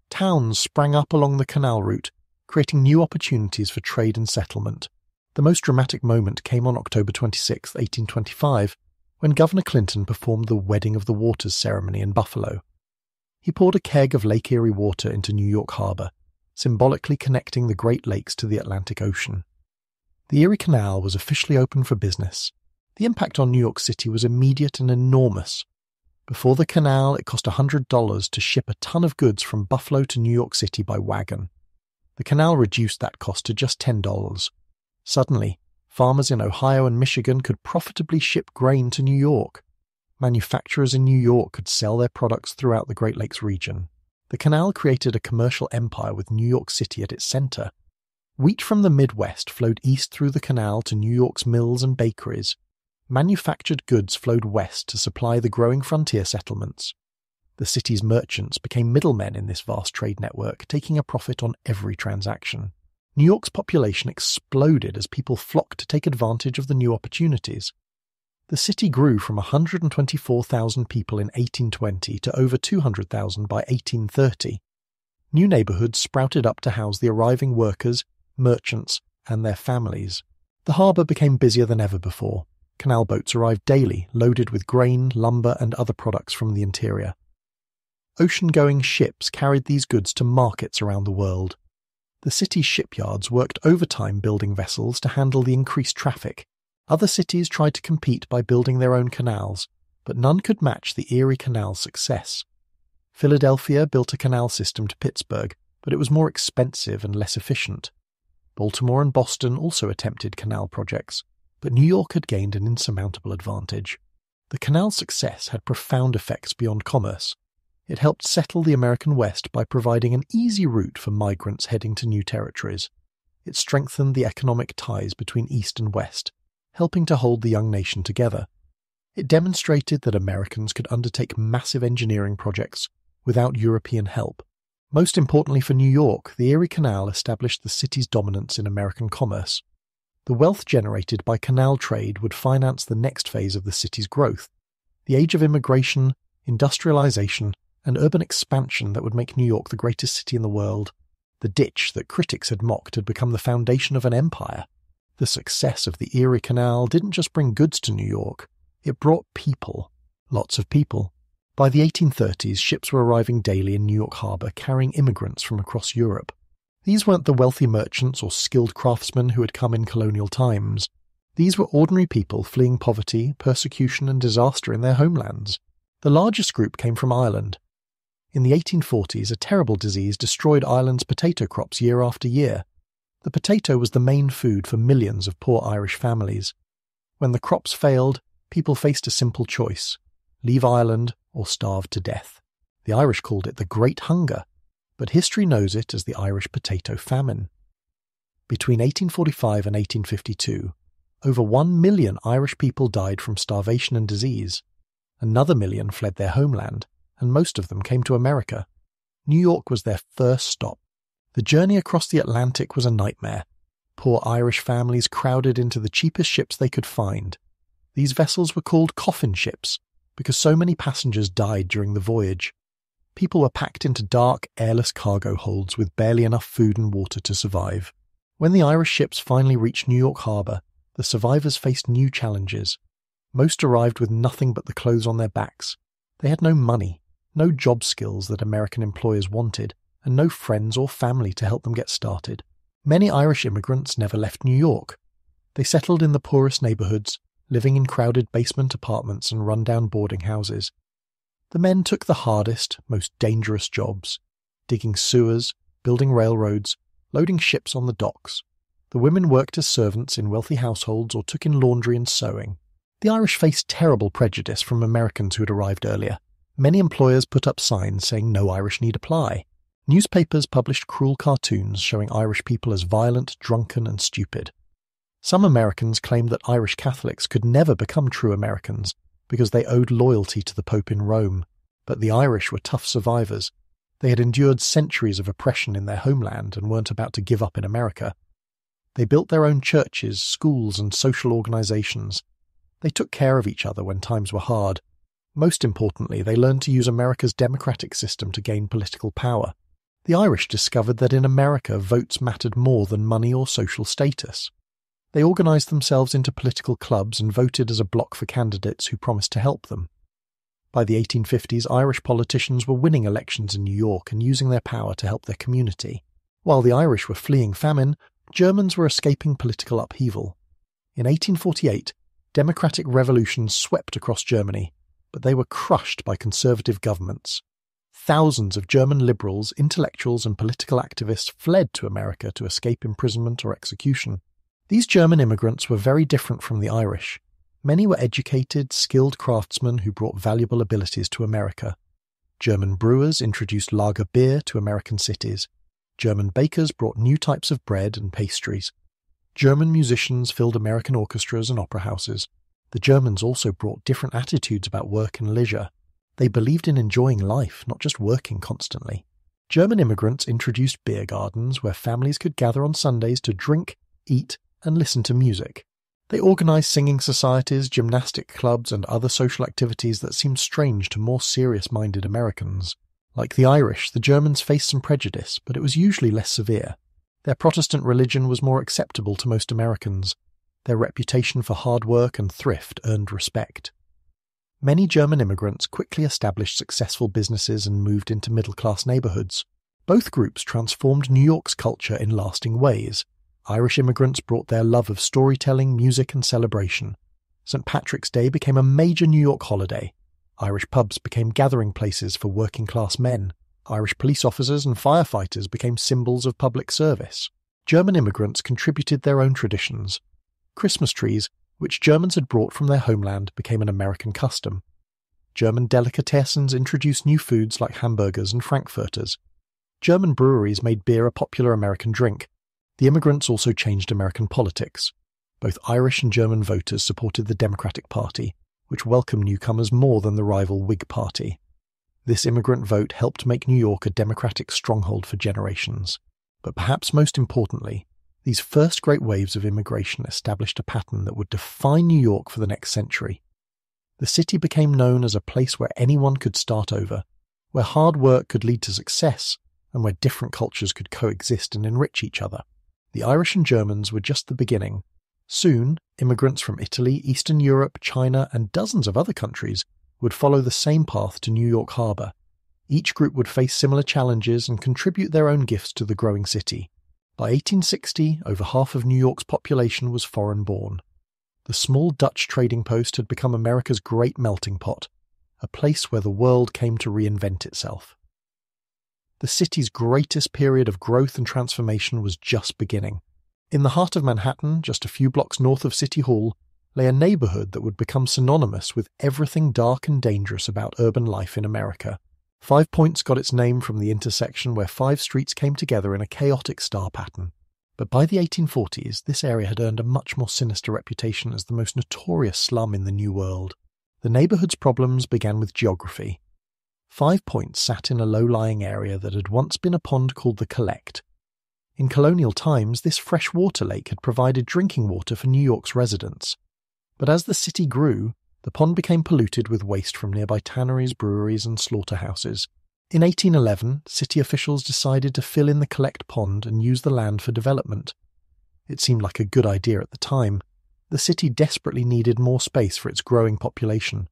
Towns sprang up along the canal route, creating new opportunities for trade and settlement. The most dramatic moment came on October 26, 1825, when Governor Clinton performed the Wedding of the Waters ceremony in Buffalo. He poured a keg of Lake Erie water into New York Harbor, symbolically connecting the Great Lakes to the Atlantic Ocean. The Erie Canal was officially open for business. The impact on New York City was immediate and enormous. Before the canal, it cost $100 to ship a ton of goods from Buffalo to New York City by wagon. The canal reduced that cost to just $10. Suddenly, farmers in Ohio and Michigan could profitably ship grain to New York. Manufacturers in New York could sell their products throughout the Great Lakes region. The canal created a commercial empire with New York City at its center. Wheat from the Midwest flowed east through the canal to New York's mills and bakeries. Manufactured goods flowed west to supply the growing frontier settlements. The city's merchants became middlemen in this vast trade network, taking a profit on every transaction. New York's population exploded as people flocked to take advantage of the new opportunities. The city grew from 124,000 people in 1820 to over 200,000 by 1830. New neighborhoods sprouted up to house the arriving workers, merchants, and their families. The harbor became busier than ever before. Canal boats arrived daily, loaded with grain, lumber, and other products from the interior. Ocean-going ships carried these goods to markets around the world. The city's shipyards worked overtime building vessels to handle the increased traffic. Other cities tried to compete by building their own canals, but none could match the Erie Canal's success. Philadelphia built a canal system to Pittsburgh, but it was more expensive and less efficient. Baltimore and Boston also attempted canal projects, but New York had gained an insurmountable advantage. The canal's success had profound effects beyond commerce. It helped settle the American West by providing an easy route for migrants heading to new territories. It strengthened the economic ties between East and West, helping to hold the young nation together. It demonstrated that Americans could undertake massive engineering projects without European help. Most importantly for New York, the Erie Canal established the city's dominance in American commerce. The wealth generated by canal trade would finance the next phase of the city's growth, the age of immigration, industrialization, and urban expansion that would make New York the greatest city in the world. The ditch that critics had mocked had become the foundation of an empire. The success of the Erie Canal didn't just bring goods to New York, it brought people. Lots of people. By the 1830s, ships were arriving daily in New York Harbor carrying immigrants from across Europe. These weren't the wealthy merchants or skilled craftsmen who had come in colonial times. These were ordinary people fleeing poverty, persecution, and disaster in their homelands. The largest group came from Ireland. In the 1840s, a terrible disease destroyed Ireland's potato crops year after year. The potato was the main food for millions of poor Irish families. When the crops failed, people faced a simple choice: leave Ireland or starve to death. The Irish called it the Great Hunger, but history knows it as the Irish Potato Famine. Between 1845 and 1852, over 1 million Irish people died from starvation and disease. Another million fled their homeland, and most of them came to America. New York was their first stop. The journey across the Atlantic was a nightmare. Poor Irish families crowded into the cheapest ships they could find. These vessels were called coffin ships because so many passengers died during the voyage. People were packed into dark, airless cargo holds with barely enough food and water to survive. When the Irish ships finally reached New York Harbor, the survivors faced new challenges. Most arrived with nothing but the clothes on their backs. They had no money, no job skills that American employers wanted, and no friends or family to help them get started. Many Irish immigrants never left New York. They settled in the poorest neighborhoods, living in crowded basement apartments and run-down boarding houses. The men took the hardest, most dangerous jobs, digging sewers, building railroads, loading ships on the docks. The women worked as servants in wealthy households or took in laundry and sewing. The Irish faced terrible prejudice from Americans who had arrived earlier. Many employers put up signs saying no Irish need apply. Newspapers published cruel cartoons showing Irish people as violent, drunken, and stupid. Some Americans claimed that Irish Catholics could never become true Americans because they owed loyalty to the Pope in Rome. But the Irish were tough survivors. They had endured centuries of oppression in their homeland and weren't about to give up in America. They built their own churches, schools, and social organizations. They took care of each other when times were hard. Most importantly, they learned to use America's democratic system to gain political power. The Irish discovered that in America votes mattered more than money or social status. They organized themselves into political clubs and voted as a bloc for candidates who promised to help them. By the 1850s, Irish politicians were winning elections in New York and using their power to help their community. While the Irish were fleeing famine, Germans were escaping political upheaval. In 1848, democratic revolutions swept across Germany, but they were crushed by conservative governments. Thousands of German liberals, intellectuals, and political activists fled to America to escape imprisonment or execution. These German immigrants were very different from the Irish. Many were educated, skilled craftsmen who brought valuable abilities to America. German brewers introduced lager beer to American cities. German bakers brought new types of bread and pastries. German musicians filled American orchestras and opera houses. The Germans also brought different attitudes about work and leisure. They believed in enjoying life, not just working constantly. German immigrants introduced beer gardens where families could gather on Sundays to drink, eat, and listen to music. They organized singing societies, gymnastic clubs, and other social activities that seemed strange to more serious-minded Americans. Like the Irish, the Germans faced some prejudice, but it was usually less severe. Their Protestant religion was more acceptable to most Americans. Their reputation for hard work and thrift earned respect. Many German immigrants quickly established successful businesses and moved into middle-class neighborhoods. Both groups transformed New York's culture in lasting ways. Irish immigrants brought their love of storytelling, music, and celebration. St. Patrick's Day became a major New York holiday. Irish pubs became gathering places for working-class men. Irish police officers and firefighters became symbols of public service. German immigrants contributed their own traditions. Christmas trees, which Germans had brought from their homeland, became an American custom. German delicatessens introduced new foods like hamburgers and frankfurters. German breweries made beer a popular American drink. The immigrants also changed American politics. Both Irish and German voters supported the Democratic Party, which welcomed newcomers more than the rival Whig Party. This immigrant vote helped make New York a democratic stronghold for generations. But perhaps most importantly, these first great waves of immigration established a pattern that would define New York for the next century. The city became known as a place where anyone could start over, where hard work could lead to success, and where different cultures could coexist and enrich each other. The Irish and Germans were just the beginning. Soon, immigrants from Italy, Eastern Europe, China, and dozens of other countries would follow the same path to New York Harbor. Each group would face similar challenges and contribute their own gifts to the growing city. By 1860, over half of New York's population was foreign-born. The small Dutch trading post had become America's great melting pot, a place where the world came to reinvent itself. The city's greatest period of growth and transformation was just beginning. In the heart of Manhattan, just a few blocks north of City Hall, lay a neighborhood that would become synonymous with everything dark and dangerous about urban life in America. 5 Points got its name from the intersection where 5 streets came together in a chaotic star pattern. But by the 1840s, this area had earned a much more sinister reputation as the most notorious slum in the New World. The neighborhood's problems began with geography. 5 Points sat in a low-lying area that had once been a pond called the Collect. In colonial times, this freshwater lake had provided drinking water for New York's residents. But as the city grew, the pond became polluted with waste from nearby tanneries, breweries, and slaughterhouses. In 1811, city officials decided to fill in the Collect Pond and use the land for development. It seemed like a good idea at the time. The city desperately needed more space for its growing population.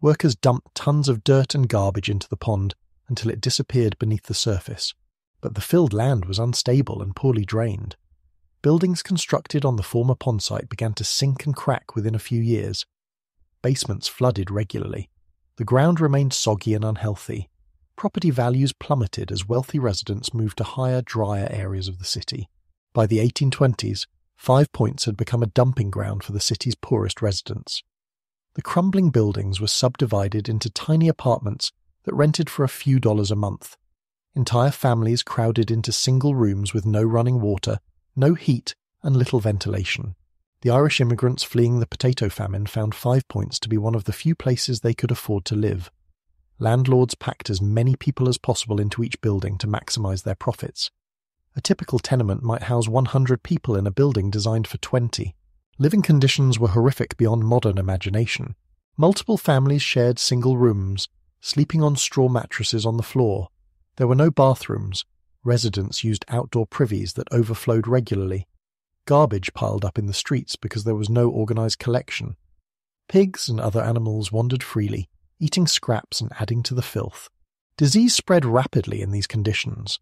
Workers dumped tons of dirt and garbage into the pond until it disappeared beneath the surface. But the filled land was unstable and poorly drained. Buildings constructed on the former pond site began to sink and crack within a few years. Basements flooded regularly. The ground remained soggy and unhealthy. Property values plummeted as wealthy residents moved to higher, drier areas of the city. By the 1820s, 5 Points had become a dumping ground for the city's poorest residents. The crumbling buildings were subdivided into tiny apartments that rented for a few dollars a month. Entire families crowded into single rooms with no running water, no heat, and little ventilation. The Irish immigrants fleeing the potato famine found 5 Points to be one of the few places they could afford to live. Landlords packed as many people as possible into each building to maximize their profits. A typical tenement might house 100 people in a building designed for 20. Living conditions were horrific beyond modern imagination. Multiple families shared single rooms, sleeping on straw mattresses on the floor. There were no bathrooms. Residents used outdoor privies that overflowed regularly. Garbage piled up in the streets because there was no organized collection. Pigs and other animals wandered freely, eating scraps and adding to the filth. Disease spread rapidly in these conditions.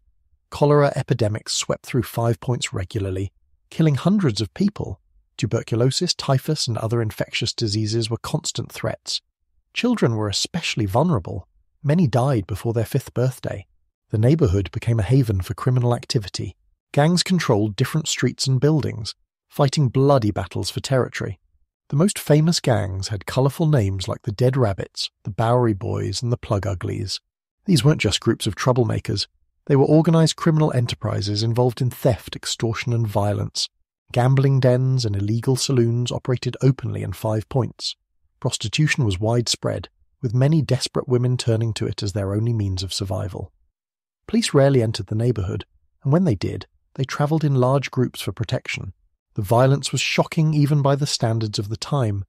Cholera epidemics swept through 5 Points regularly, killing hundreds of people. Tuberculosis, typhus, and other infectious diseases were constant threats. Children were especially vulnerable. Many died before their 5th birthday. The neighborhood became a haven for criminal activity. Gangs controlled different streets and buildings, fighting bloody battles for territory. The most famous gangs had colorful names like the Dead Rabbits, the Bowery Boys, and the Plug Uglies. These weren't just groups of troublemakers. They were organized criminal enterprises involved in theft, extortion, and violence. Gambling dens and illegal saloons operated openly in 5 Points. Prostitution was widespread, with many desperate women turning to it as their only means of survival. Police rarely entered the neighborhood, and when they did, they traveled in large groups for protection. The violence was shocking even by the standards of the time.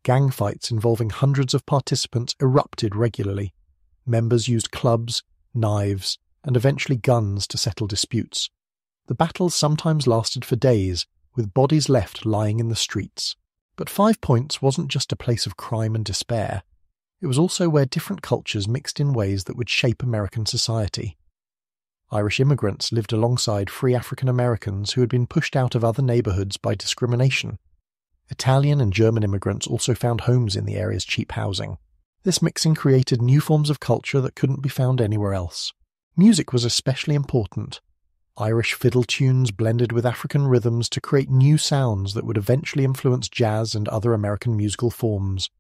Gang fights involving hundreds of participants erupted regularly. Members used clubs, knives, and eventually guns to settle disputes. The battles sometimes lasted for days, with bodies left lying in the streets. But 5 Points wasn't just a place of crime and despair. It was also where different cultures mixed in ways that would shape American society. Irish immigrants lived alongside free African Americans who had been pushed out of other neighborhoods by discrimination. Italian and German immigrants also found homes in the area's cheap housing. This mixing created new forms of culture that couldn't be found anywhere else. Music was especially important. Irish fiddle tunes blended with African rhythms to create new sounds that would eventually influence jazz and other American musical forms.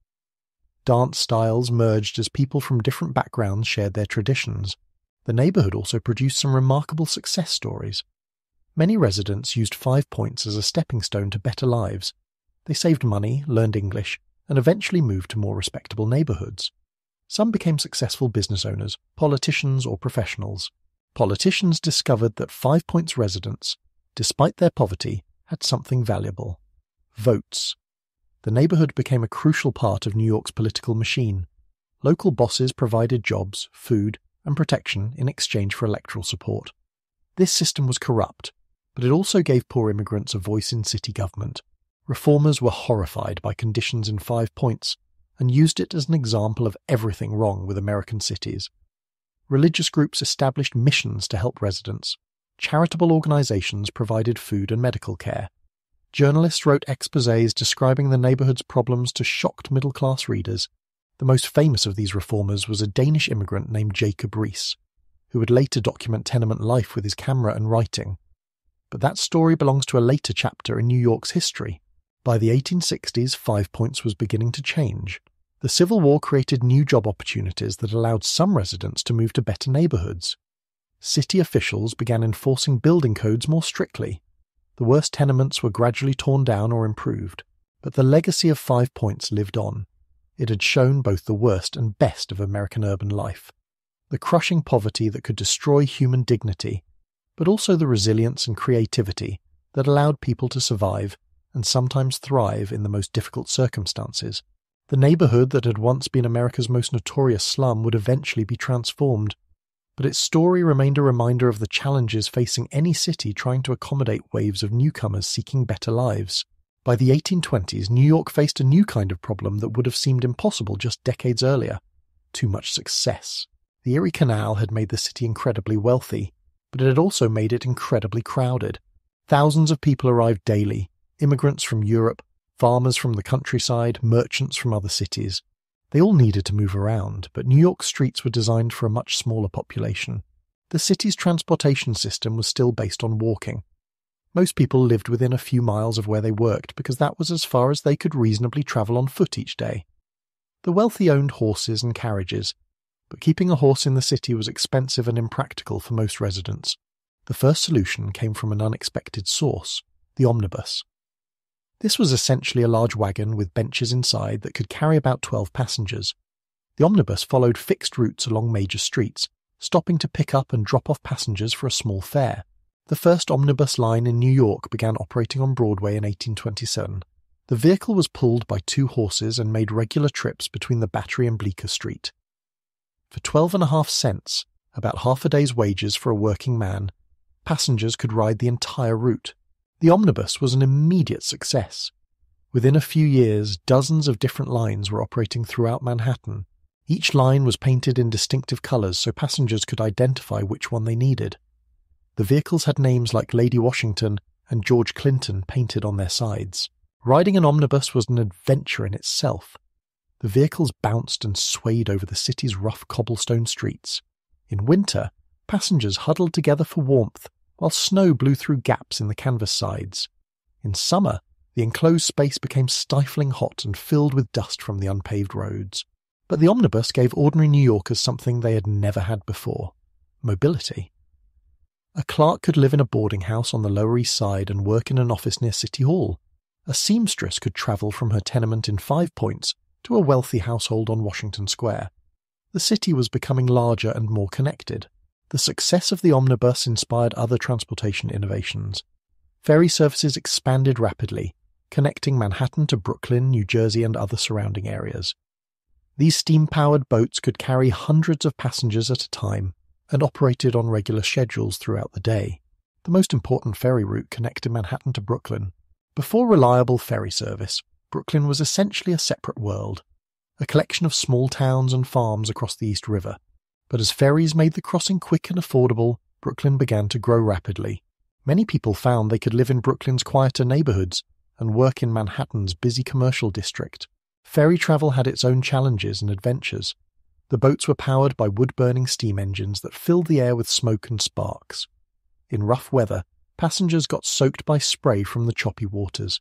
Dance styles merged as people from different backgrounds shared their traditions. The neighborhood also produced some remarkable success stories. Many residents used 5 Points as a stepping stone to better lives. They saved money, learned English, and eventually moved to more respectable neighborhoods. Some became successful business owners, politicians, or professionals. Politicians discovered that 5 Points residents, despite their poverty, had something valuable: votes. The neighborhood became a crucial part of New York's political machine. Local bosses provided jobs, food, and protection in exchange for electoral support. This system was corrupt, but it also gave poor immigrants a voice in city government. Reformers were horrified by conditions in 5 Points and used it as an example of everything wrong with American cities. Religious groups established missions to help residents. Charitable organizations provided food and medical care. Journalists wrote exposés describing the neighborhood's problems to shocked middle-class readers. The most famous of these reformers was a Danish immigrant named Jacob Riis, who would later document tenement life with his camera and writing. But that story belongs to a later chapter in New York's history. By the 1860s, 5 Points was beginning to change. The Civil War created new job opportunities that allowed some residents to move to better neighborhoods. City officials began enforcing building codes more strictly. The worst tenements were gradually torn down or improved, but the legacy of 5 Points lived on. It had shown both the worst and best of American urban life. The crushing poverty that could destroy human dignity, but also the resilience and creativity that allowed people to survive and sometimes thrive in the most difficult circumstances. The neighborhood that had once been America's most notorious slum would eventually be transformed, but its story remained a reminder of the challenges facing any city trying to accommodate waves of newcomers seeking better lives. By the 1820s, New York faced a new kind of problem that would have seemed impossible just decades earlier: too much success. The Erie Canal had made the city incredibly wealthy, but it had also made it incredibly crowded. Thousands of people arrived daily: immigrants from Europe, farmers from the countryside, merchants from other cities. They all needed to move around, but New York's streets were designed for a much smaller population. The city's transportation system was still based on walking. Most people lived within a few miles of where they worked because that was as far as they could reasonably travel on foot each day. The wealthy owned horses and carriages, but keeping a horse in the city was expensive and impractical for most residents. The first solution came from an unexpected source: the omnibus. This was essentially a large wagon with benches inside that could carry about 12 passengers. The omnibus followed fixed routes along major streets, stopping to pick up and drop off passengers for a small fare. The first omnibus line in New York began operating on Broadway in 1827. The vehicle was pulled by 2 horses and made regular trips between the Battery and Bleecker Street. For 12.5 cents, about half a day's wages for a working man, passengers could ride the entire route. The omnibus was an immediate success. Within a few years, dozens of different lines were operating throughout Manhattan. Each line was painted in distinctive colors so passengers could identify which one they needed. The vehicles had names like Lady Washington and George Clinton painted on their sides. Riding an omnibus was an adventure in itself. The vehicles bounced and swayed over the city's rough cobblestone streets. In winter, passengers huddled together for warmth, while snow blew through gaps in the canvas sides. In summer, the enclosed space became stifling hot and filled with dust from the unpaved roads. But the omnibus gave ordinary New Yorkers something they had never had before: mobility. A clerk could live in a boarding house on the Lower East Side and work in an office near City Hall. A seamstress could travel from her tenement in 5 Points to a wealthy household on Washington Square. The city was becoming larger and more connected. The success of the omnibus inspired other transportation innovations. Ferry services expanded rapidly, connecting Manhattan to Brooklyn, New Jersey, and other surrounding areas. These steam-powered boats could carry hundreds of passengers at a time and operated on regular schedules throughout the day. The most important ferry route connected Manhattan to Brooklyn. Before reliable ferry service, Brooklyn was essentially a separate world, a collection of small towns and farms across the East River. But as ferries made the crossing quick and affordable, Brooklyn began to grow rapidly. Many people found they could live in Brooklyn's quieter neighborhoods and work in Manhattan's busy commercial district. Ferry travel had its own challenges and adventures. The boats were powered by wood-burning steam engines that filled the air with smoke and sparks. In rough weather, passengers got soaked by spray from the choppy waters.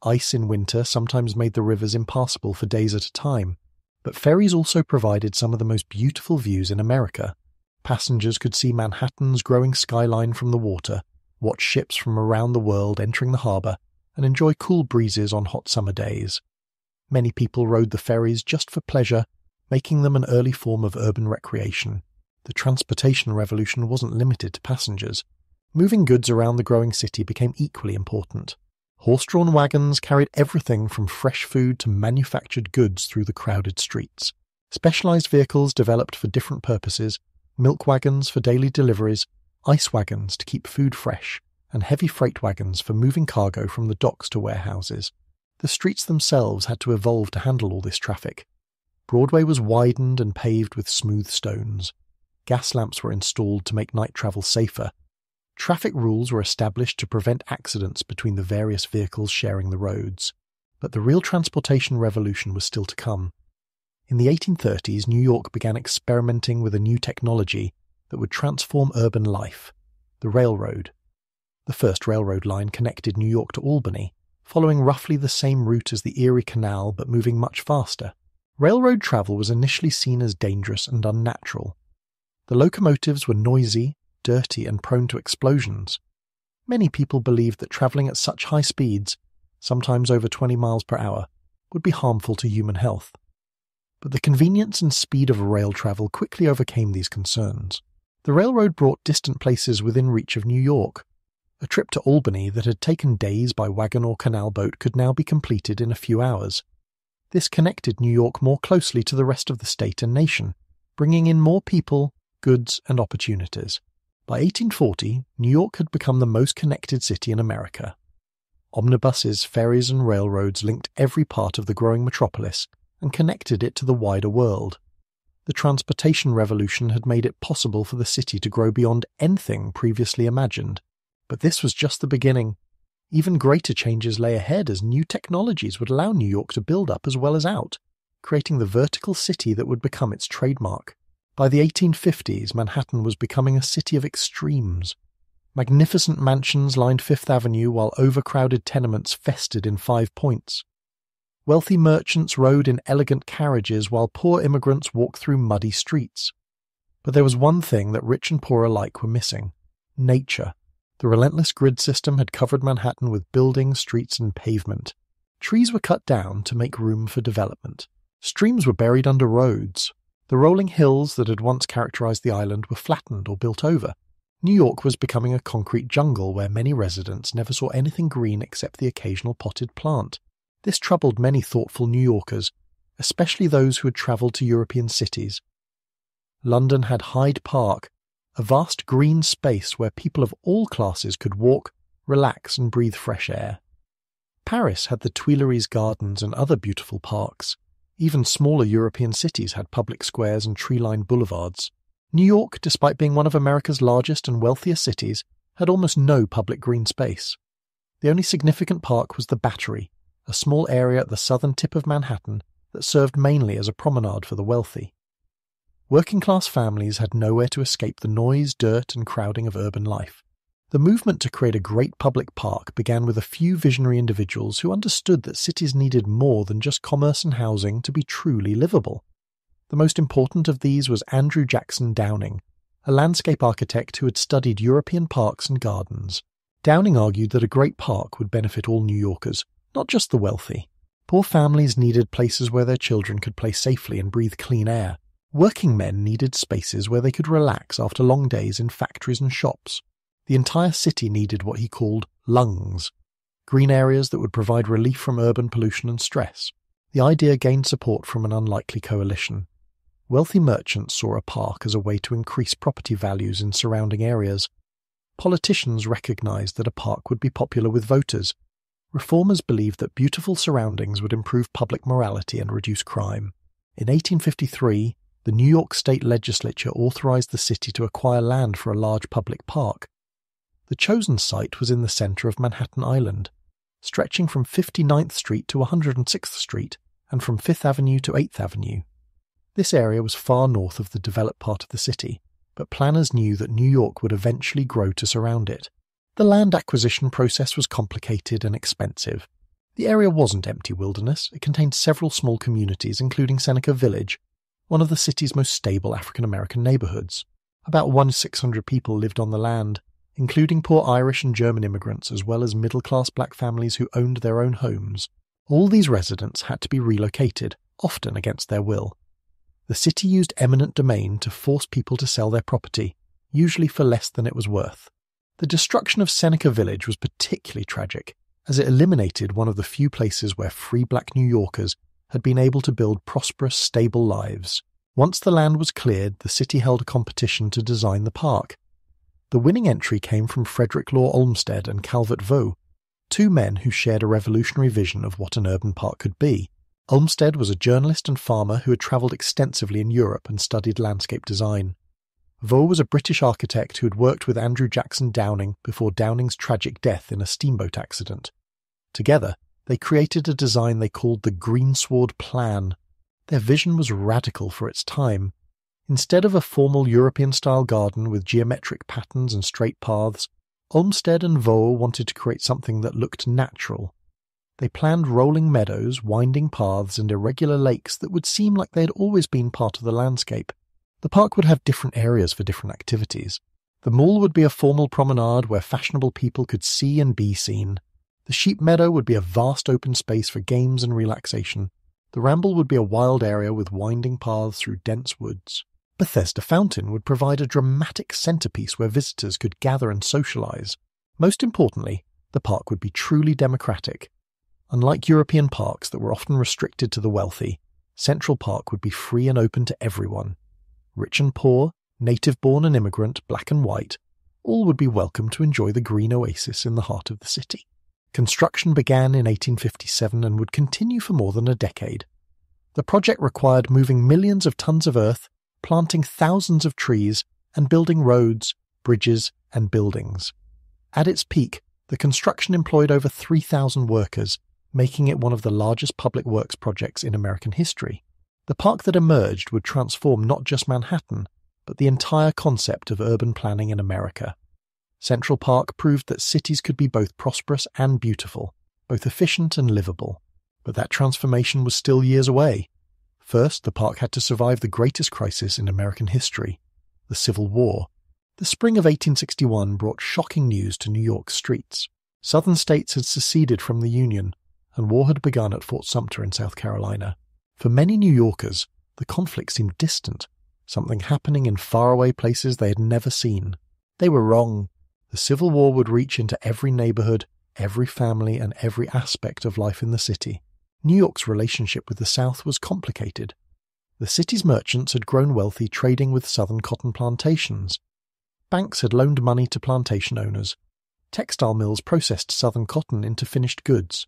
Ice in winter sometimes made the rivers impassable for days at a time. But ferries also provided some of the most beautiful views in America. Passengers could see Manhattan's growing skyline from the water, watch ships from around the world entering the harbor, and enjoy cool breezes on hot summer days. Many people rode the ferries just for pleasure, making them an early form of urban recreation. The transportation revolution wasn't limited to passengers. Moving goods around the growing city became equally important. Horse-drawn wagons carried everything from fresh food to manufactured goods through the crowded streets. Specialized vehicles developed for different purposes: milk wagons for daily deliveries, ice wagons to keep food fresh, and heavy freight wagons for moving cargo from the docks to warehouses. The streets themselves had to evolve to handle all this traffic. Broadway was widened and paved with smooth stones. Gas lamps were installed to make night travel safer. Traffic rules were established to prevent accidents between the various vehicles sharing the roads. But the real transportation revolution was still to come. In the 1830s, New York began experimenting with a new technology that would transform urban life: the railroad. The first railroad line connected New York to Albany, following roughly the same route as the Erie Canal but moving much faster. Railroad travel was initially seen as dangerous and unnatural. The locomotives were noisy, dirty, and prone to explosions. Many people believed that travelling at such high speeds, sometimes over 20 miles per hour, would be harmful to human health. But the convenience and speed of rail travel quickly overcame these concerns. The railroad brought distant places within reach of New York. A trip to Albany that had taken days by wagon or canal boat could now be completed in a few hours. This connected New York more closely to the rest of the state and nation, bringing in more people, goods, and opportunities. By 1840, New York had become the most connected city in America. Omnibuses, ferries, and railroads linked every part of the growing metropolis and connected it to the wider world. The transportation revolution had made it possible for the city to grow beyond anything previously imagined. But this was just the beginning. Even greater changes lay ahead as new technologies would allow New York to build up as well as out, creating the vertical city that would become its trademark. By the 1850s, Manhattan was becoming a city of extremes. Magnificent mansions lined Fifth Avenue while overcrowded tenements festered in Five Points. Wealthy merchants rode in elegant carriages while poor immigrants walked through muddy streets. But there was one thing that rich and poor alike were missing: nature. The relentless grid system had covered Manhattan with buildings, streets, and pavement. Trees were cut down to make room for development. Streams were buried under roads. The rolling hills that had once characterized the island were flattened or built over. New York was becoming a concrete jungle where many residents never saw anything green except the occasional potted plant. This troubled many thoughtful New Yorkers, especially those who had travelled to European cities. London had Hyde Park, a vast green space where people of all classes could walk, relax, and breathe fresh air. Paris had the Tuileries Gardens and other beautiful parks. Even smaller European cities had public squares and tree-lined boulevards. New York, despite being one of America's largest and wealthiest cities, had almost no public green space. The only significant park was the Battery, a small area at the southern tip of Manhattan that served mainly as a promenade for the wealthy. Working-class families had nowhere to escape the noise, dirt, and crowding of urban life. The movement to create a great public park began with a few visionary individuals who understood that cities needed more than just commerce and housing to be truly livable. The most important of these was Andrew Jackson Downing, a landscape architect who had studied European parks and gardens. Downing argued that a great park would benefit all New Yorkers, not just the wealthy. Poor families needed places where their children could play safely and breathe clean air. Working men needed spaces where they could relax after long days in factories and shops. The entire city needed what he called lungs, green areas that would provide relief from urban pollution and stress. The idea gained support from an unlikely coalition. Wealthy merchants saw a park as a way to increase property values in surrounding areas. Politicians recognized that a park would be popular with voters. Reformers believed that beautiful surroundings would improve public morality and reduce crime. In 1853, the New York State Legislature authorized the city to acquire land for a large public park. The chosen site was in the center of Manhattan Island, stretching from 59th Street to 106th Street and from 5th Avenue to 8th Avenue. This area was far north of the developed part of the city, but planners knew that New York would eventually grow to surround it. The land acquisition process was complicated and expensive. The area wasn't empty wilderness. It contained several small communities, including Seneca Village, one of the city's most stable African-American neighborhoods. About 1,600 people lived on the land, including poor Irish and German immigrants as well as middle-class black families who owned their own homes. All these residents had to be relocated, often against their will. The city used eminent domain to force people to sell their property, usually for less than it was worth. The destruction of Seneca Village was particularly tragic, as it eliminated one of the few places where free black New Yorkers had been able to build prosperous, stable lives. Once the land was cleared, the city held a competition to design the park. The winning entry came from Frederick Law Olmsted and Calvert Vaux, two men who shared a revolutionary vision of what an urban park could be. Olmsted was a journalist and farmer who had travelled extensively in Europe and studied landscape design. Vaux was a British architect who had worked with Andrew Jackson Downing before Downing's tragic death in a steamboat accident. Together, they created a design they called the Greensward Plan. Their vision was radical for its time. Instead of a formal European-style garden with geometric patterns and straight paths, Olmsted and Vaux wanted to create something that looked natural. They planned rolling meadows, winding paths, and irregular lakes that would seem like they had always been part of the landscape. The park would have different areas for different activities. The Mall would be a formal promenade where fashionable people could see and be seen. The Sheep Meadow would be a vast open space for games and relaxation. The Ramble would be a wild area with winding paths through dense woods. Bethesda Fountain would provide a dramatic centerpiece where visitors could gather and socialize. Most importantly, the park would be truly democratic. Unlike European parks that were often restricted to the wealthy, Central Park would be free and open to everyone. Rich and poor, native-born and immigrant, black and white, all would be welcome to enjoy the green oasis in the heart of the city. Construction began in 1857 and would continue for more than a decade. The project required moving millions of tons of earth, planting thousands of trees, and building roads, bridges, and buildings. At its peak, the construction employed over 3,000 workers, making it one of the largest public works projects in American history. The park that emerged would transform not just Manhattan, but the entire concept of urban planning in America. Central Park proved that cities could be both prosperous and beautiful, both efficient and livable. But that transformation was still years away. First, the park had to survive the greatest crisis in American history, the Civil War. The spring of 1861 brought shocking news to New York's streets. Southern states had seceded from the Union, and war had begun at Fort Sumter in South Carolina. For many New Yorkers, the conflict seemed distant, something happening in faraway places they had never seen. They were wrong. The Civil War would reach into every neighborhood, every family, and every aspect of life in the city. New York's relationship with the South was complicated. The city's merchants had grown wealthy trading with southern cotton plantations. Banks had loaned money to plantation owners. Textile mills processed southern cotton into finished goods.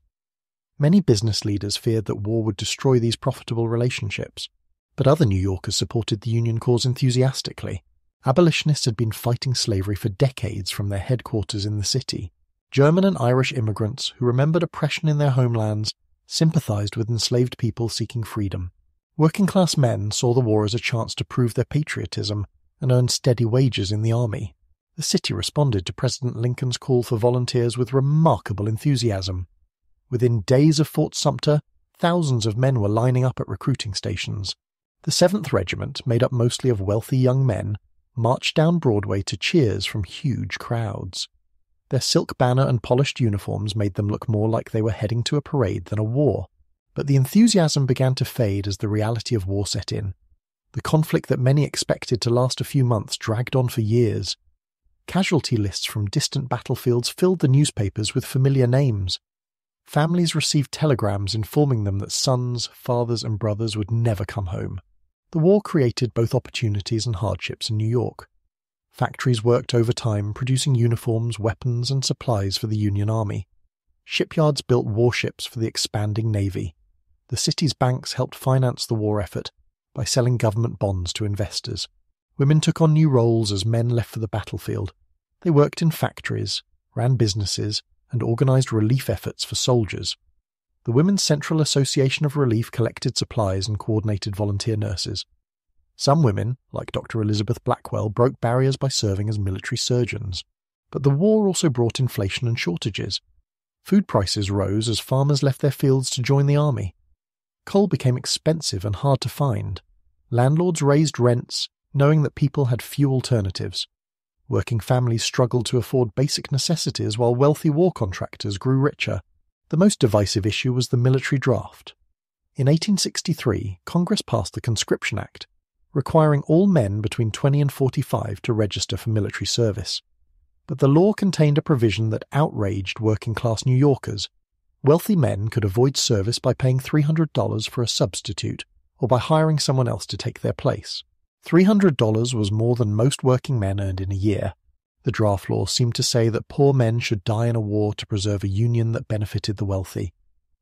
Many business leaders feared that war would destroy these profitable relationships, but other New Yorkers supported the Union cause enthusiastically. Abolitionists had been fighting slavery for decades from their headquarters in the city. German and Irish immigrants who remembered oppression in their homelands sympathized with enslaved people seeking freedom. Working-class men saw the war as a chance to prove their patriotism and earn steady wages in the army. The city responded to President Lincoln's call for volunteers with remarkable enthusiasm. Within days of Fort Sumter, thousands of men were lining up at recruiting stations. The 7th Regiment, made up mostly of wealthy young men, marched down Broadway to cheers from huge crowds. Their silk banner and polished uniforms made them look more like they were heading to a parade than a war. But the enthusiasm began to fade as the reality of war set in. The conflict that many expected to last a few months dragged on for years. Casualty lists from distant battlefields filled the newspapers with familiar names. Families received telegrams informing them that sons, fathers, and brothers would never come home. The war created both opportunities and hardships in New York. Factories worked overtime, producing uniforms, weapons, and supplies for the Union Army. Shipyards built warships for the expanding Navy. The city's banks helped finance the war effort by selling government bonds to investors. Women took on new roles as men left for the battlefield. They worked in factories, ran businesses, and organized relief efforts for soldiers. The Women's Central Association of Relief collected supplies and coordinated volunteer nurses. Some women, like Dr. Elizabeth Blackwell, broke barriers by serving as military surgeons. But the war also brought inflation and shortages. Food prices rose as farmers left their fields to join the army. Coal became expensive and hard to find. Landlords raised rents, knowing that people had few alternatives. Working families struggled to afford basic necessities while wealthy war contractors grew richer. The most divisive issue was the military draft. In 1863, Congress passed the Conscription Act, requiring all men between 20 and 45 to register for military service. But the law contained a provision that outraged working-class New Yorkers. Wealthy men could avoid service by paying $300 for a substitute, or by hiring someone else to take their place. $300 was more than most working men earned in a year. The draft law seemed to say that poor men should die in a war to preserve a union that benefited the wealthy.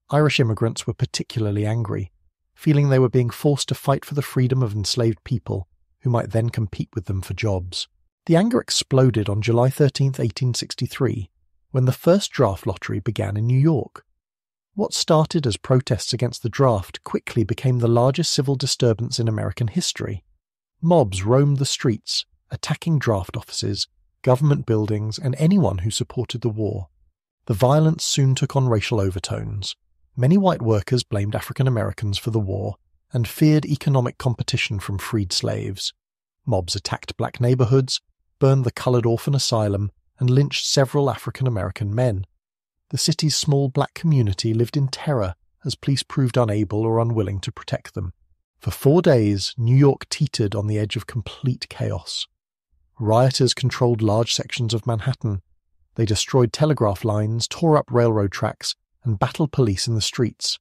Irish immigrants were particularly angry, feeling they were being forced to fight for the freedom of enslaved people, who might then compete with them for jobs. The anger exploded on July 13, 1863, when the first draft lottery began in New York. What started as protests against the draft quickly became the largest civil disturbance in American history. Mobs roamed the streets, attacking draft offices, government buildings, and anyone who supported the war. The violence soon took on racial overtones. Many white workers blamed African Americans for the war and feared economic competition from freed slaves. Mobs attacked black neighborhoods, burned the colored orphan asylum, and lynched several African American men. The city's small black community lived in terror as police proved unable or unwilling to protect them. For 4 days, New York teetered on the edge of complete chaos. Rioters controlled large sections of Manhattan. They destroyed telegraph lines, tore up railroad tracks, and battled police in the streets.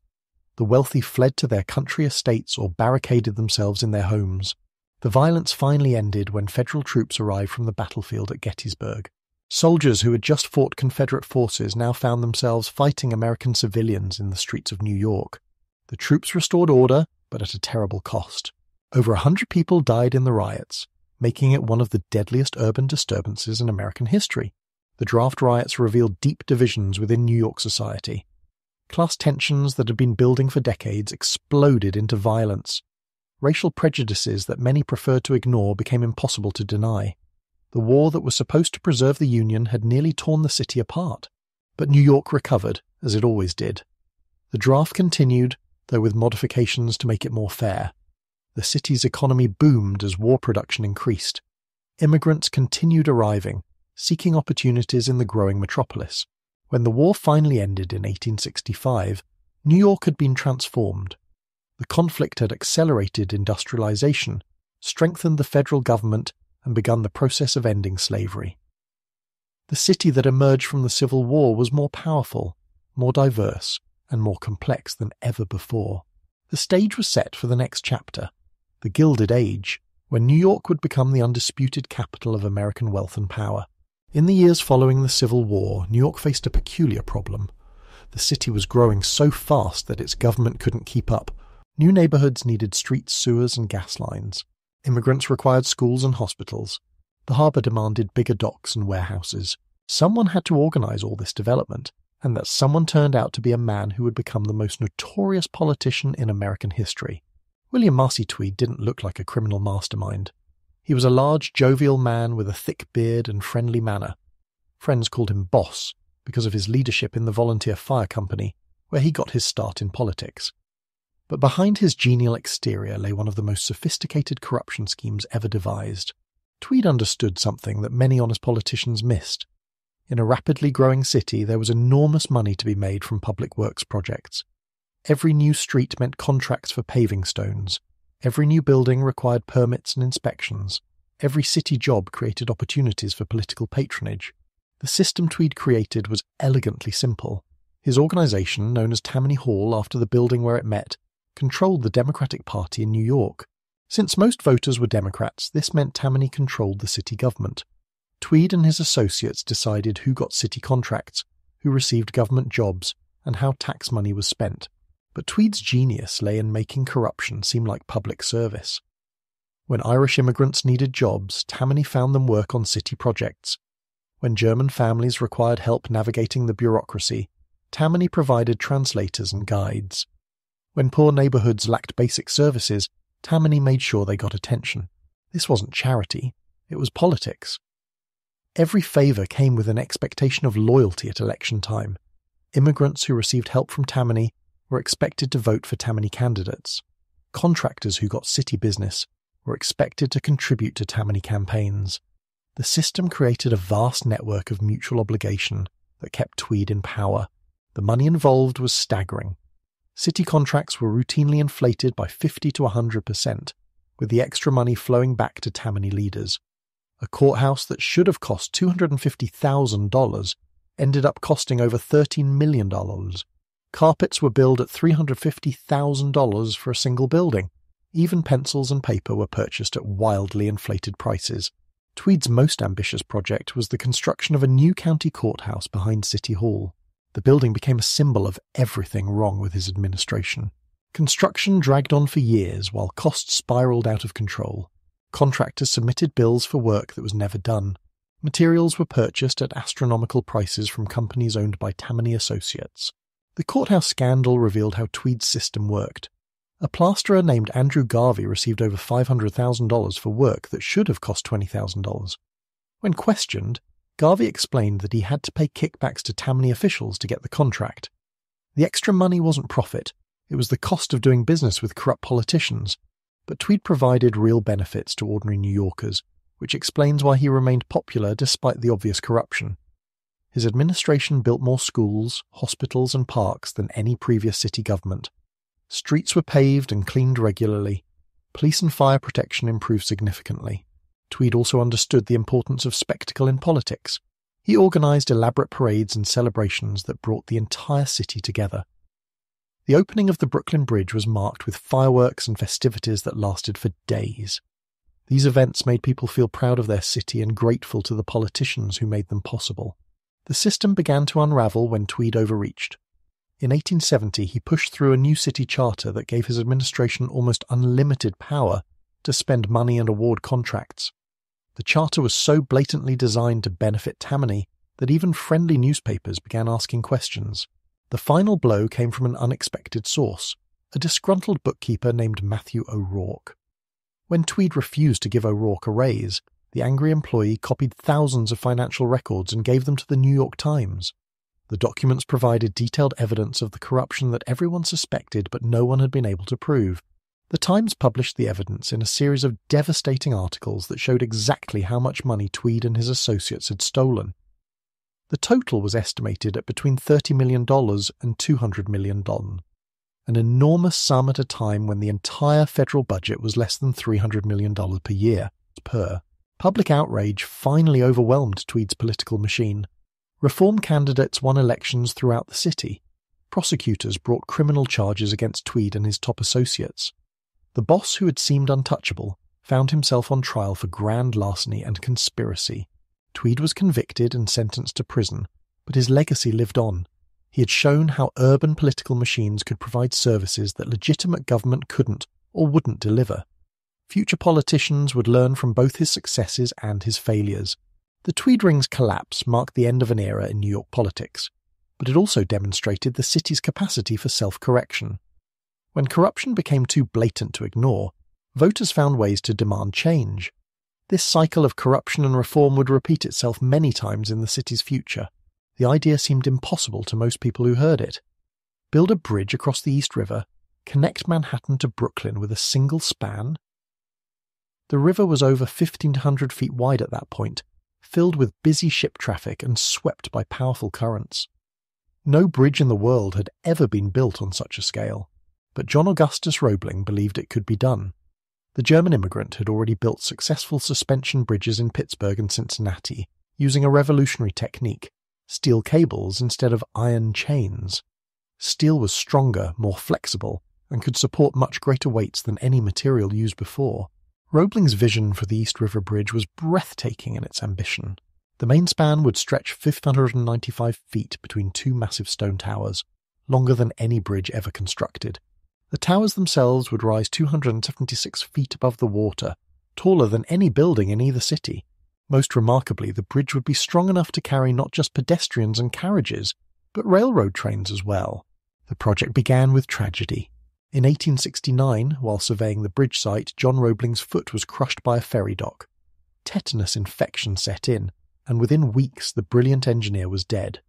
The wealthy fled to their country estates or barricaded themselves in their homes. The violence finally ended when federal troops arrived from the battlefield at Gettysburg. Soldiers who had just fought Confederate forces now found themselves fighting American civilians in the streets of New York. The troops restored order, but at a terrible cost. Over 100 people died in the riots, making it one of the deadliest urban disturbances in American history. The draft riots revealed deep divisions within New York society. Class tensions that had been building for decades exploded into violence. Racial prejudices that many preferred to ignore became impossible to deny. The war that was supposed to preserve the Union had nearly torn the city apart. But New York recovered, as it always did. The draft continued, though with modifications to make it more fair. The city's economy boomed as war production increased. Immigrants continued arriving, seeking opportunities in the growing metropolis. When the war finally ended in 1865, New York had been transformed. The conflict had accelerated industrialization, strengthened the federal government, and begun the process of ending slavery. The city that emerged from the Civil War was more powerful, more diverse, and more complex than ever before. The stage was set for the next chapter, the Gilded Age, when New York would become the undisputed capital of American wealth and power. In the years following the Civil War, New York faced a peculiar problem. The city was growing so fast that its government couldn't keep up. New neighborhoods needed streets, sewers, and gas lines. Immigrants required schools and hospitals. The harbor demanded bigger docks and warehouses. Someone had to organize all this development, and that someone turned out to be a man who would become the most notorious politician in American history. William Marcy Tweed didn't look like a criminal mastermind. He was a large, jovial man with a thick beard and friendly manner. Friends called him Boss because of his leadership in the volunteer fire company, where he got his start in politics. But behind his genial exterior lay one of the most sophisticated corruption schemes ever devised. Tweed understood something that many honest politicians missed. In a rapidly growing city, there was enormous money to be made from public works projects. Every new street meant contracts for paving stones. Every new building required permits and inspections. Every city job created opportunities for political patronage. The system Tweed created was elegantly simple. His organization, known as Tammany Hall after the building where it met, controlled the Democratic Party in New York. Since most voters were Democrats, this meant Tammany controlled the city government. Tweed and his associates decided who got city contracts, who received government jobs, and how tax money was spent. But Tweed's genius lay in making corruption seem like public service. When Irish immigrants needed jobs, Tammany found them work on city projects. When German families required help navigating the bureaucracy, Tammany provided translators and guides. When poor neighborhoods lacked basic services, Tammany made sure they got attention. This wasn't charity, it was politics. Every favor came with an expectation of loyalty at election time. Immigrants who received help from Tammany were expected to vote for Tammany candidates. Contractors who got city business were expected to contribute to Tammany campaigns. The system created a vast network of mutual obligation that kept Tweed in power. The money involved was staggering. City contracts were routinely inflated by 50 to 100%, with the extra money flowing back to Tammany leaders. A courthouse that should have cost $250,000 ended up costing over $13 million. Carpets were billed at $350,000 for a single building. Even pencils and paper were purchased at wildly inflated prices. Tweed's most ambitious project was the construction of a new county courthouse behind City Hall. The building became a symbol of everything wrong with his administration. Construction dragged on for years while costs spiraled out of control. Contractors submitted bills for work that was never done. Materials were purchased at astronomical prices from companies owned by Tammany Associates. The courthouse scandal revealed how Tweed's system worked. A plasterer named Andrew Garvey received over $500,000 for work that should have cost $20,000. When questioned, Garvey explained that he had to pay kickbacks to Tammany officials to get the contract. The extra money wasn't profit, it was the cost of doing business with corrupt politicians, but Tweed provided real benefits to ordinary New Yorkers, which explains why he remained popular despite the obvious corruption. His administration built more schools, hospitals and parks than any previous city government. Streets were paved and cleaned regularly. Police and fire protection improved significantly. Tweed also understood the importance of spectacle in politics. He organized elaborate parades and celebrations that brought the entire city together. The opening of the Brooklyn Bridge was marked with fireworks and festivities that lasted for days. These events made people feel proud of their city and grateful to the politicians who made them possible. The system began to unravel when Tweed overreached. In 1870, he pushed through a new city charter that gave his administration almost unlimited power to spend money and award contracts. The charter was so blatantly designed to benefit Tammany that even friendly newspapers began asking questions. The final blow came from an unexpected source, a disgruntled bookkeeper named Matthew O'Rourke. When Tweed refused to give O'Rourke a raise, the angry employee copied thousands of financial records and gave them to the New York Times. The documents provided detailed evidence of the corruption that everyone suspected but no one had been able to prove. The Times published the evidence in a series of devastating articles that showed exactly how much money Tweed and his associates had stolen. The total was estimated at between $30 million and $200 million, an enormous sum at a time when the entire federal budget was less than $300 million per year. Public outrage finally overwhelmed Tweed's political machine. Reform candidates won elections throughout the city. Prosecutors brought criminal charges against Tweed and his top associates. The boss who had seemed untouchable found himself on trial for grand larceny and conspiracy. Tweed was convicted and sentenced to prison, but his legacy lived on. He had shown how urban political machines could provide services that legitimate government couldn't or wouldn't deliver. Future politicians would learn from both his successes and his failures. The Tweed Ring's collapse marked the end of an era in New York politics, but it also demonstrated the city's capacity for self-correction. When corruption became too blatant to ignore, voters found ways to demand change. This cycle of corruption and reform would repeat itself many times in the city's future. The idea seemed impossible to most people who heard it. Build a bridge across the East River, connect Manhattan to Brooklyn with a single span? The river was over 1,500 feet wide at that point, filled with busy ship traffic and swept by powerful currents. No bridge in the world had ever been built on such a scale, but John Augustus Roebling believed it could be done. The German immigrant had already built successful suspension bridges in Pittsburgh and Cincinnati, using a revolutionary technique, steel cables instead of iron chains. Steel was stronger, more flexible, and could support much greater weights than any material used before. Roebling's vision for the East River Bridge was breathtaking in its ambition. The main span would stretch 595 feet between two massive stone towers, longer than any bridge ever constructed. The towers themselves would rise 276 feet above the water, taller than any building in either city. Most remarkably, the bridge would be strong enough to carry not just pedestrians and carriages, but railroad trains as well. The project began with tragedy. In 1869, while surveying the bridge site, John Roebling's foot was crushed by a ferry dock. Tetanus infection set in, and within weeks the brilliant engineer was dead.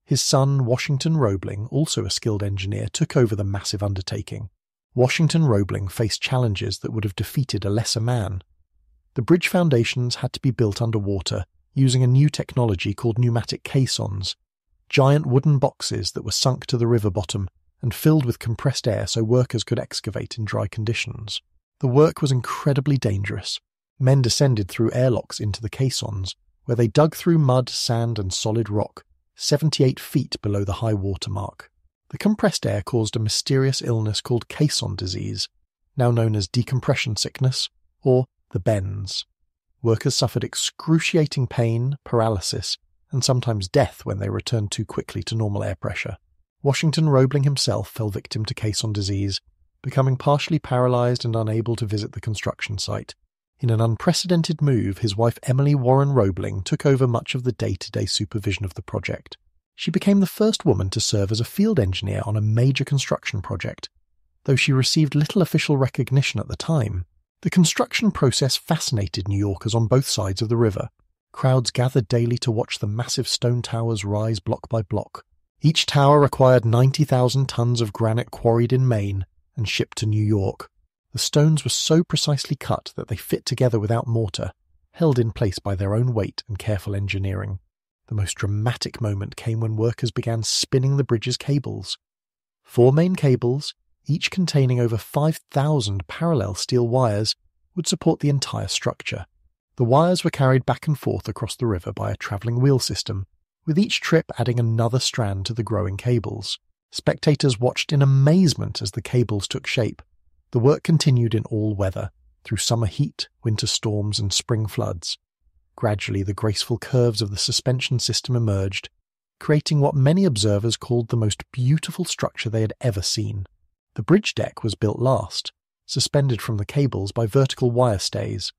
His son, Washington Roebling, also a skilled engineer, took over the massive undertaking. Washington Roebling faced challenges that would have defeated a lesser man. The bridge foundations had to be built underwater, using a new technology called pneumatic caissons, giant wooden boxes that were sunk to the river bottom and filled with compressed air so workers could excavate in dry conditions. The work was incredibly dangerous. Men descended through airlocks into the caissons, where they dug through mud, sand, and solid rock, 78 feet below the high water mark. The compressed air caused a mysterious illness called caisson disease, now known as decompression sickness, or the bends. Workers suffered excruciating pain, paralysis, and sometimes death when they returned too quickly to normal air pressure. Washington Roebling himself fell victim to caisson disease, becoming partially paralyzed and unable to visit the construction site. In an unprecedented move, his wife Emily Warren Roebling took over much of the day-to-day supervision of the project. She became the first woman to serve as a field engineer on a major construction project. Though she received little official recognition at the time, the construction process fascinated New Yorkers on both sides of the river. Crowds gathered daily to watch the massive stone towers rise block by block. Each tower required 90,000 tons of granite quarried in Maine and shipped to New York. The stones were so precisely cut that they fit together without mortar, held in place by their own weight and careful engineering. The most dramatic moment came when workers began spinning the bridge's cables. 4 main cables, each containing over 5,000 parallel steel wires, would support the entire structure. The wires were carried back and forth across the river by a travelling wheel system, with each trip adding another strand to the growing cables. Spectators watched in amazement as the cables took shape. The work continued in all weather, through summer heat, winter storms, and spring floods. Gradually, the graceful curves of the suspension system emerged, creating what many observers called the most beautiful structure they had ever seen. The bridge deck was built last, suspended from the cables by vertical wire stays.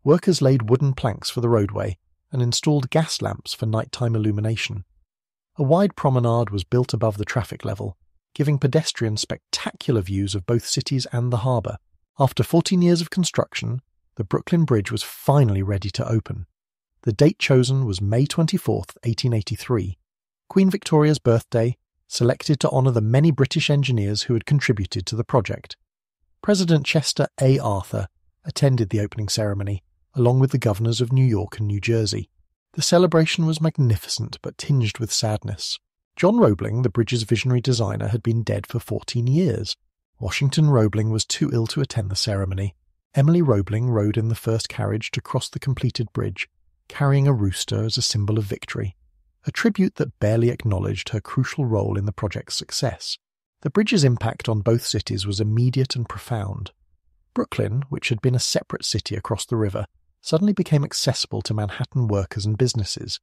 Workers laid wooden planks for the roadway and installed gas lamps for nighttime illumination. A wide promenade was built above the traffic level, giving pedestrians spectacular views of both cities and the harbour. After 14 years of construction, the Brooklyn Bridge was finally ready to open. The date chosen was May 24, 1883, Queen Victoria's birthday, selected to honour the many British engineers who had contributed to the project. President Chester A. Arthur attended the opening ceremony, along with the governors of New York and New Jersey. The celebration was magnificent but tinged with sadness. John Roebling, the bridge's visionary designer, had been dead for 14 years. Washington Roebling was too ill to attend the ceremony. Emily Roebling rode in the first carriage to cross the completed bridge, carrying a rooster as a symbol of victory, a tribute that barely acknowledged her crucial role in the project's success. The bridge's impact on both cities was immediate and profound. Brooklyn, which had been a separate city across the river, suddenly became accessible to Manhattan workers and businesses.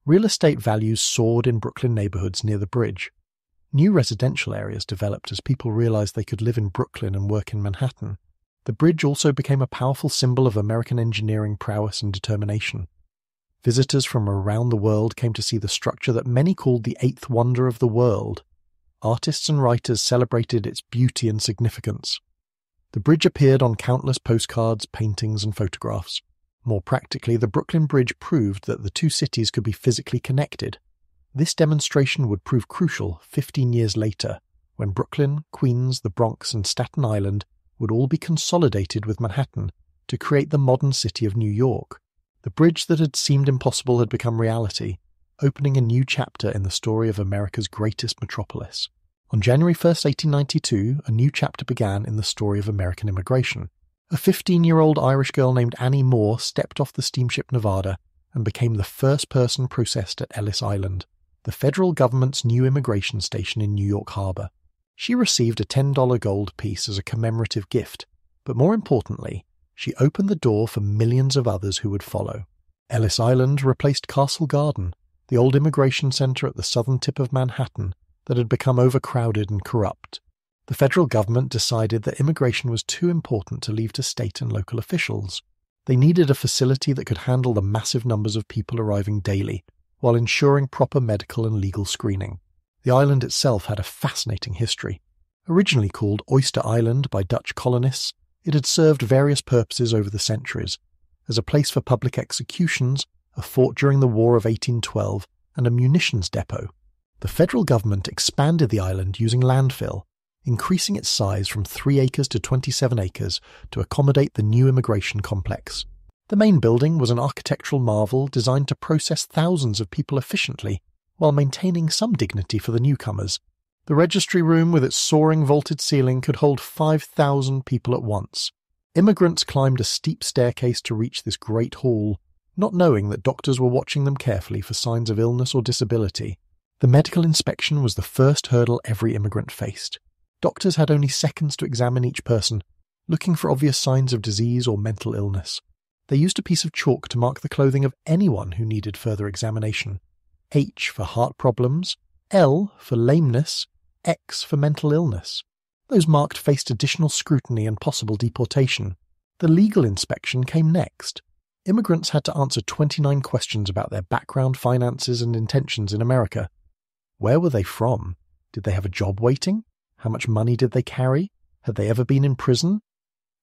Real estate values soared in Brooklyn neighborhoods near the bridge. New residential areas developed as people realized they could live in Brooklyn and work in Manhattan. The bridge also became a powerful symbol of American engineering prowess and determination. Visitors from around the world came to see the structure that many called the eighth wonder of the world. Artists and writers celebrated its beauty and significance. The bridge appeared on countless postcards, paintings, and photographs. More practically, the Brooklyn Bridge proved that the two cities could be physically connected. This demonstration would prove crucial 15 years later, when Brooklyn, Queens, the Bronx, and Staten Island would all be consolidated with Manhattan to create the modern city of New York. The bridge that had seemed impossible had become reality, opening a new chapter in the story of America's greatest metropolis. On January 1, 1892, a new chapter began in the story of American immigration. A 15-year-old Irish girl named Annie Moore stepped off the steamship Nevada and became the first person processed at Ellis Island, the federal government's new immigration station in New York Harbor. She received a $10 gold piece as a commemorative gift, but more importantly, she opened the door for millions of others who would follow. Ellis Island replaced Castle Garden, the old immigration center at the southern tip of Manhattan that had become overcrowded and corrupt. The federal government decided that immigration was too important to leave to state and local officials. They needed a facility that could handle the massive numbers of people arriving daily, while ensuring proper medical and legal screening. The island itself had a fascinating history. Originally called Oyster Island by Dutch colonists, it had served various purposes over the centuries, as a place for public executions, a fort during the War of 1812, and a munitions depot. The federal government expanded the island using landfill, increasing its size from 3 acres to 27 acres to accommodate the new immigration complex. The main building was an architectural marvel designed to process thousands of people efficiently, while maintaining some dignity for the newcomers. The registry room with its soaring vaulted ceiling could hold 5,000 people at once. Immigrants climbed a steep staircase to reach this great hall, not knowing that doctors were watching them carefully for signs of illness or disability. The medical inspection was the first hurdle every immigrant faced. Doctors had only seconds to examine each person, looking for obvious signs of disease or mental illness. They used a piece of chalk to mark the clothing of anyone who needed further examination. H for heart problems, L for lameness, X for mental illness. Those marked faced additional scrutiny and possible deportation. The legal inspection came next. Immigrants had to answer 29 questions about their background, finances, and intentions in America. Where were they from? Did they have a job waiting? How much money did they carry? Had they ever been in prison?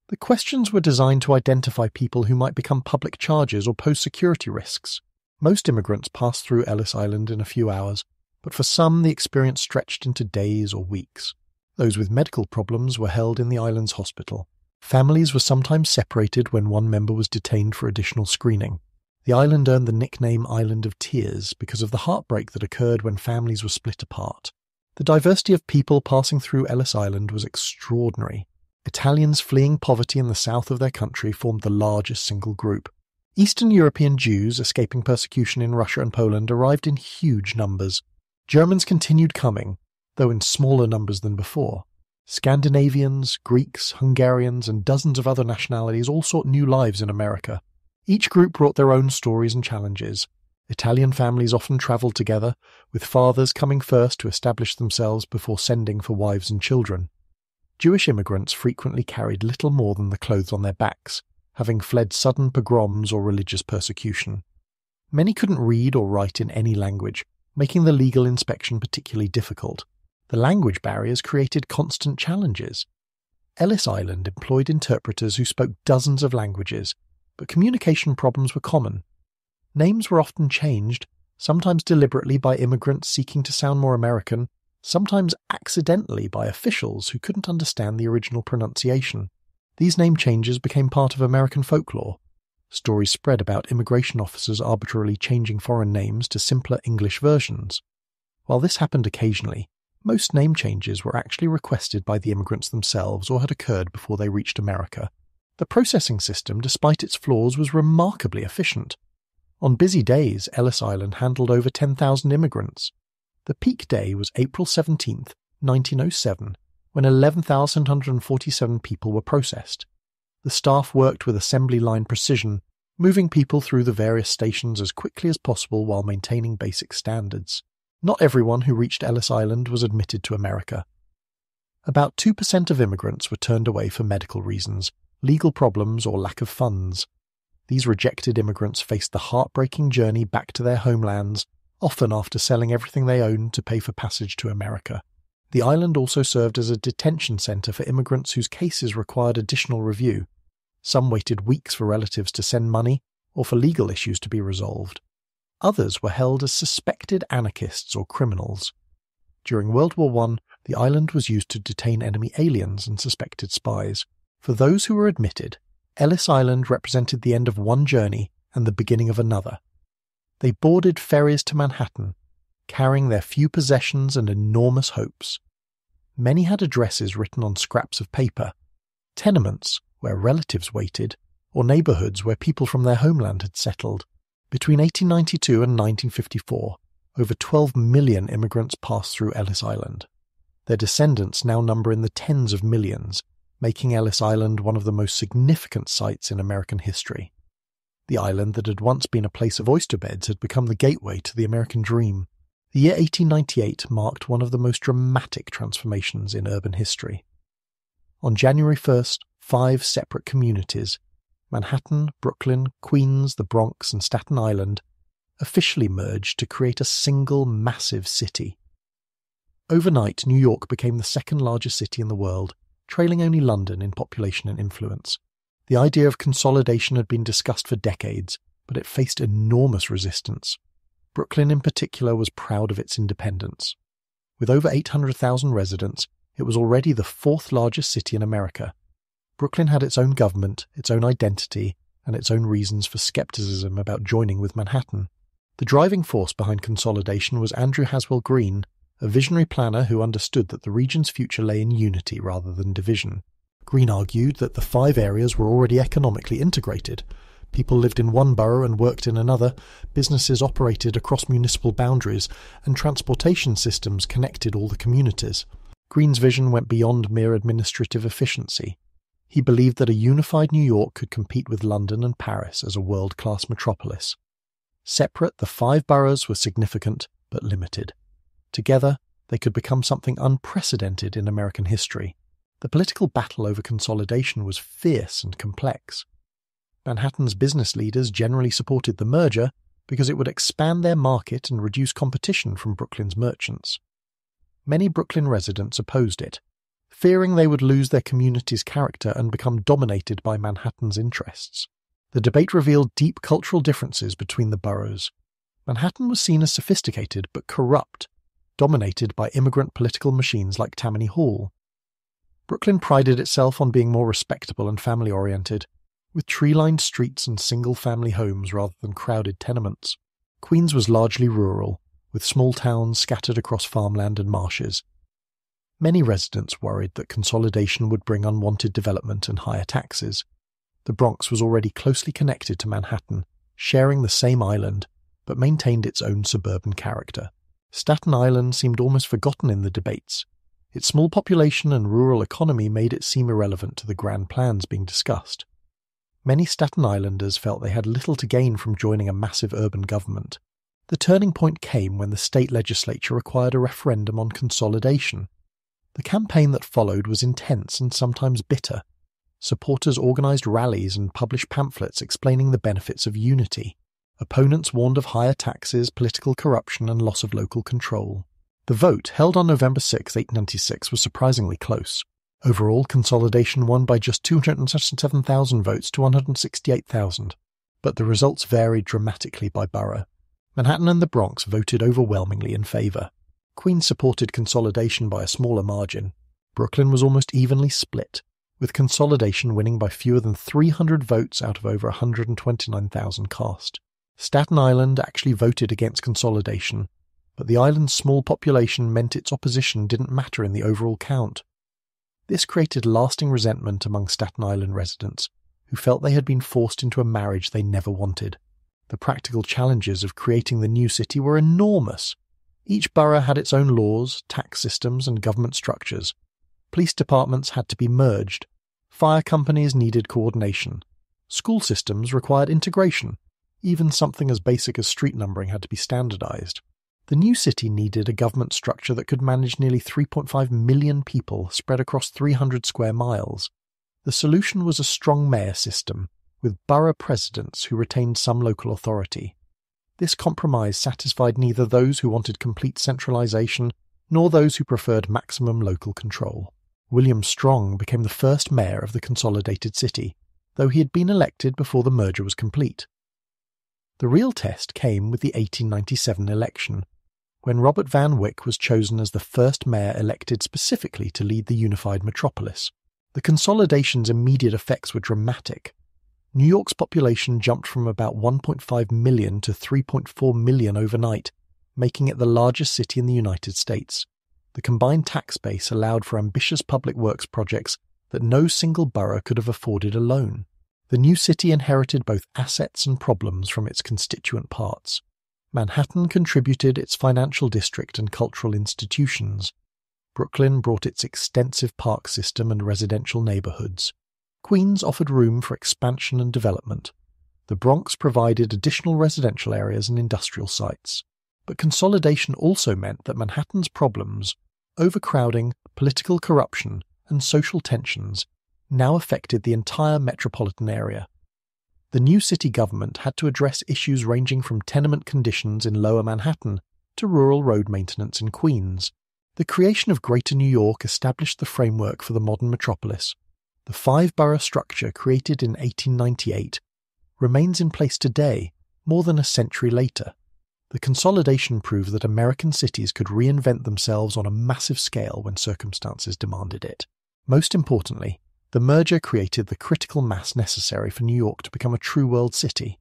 The questions were designed to identify people who might become public charges or pose security risks. Most immigrants passed through Ellis Island in a few hours, but for some the experience stretched into days or weeks. Those with medical problems were held in the island's hospital. Families were sometimes separated when one member was detained for additional screening. The island earned the nickname Island of Tears because of the heartbreak that occurred when families were split apart. The diversity of people passing through Ellis Island was extraordinary. Italians fleeing poverty in the south of their country formed the largest single group. Eastern European Jews escaping persecution in Russia and Poland arrived in huge numbers. Germans continued coming, though in smaller numbers than before. Scandinavians, Greeks, Hungarians, and dozens of other nationalities all sought new lives in America. Each group brought their own stories and challenges. Italian families often travelled together, with fathers coming first to establish themselves before sending for wives and children. Jewish immigrants frequently carried little more than the clothes on their backs, having fled sudden pogroms or religious persecution. Many couldn't read or write in any language, making the legal inspection particularly difficult. The language barriers created constant challenges. Ellis Island employed interpreters who spoke dozens of languages, but communication problems were common. Names were often changed, sometimes deliberately by immigrants seeking to sound more American, sometimes accidentally by officials who couldn't understand the original pronunciation. These name changes became part of American folklore. Stories spread about immigration officers arbitrarily changing foreign names to simpler English versions. While this happened occasionally, most name changes were actually requested by the immigrants themselves or had occurred before they reached America. The processing system, despite its flaws, was remarkably efficient. On busy days, Ellis Island handled over 10,000 immigrants. The peak day was April 17, 1907, when 11,147 people were processed. The staff worked with assembly line precision, moving people through the various stations as quickly as possible while maintaining basic standards. Not everyone who reached Ellis Island was admitted to America. About 2% of immigrants were turned away for medical reasons, legal problems, or lack of funds. These rejected immigrants faced the heartbreaking journey back to their homelands, often after selling everything they owned to pay for passage to America. The island also served as a detention center for immigrants whose cases required additional review. Some waited weeks for relatives to send money or for legal issues to be resolved. Others were held as suspected anarchists or criminals. During World War I, the island was used to detain enemy aliens and suspected spies. For those who were admitted, Ellis Island represented the end of one journey and the beginning of another. They boarded ferries to Manhattan, carrying their few possessions and enormous hopes. Many had addresses written on scraps of paper, tenements where relatives waited, or neighborhoods where people from their homeland had settled. Between 1892 and 1954, over 12 million immigrants passed through Ellis Island. Their descendants now number in the tens of millions, making Ellis Island one of the most significant sites in American history. The island that had once been a place of oyster beds had become the gateway to the American dream. The year 1898 marked one of the most dramatic transformations in urban history. On January 1st, 5 separate communities, Manhattan, Brooklyn, Queens, the Bronx, and Staten Island, officially merged to create a single massive city. Overnight, New York became the second largest city in the world, trailing only London in population and influence. The idea of consolidation had been discussed for decades, but it faced enormous resistance. Brooklyn in particular was proud of its independence. With over 800,000 residents, it was already the 4th largest city in America. Brooklyn had its own government, its own identity, and its own reasons for skepticism about joining with Manhattan. The driving force behind consolidation was Andrew Haswell Green, a visionary planner who understood that the region's future lay in unity rather than division. Greene argued that the 5 areas were already economically integrated. People lived in one borough and worked in another, businesses operated across municipal boundaries, and transportation systems connected all the communities. Greene's vision went beyond mere administrative efficiency. He believed that a unified New York could compete with London and Paris as a world-class metropolis. Separate, the 5 boroughs were significant but limited. Together, they could become something unprecedented in American history. The political battle over consolidation was fierce and complex. Manhattan's business leaders generally supported the merger because it would expand their market and reduce competition from Brooklyn's merchants. Many Brooklyn residents opposed it, fearing they would lose their community's character and become dominated by Manhattan's interests. The debate revealed deep cultural differences between the boroughs. Manhattan was seen as sophisticated but corrupt, dominated by immigrant political machines like Tammany Hall. Brooklyn prided itself on being more respectable and family-oriented, with tree-lined streets and single-family homes rather than crowded tenements. Queens was largely rural, with small towns scattered across farmland and marshes. Many residents worried that consolidation would bring unwanted development and higher taxes. The Bronx was already closely connected to Manhattan, sharing the same island, but maintained its own suburban character. Staten Island seemed almost forgotten in the debates. Its small population and rural economy made it seem irrelevant to the grand plans being discussed. Many Staten Islanders felt they had little to gain from joining a massive urban government. The turning point came when the state legislature required a referendum on consolidation. The campaign that followed was intense and sometimes bitter. Supporters organized rallies and published pamphlets explaining the benefits of unity. Opponents warned of higher taxes, political corruption, and loss of local control. The vote, held on November 6, 1896, was surprisingly close. Overall, consolidation won by just 277,000 votes to 168,000, but the results varied dramatically by borough. Manhattan and the Bronx voted overwhelmingly in favor. Queens supported consolidation by a smaller margin. Brooklyn was almost evenly split, with consolidation winning by fewer than 300 votes out of over 129,000 cast. Staten Island actually voted against consolidation, but the island's small population meant its opposition didn't matter in the overall count. This created lasting resentment among Staten Island residents, who felt they had been forced into a marriage they never wanted. The practical challenges of creating the new city were enormous. Each borough had its own laws, tax systems, and government structures. Police departments had to be merged. Fire companies needed coordination. School systems required integration. Even something as basic as street numbering had to be standardized. The new city needed a government structure that could manage nearly 3.5 million people spread across 300 square miles. The solution was a strong mayor system, with borough presidents who retained some local authority. This compromise satisfied neither those who wanted complete centralization nor those who preferred maximum local control. William Strong became the first mayor of the consolidated city, though he had been elected before the merger was complete. The real test came with the 1897 election, when Robert Van Wyck was chosen as the first mayor elected specifically to lead the unified metropolis. The consolidation's immediate effects were dramatic. New York's population jumped from about 1.5 million to 3.4 million overnight, making it the largest city in the United States. The combined tax base allowed for ambitious public works projects that no single borough could have afforded alone. The new city inherited both assets and problems from its constituent parts. Manhattan contributed its financial district and cultural institutions. Brooklyn brought its extensive park system and residential neighborhoods. Queens offered room for expansion and development. The Bronx provided additional residential areas and industrial sites. But consolidation also meant that Manhattan's problems, overcrowding, political corruption, and social tensions, now affected the entire metropolitan area. The new city government had to address issues ranging from tenement conditions in Lower Manhattan to rural road maintenance in Queens. The creation of Greater New York established the framework for the modern metropolis. The 5-borough structure created in 1898 remains in place today, more than a century later. The consolidation proved that American cities could reinvent themselves on a massive scale when circumstances demanded it. Most importantly, the merger created the critical mass necessary for New York to become a true world city.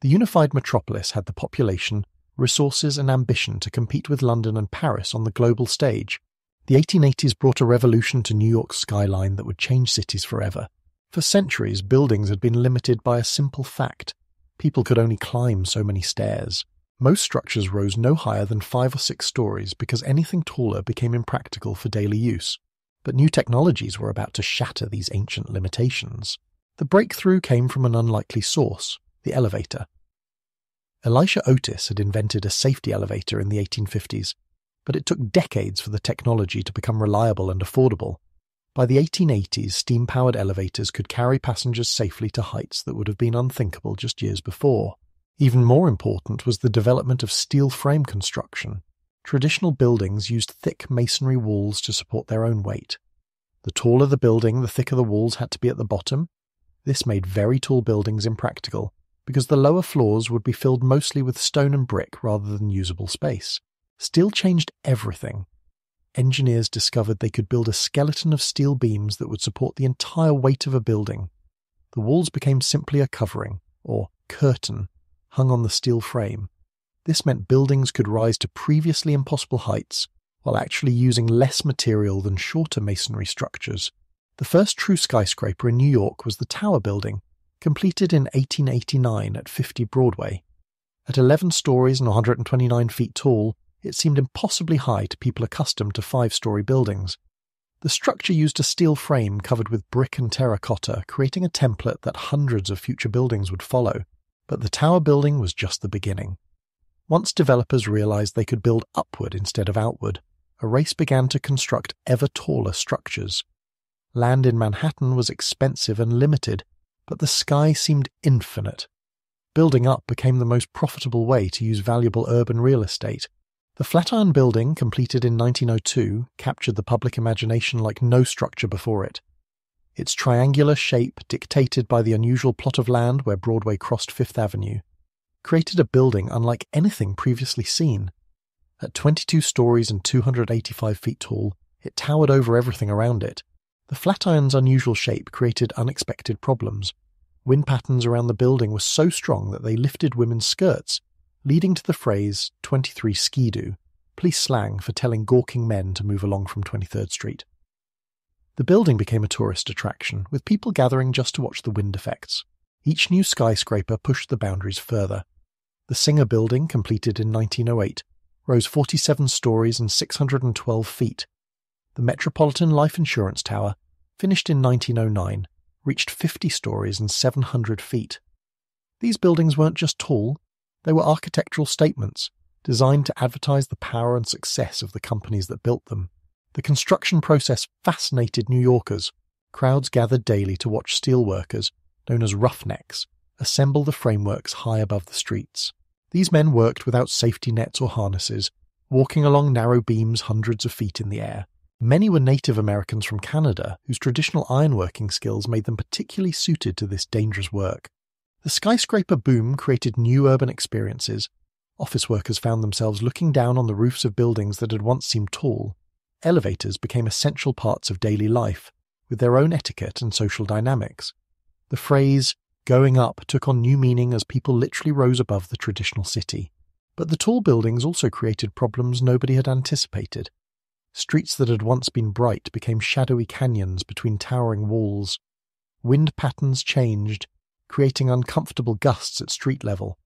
The unified metropolis had the population, resources and ambition to compete with London and Paris on the global stage. The 1880s brought a revolution to New York's skyline that would change cities forever. For centuries, buildings had been limited by a simple fact. People could only climb so many stairs. Most structures rose no higher than 5 or 6 stories because anything taller became impractical for daily use. But new technologies were about to shatter these ancient limitations. The breakthrough came from an unlikely source, the elevator. Elisha Otis had invented a safety elevator in the 1850s, but it took decades for the technology to become reliable and affordable. By the 1880s, steam-powered elevators could carry passengers safely to heights that would have been unthinkable just years before. Even more important was the development of steel frame construction. Traditional buildings used thick masonry walls to support their own weight. The taller the building, the thicker the walls had to be at the bottom. This made very tall buildings impractical, because the lower floors would be filled mostly with stone and brick rather than usable space. Steel changed everything. Engineers discovered they could build a skeleton of steel beams that would support the entire weight of a building. The walls became simply a covering, or curtain, hung on the steel frame. This meant buildings could rise to previously impossible heights, while actually using less material than shorter masonry structures. The first true skyscraper in New York was the Tower Building, completed in 1889 at 50 Broadway. At 11 stories and 129 feet tall, it seemed impossibly high to people accustomed to 5-story buildings. The structure used a steel frame covered with brick and terracotta, creating a template that hundreds of future buildings would follow. But the Tower Building was just the beginning. Once developers realized they could build upward instead of outward, a race began to construct ever taller structures. Land in Manhattan was expensive and limited, but the sky seemed infinite. Building up became the most profitable way to use valuable urban real estate. The Flatiron Building, completed in 1902, captured the public imagination like no structure before it. Its triangular shape, dictated by the unusual plot of land where Broadway crossed Fifth Avenue, created a building unlike anything previously seen. At 22 stories and 285 feet tall, it towered over everything around it. The Flatiron's unusual shape created unexpected problems. Wind patterns around the building were so strong that they lifted women's skirts, leading to the phrase 23 skidoo, police slang for telling gawking men to move along from 23rd Street. The building became a tourist attraction, with people gathering just to watch the wind effects. Each new skyscraper pushed the boundaries further. The Singer Building, completed in 1908, rose 47 stories and 612 feet. The Metropolitan Life Insurance Tower, finished in 1909, reached 50 stories and 700 feet. These buildings weren't just tall, they were architectural statements, designed to advertise the power and success of the companies that built them. The construction process fascinated New Yorkers. Crowds gathered daily to watch steelworkers, known as roughnecks, assemble the frameworks high above the streets. These men worked without safety nets or harnesses, walking along narrow beams hundreds of feet in the air. Many were Native Americans from Canada, whose traditional ironworking skills made them particularly suited to this dangerous work. The skyscraper boom created new urban experiences. Office workers found themselves looking down on the roofs of buildings that had once seemed tall. Elevators became essential parts of daily life, with their own etiquette and social dynamics. The phrase, going up, took on new meaning as people literally rose above the traditional city. But the tall buildings also created problems nobody had anticipated. Streets that had once been bright became shadowy canyons between towering walls. Wind patterns changed, creating uncomfortable gusts at street level.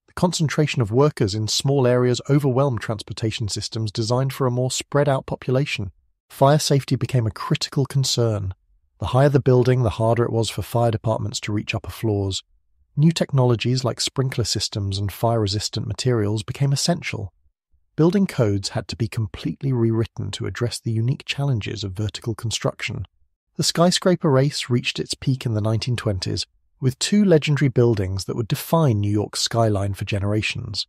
The concentration of workers in small areas overwhelmed transportation systems designed for a more spread-out population. Fire safety became a critical concern. The higher the building, the harder it was for fire departments to reach upper floors. New technologies like sprinkler systems and fire-resistant materials became essential. Building codes had to be completely rewritten to address the unique challenges of vertical construction. The skyscraper race reached its peak in the 1920s, with 2 legendary buildings that would define New York's skyline for generations.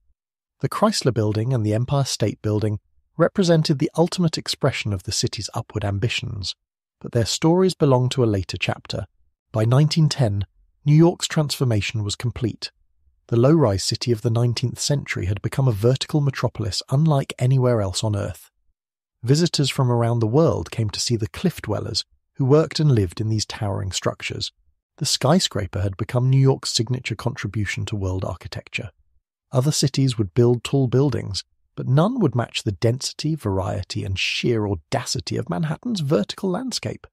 The Chrysler Building and the Empire State Building represented the ultimate expression of the city's upward ambitions, but their stories belong to a later chapter. By 1910, New York's transformation was complete. The low-rise city of the 19th century had become a vertical metropolis unlike anywhere else on Earth. Visitors from around the world came to see the cliff dwellers who worked and lived in these towering structures. The skyscraper had become New York's signature contribution to world architecture. Other cities would build tall buildings, but none would match the density, variety, and sheer audacity of Manhattan's vertical landscape.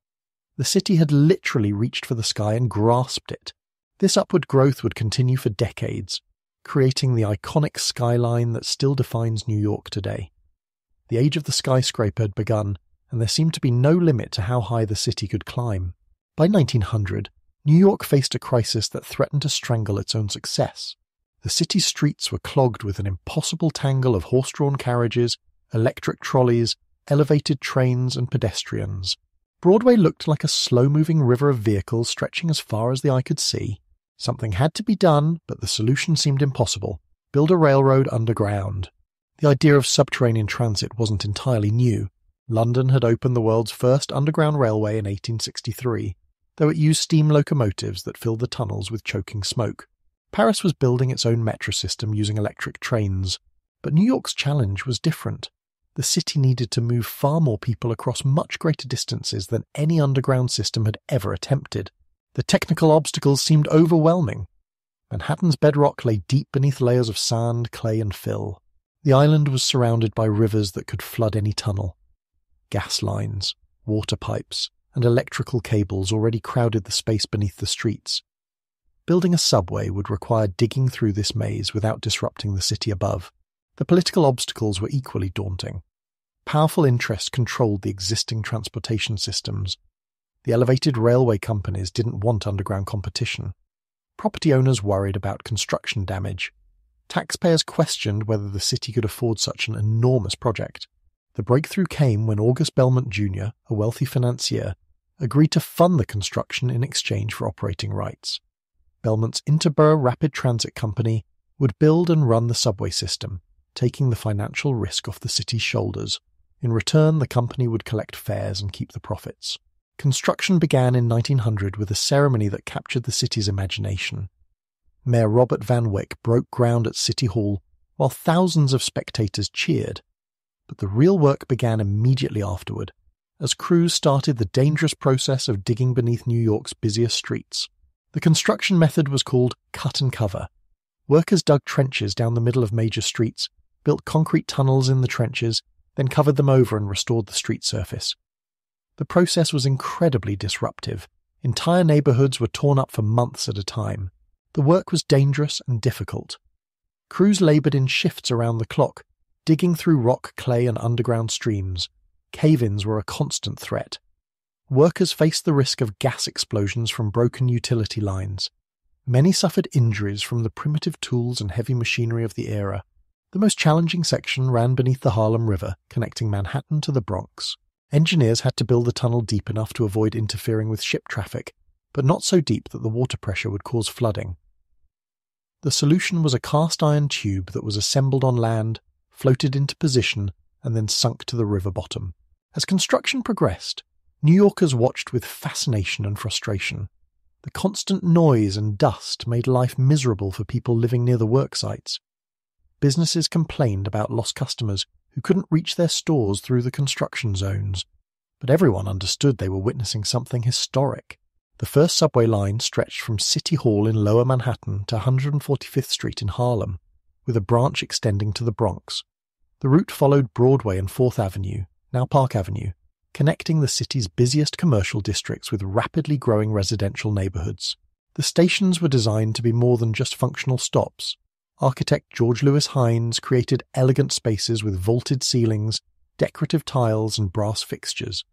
The city had literally reached for the sky and grasped it. This upward growth would continue for decades, creating the iconic skyline that still defines New York today. The age of the skyscraper had begun, and there seemed to be no limit to how high the city could climb. By 1900, New York faced a crisis that threatened to strangle its own success. The city's streets were clogged with an impossible tangle of horse-drawn carriages, electric trolleys, elevated trains, and pedestrians. Broadway looked like a slow-moving river of vehicles stretching as far as the eye could see. Something had to be done, but the solution seemed impossible. Build a railroad underground. The idea of subterranean transit wasn't entirely new. London had opened the world's first underground railway in 1863, though it used steam locomotives that filled the tunnels with choking smoke. Paris was building its own metro system using electric trains, but New York's challenge was different. The city needed to move far more people across much greater distances than any underground system had ever attempted. The technical obstacles seemed overwhelming. Manhattan's bedrock lay deep beneath layers of sand, clay, and fill. The island was surrounded by rivers that could flood any tunnel. Gas lines, water pipes, and electrical cables already crowded the space beneath the streets. Building a subway would require digging through this maze without disrupting the city above. The political obstacles were equally daunting. Powerful interests controlled the existing transportation systems. The elevated railway companies didn't want underground competition. Property owners worried about construction damage. Taxpayers questioned whether the city could afford such an enormous project. The breakthrough came when August Belmont Jr., a wealthy financier, agreed to fund the construction in exchange for operating rights. Belmont's Interborough Rapid Transit Company would build and run the subway system, taking the financial risk off the city's shoulders. In return, the company would collect fares and keep the profits. Construction began in 1900 with a ceremony that captured the city's imagination. Mayor Robert Van Wyck broke ground at City Hall while thousands of spectators cheered. But the real work began immediately afterward, as crews started the dangerous process of digging beneath New York's busiest streets. The construction method was called cut and cover. Workers dug trenches down the middle of major streets, built concrete tunnels in the trenches, then covered them over and restored the street surface. The process was incredibly disruptive. Entire neighborhoods were torn up for months at a time. The work was dangerous and difficult. Crews labored in shifts around the clock, digging through rock, clay, and underground streams. Cave-ins were a constant threat. Workers faced the risk of gas explosions from broken utility lines. Many suffered injuries from the primitive tools and heavy machinery of the era. The most challenging section ran beneath the Harlem River, connecting Manhattan to the Bronx. Engineers had to build the tunnel deep enough to avoid interfering with ship traffic, but not so deep that the water pressure would cause flooding. The solution was a cast-iron tube that was assembled on land, floated into position, and then sunk to the river bottom. As construction progressed, New Yorkers watched with fascination and frustration. The constant noise and dust made life miserable for people living near the work sites. Businesses complained about lost customers who couldn't reach their stores through the construction zones. But everyone understood they were witnessing something historic. The first subway line stretched from City Hall in Lower Manhattan to 145th Street in Harlem, with a branch extending to the Bronx. The route followed Broadway and 4th Avenue, now Park Avenue, connecting the city's busiest commercial districts with rapidly growing residential neighborhoods. The stations were designed to be more than just functional stops. Architect George Louis Hines created elegant spaces with vaulted ceilings, decorative tiles, and brass fixtures.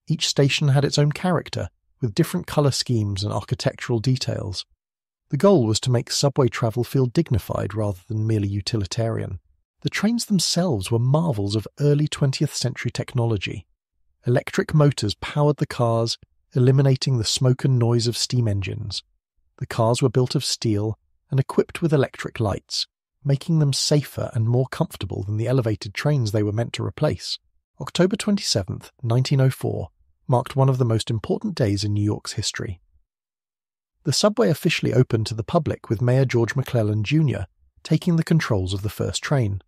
Each station had its own character, with different color schemes and architectural details. The goal was to make subway travel feel dignified rather than merely utilitarian. The trains themselves were marvels of early 20th century technology. Electric motors powered the cars, eliminating the smoke and noise of steam engines. The cars were built of steel and equipped with electric lights, making them safer and more comfortable than the elevated trains they were meant to replace. October 27, 1904, marked one of the most important days in New York's history. The subway officially opened to the public with Mayor George McClellan Jr. taking the controls of the first train.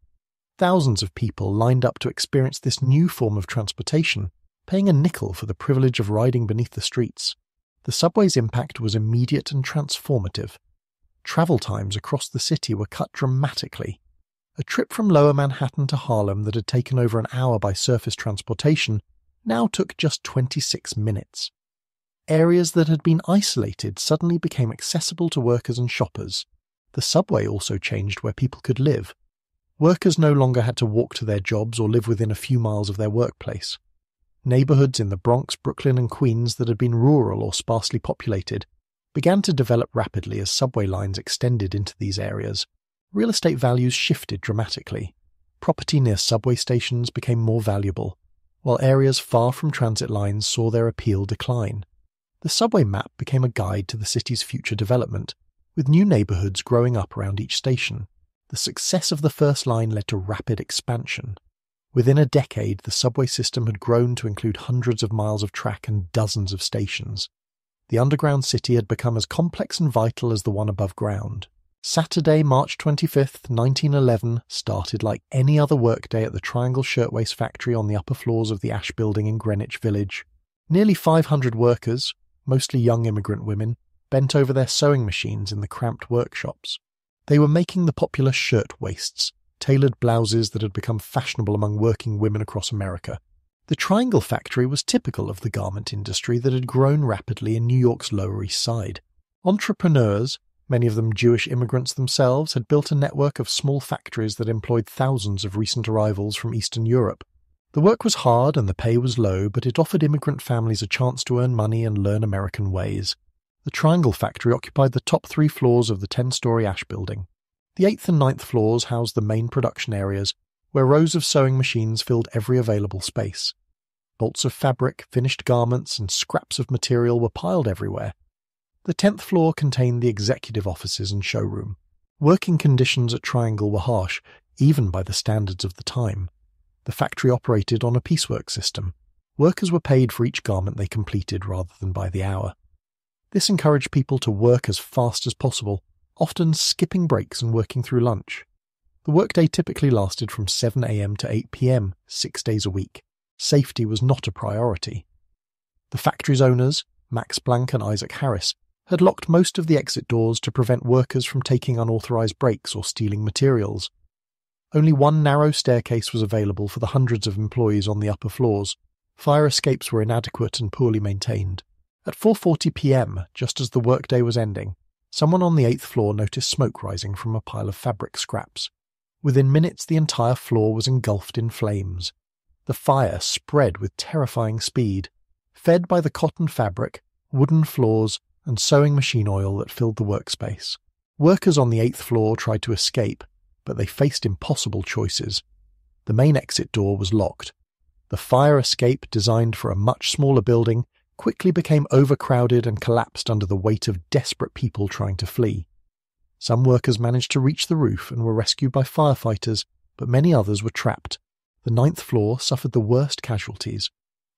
Thousands of people lined up to experience this new form of transportation, paying a nickel for the privilege of riding beneath the streets. The subway's impact was immediate and transformative. Travel times across the city were cut dramatically. A trip from Lower Manhattan to Harlem that had taken over an hour by surface transportation now took just 26 minutes. Areas that had been isolated suddenly became accessible to workers and shoppers. The subway also changed where people could live. Workers no longer had to walk to their jobs or live within a few miles of their workplace. Neighborhoods in the Bronx, Brooklyn, and Queens that had been rural or sparsely populated began to develop rapidly as subway lines extended into these areas. Real estate values shifted dramatically. Property near subway stations became more valuable, while areas far from transit lines saw their appeal decline. The subway map became a guide to the city's future development, with new neighborhoods growing up around each station. The success of the first line led to rapid expansion. Within a decade, the subway system had grown to include hundreds of miles of track and dozens of stations. The underground city had become as complex and vital as the one above ground. Saturday, March 25th, 1911, started like any other workday at the Triangle Shirtwaist Factory on the upper floors of the Ash Building in Greenwich Village. Nearly 500 workers, mostly young immigrant women, bent over their sewing machines in the cramped workshops. They were making the popular shirtwaists, tailored blouses that had become fashionable among working women across America. The Triangle Factory was typical of the garment industry that had grown rapidly in New York's Lower East Side. Entrepreneurs, many of them Jewish immigrants themselves, had built a network of small factories that employed thousands of recent arrivals from Eastern Europe. The work was hard and the pay was low, but it offered immigrant families a chance to earn money and learn American ways. The Triangle Factory occupied the top 3 floors of the 10-story Ash Building. The 8th and 9th floors housed the main production areas, where rows of sewing machines filled every available space. Bolts of fabric, finished garments, and scraps of material were piled everywhere. The 10th floor contained the executive offices and showroom. Working conditions at Triangle were harsh, even by the standards of the time. The factory operated on a piecework system. Workers were paid for each garment they completed rather than by the hour. This encouraged people to work as fast as possible, often skipping breaks and working through lunch. The workday typically lasted from 7 a.m. to 8 p.m., 6 days a week. Safety was not a priority. The factory's owners, Max Blank and Isaac Harris, had locked most of the exit doors to prevent workers from taking unauthorized breaks or stealing materials. Only one narrow staircase was available for the hundreds of employees on the upper floors. Fire escapes were inadequate and poorly maintained. At 4:40 p.m., just as the workday was ending, someone on the 8th floor noticed smoke rising from a pile of fabric scraps. Within minutes, the entire floor was engulfed in flames. The fire spread with terrifying speed, fed by the cotton fabric, wooden floors, and sewing machine oil that filled the workspace. Workers on the 8th floor tried to escape, but they faced impossible choices. The main exit door was locked. The fire escape, designed for a much smaller building, quickly became overcrowded and collapsed under the weight of desperate people trying to flee. Some workers managed to reach the roof and were rescued by firefighters, but many others were trapped. The 9th floor suffered the worst casualties.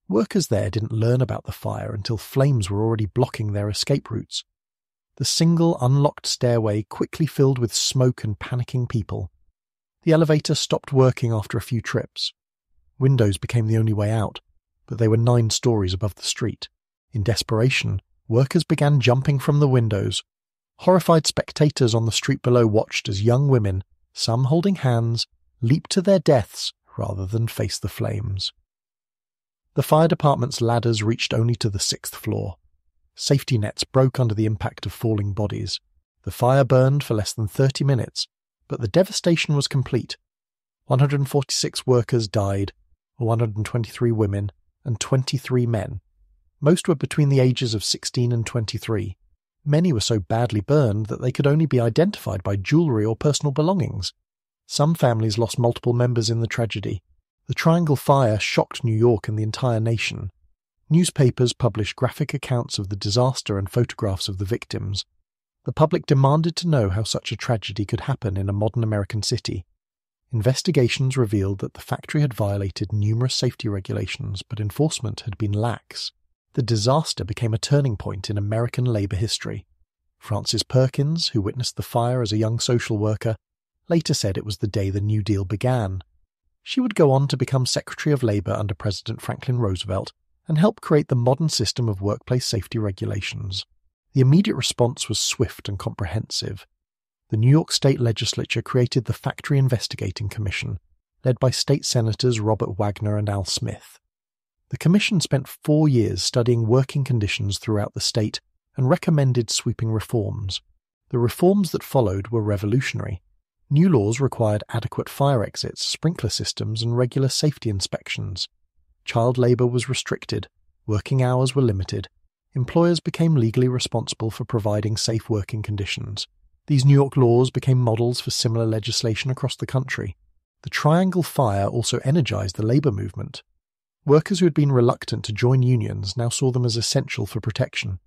Workers there didn't learn about the fire until flames were already blocking their escape routes. The single unlocked stairway quickly filled with smoke and panicking people. The elevator stopped working after a few trips. Windows became the only way out, but they were 9 stories above the street. In desperation, workers began jumping from the windows. Horrified spectators on the street below watched as young women, some holding hands, leaped to their deaths rather than face the flames. The fire department's ladders reached only to the 6th floor. Safety nets broke under the impact of falling bodies. The fire burned for less than 30 minutes, but the devastation was complete. 146 workers died, 123 women, and 23 men. Most were between the ages of 16 and 23. Many were so badly burned that they could only be identified by jewelry or personal belongings. Some families lost multiple members in the tragedy. The Triangle Fire shocked New York and the entire nation. Newspapers published graphic accounts of the disaster and photographs of the victims. The public demanded to know how such a tragedy could happen in a modern American city. Investigations revealed that the factory had violated numerous safety regulations, but enforcement had been lax. The disaster became a turning point in American labor history. Frances Perkins, who witnessed the fire as a young social worker, later said it was the day the New Deal began. She would go on to become Secretary of Labor under President Franklin Roosevelt and help create the modern system of workplace safety regulations. The immediate response was swift and comprehensive. The New York State Legislature created the Factory Investigating Commission, led by state senators Robert Wagner and Al Smith. The commission spent 4 years studying working conditions throughout the state and recommended sweeping reforms. The reforms that followed were revolutionary. New laws required adequate fire exits, sprinkler systems, and regular safety inspections. Child labor was restricted, working hours were limited, employers became legally responsible for providing safe working conditions. These New York laws became models for similar legislation across the country. The Triangle Fire also energized the labor movement. Workers who had been reluctant to join unions now saw them as essential for protection.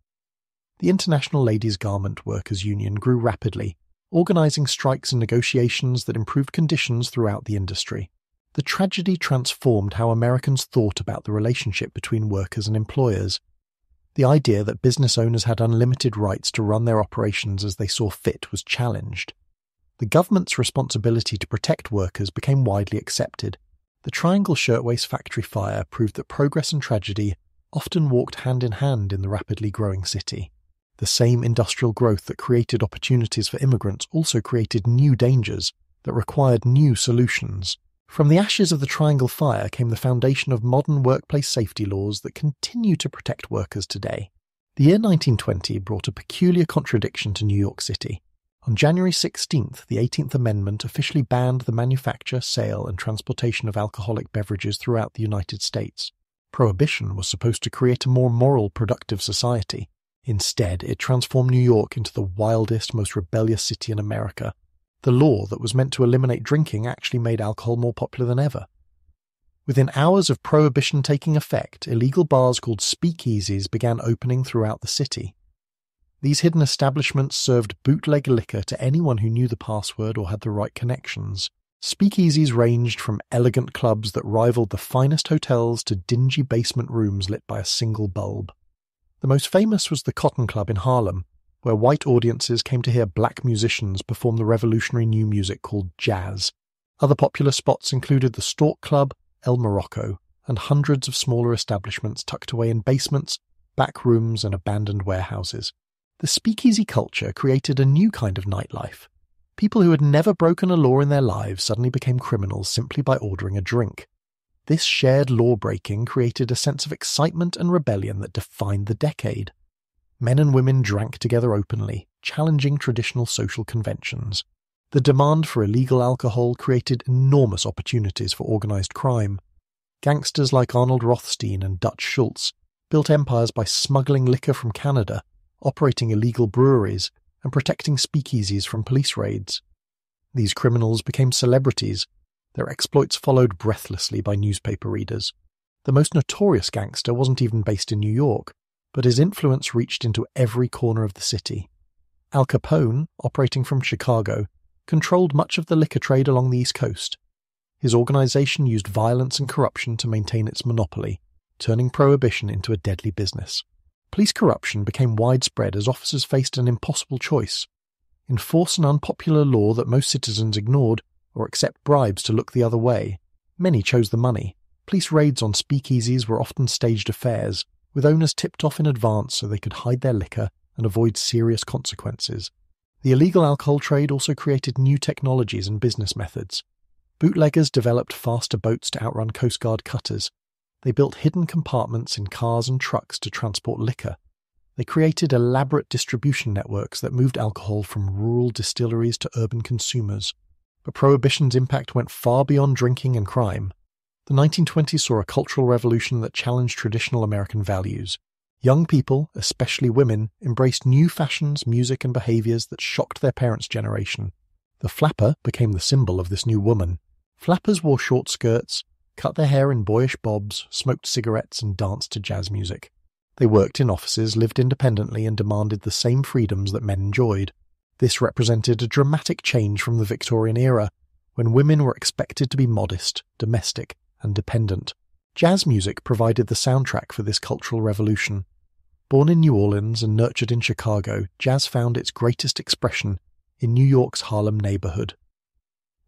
The International Ladies' Garment Workers Union grew rapidly, organizing strikes and negotiations that improved conditions throughout the industry. The tragedy transformed how Americans thought about the relationship between workers and employers. The idea that business owners had unlimited rights to run their operations as they saw fit was challenged. The government's responsibility to protect workers became widely accepted. The Triangle Shirtwaist Factory fire proved that progress and tragedy often walked hand in hand in the rapidly growing city. The same industrial growth that created opportunities for immigrants also created new dangers that required new solutions. From the ashes of the Triangle Fire came the foundation of modern workplace safety laws that continue to protect workers today. The year 1920 brought a peculiar contradiction to New York City. On January 16th, the 18th Amendment officially banned the manufacture, sale, and transportation of alcoholic beverages throughout the United States. Prohibition was supposed to create a more moral, productive society. Instead, it transformed New York into the wildest, most rebellious city in America. The law that was meant to eliminate drinking actually made alcohol more popular than ever. Within hours of prohibition taking effect, illegal bars called speakeasies began opening throughout the city. These hidden establishments served bootleg liquor to anyone who knew the password or had the right connections. Speakeasies ranged from elegant clubs that rivaled the finest hotels to dingy basement rooms lit by a single bulb. The most famous was the Cotton Club in Harlem, where white audiences came to hear black musicians perform the revolutionary new music called jazz. Other popular spots included the Stork Club, El Morocco, and hundreds of smaller establishments tucked away in basements, back rooms, and abandoned warehouses. The speakeasy culture created a new kind of nightlife. People who had never broken a law in their lives suddenly became criminals simply by ordering a drink. This shared law-breaking created a sense of excitement and rebellion that defined the decade. Men and women drank together openly, challenging traditional social conventions. The demand for illegal alcohol created enormous opportunities for organized crime. Gangsters like Arnold Rothstein and Dutch Schultz built empires by smuggling liquor from Canada, operating illegal breweries, and protecting speakeasies from police raids. These criminals became celebrities. Their exploits followed breathlessly by newspaper readers. The most notorious gangster wasn't even based in New York, but his influence reached into every corner of the city. Al Capone, operating from Chicago, controlled much of the liquor trade along the East Coast. His organization used violence and corruption to maintain its monopoly, turning prohibition into a deadly business. Police corruption became widespread as officers faced an impossible choice: enforce an unpopular law that most citizens ignored, or accept bribes to look the other way. Many chose the money. Police raids on speakeasies were often staged affairs, with owners tipped off in advance so they could hide their liquor and avoid serious consequences. The illegal alcohol trade also created new technologies and business methods. Bootleggers developed faster boats to outrun Coast Guard cutters. They built hidden compartments in cars and trucks to transport liquor. They created elaborate distribution networks that moved alcohol from rural distilleries to urban consumers. But Prohibition's impact went far beyond drinking and crime. The 1920s saw a cultural revolution that challenged traditional American values. Young people, especially women, embraced new fashions, music, and behaviors that shocked their parents' generation. The flapper became the symbol of this new woman. Flappers wore short skirts, cut their hair in boyish bobs, smoked cigarettes, and danced to jazz music. They worked in offices, lived independently, and demanded the same freedoms that men enjoyed. This represented a dramatic change from the Victorian era, when women were expected to be modest, domestic, and dependent. Jazz music provided the soundtrack for this cultural revolution. Born in New Orleans and nurtured in Chicago, jazz found its greatest expression in New York's Harlem neighborhood.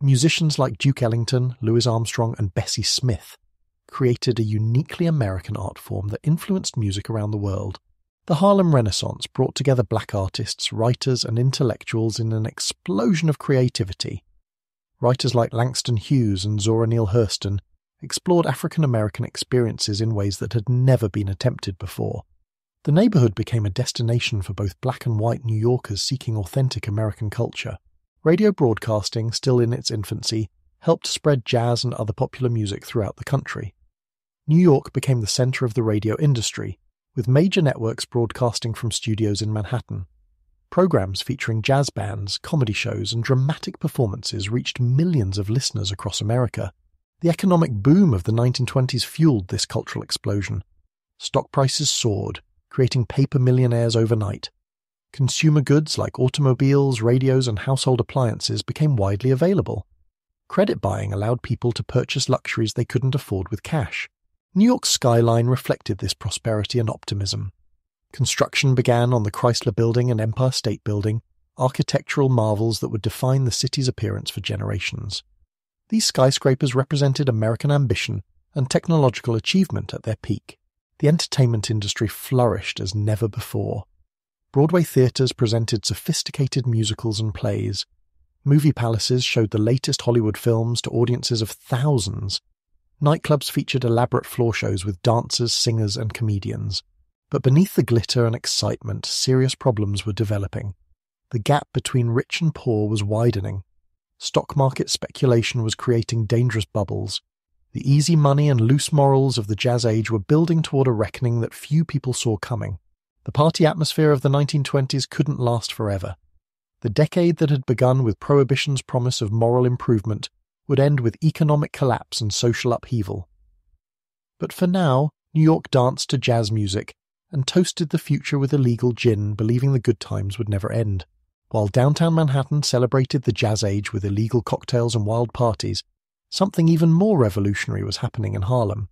Musicians like Duke Ellington, Louis Armstrong, and Bessie Smith created a uniquely American art form that influenced music around the world. The Harlem Renaissance brought together black artists, writers, and intellectuals in an explosion of creativity. Writers like Langston Hughes and Zora Neale Hurston explored African American experiences in ways that had never been attempted before. The neighborhood became a destination for both black and white New Yorkers seeking authentic American culture. Radio broadcasting, still in its infancy, helped spread jazz and other popular music throughout the country. New York became the center of the radio industry, with major networks broadcasting from studios in Manhattan. Programs featuring jazz bands, comedy shows, and dramatic performances reached millions of listeners across America. The economic boom of the 1920s fueled this cultural explosion. Stock prices soared, creating paper millionaires overnight. Consumer goods like automobiles, radios, and household appliances became widely available. Credit buying allowed people to purchase luxuries they couldn't afford with cash. New York's skyline reflected this prosperity and optimism. Construction began on the Chrysler Building and Empire State Building, architectural marvels that would define the city's appearance for generations. These skyscrapers represented American ambition and technological achievement at their peak. The entertainment industry flourished as never before. Broadway theaters presented sophisticated musicals and plays. Movie palaces showed the latest Hollywood films to audiences of thousands. Nightclubs featured elaborate floor shows with dancers, singers, and comedians. But beneath the glitter and excitement, serious problems were developing. The gap between rich and poor was widening. Stock market speculation was creating dangerous bubbles. The easy money and loose morals of the jazz age were building toward a reckoning that few people saw coming. The party atmosphere of the 1920s couldn't last forever. The decade that had begun with Prohibition's promise of moral improvement would end with economic collapse and social upheaval. But for now, New York danced to jazz music and toasted the future with illegal gin, believing the good times would never end. While downtown Manhattan celebrated the jazz age with illegal cocktails and wild parties, something even more revolutionary was happening in Harlem.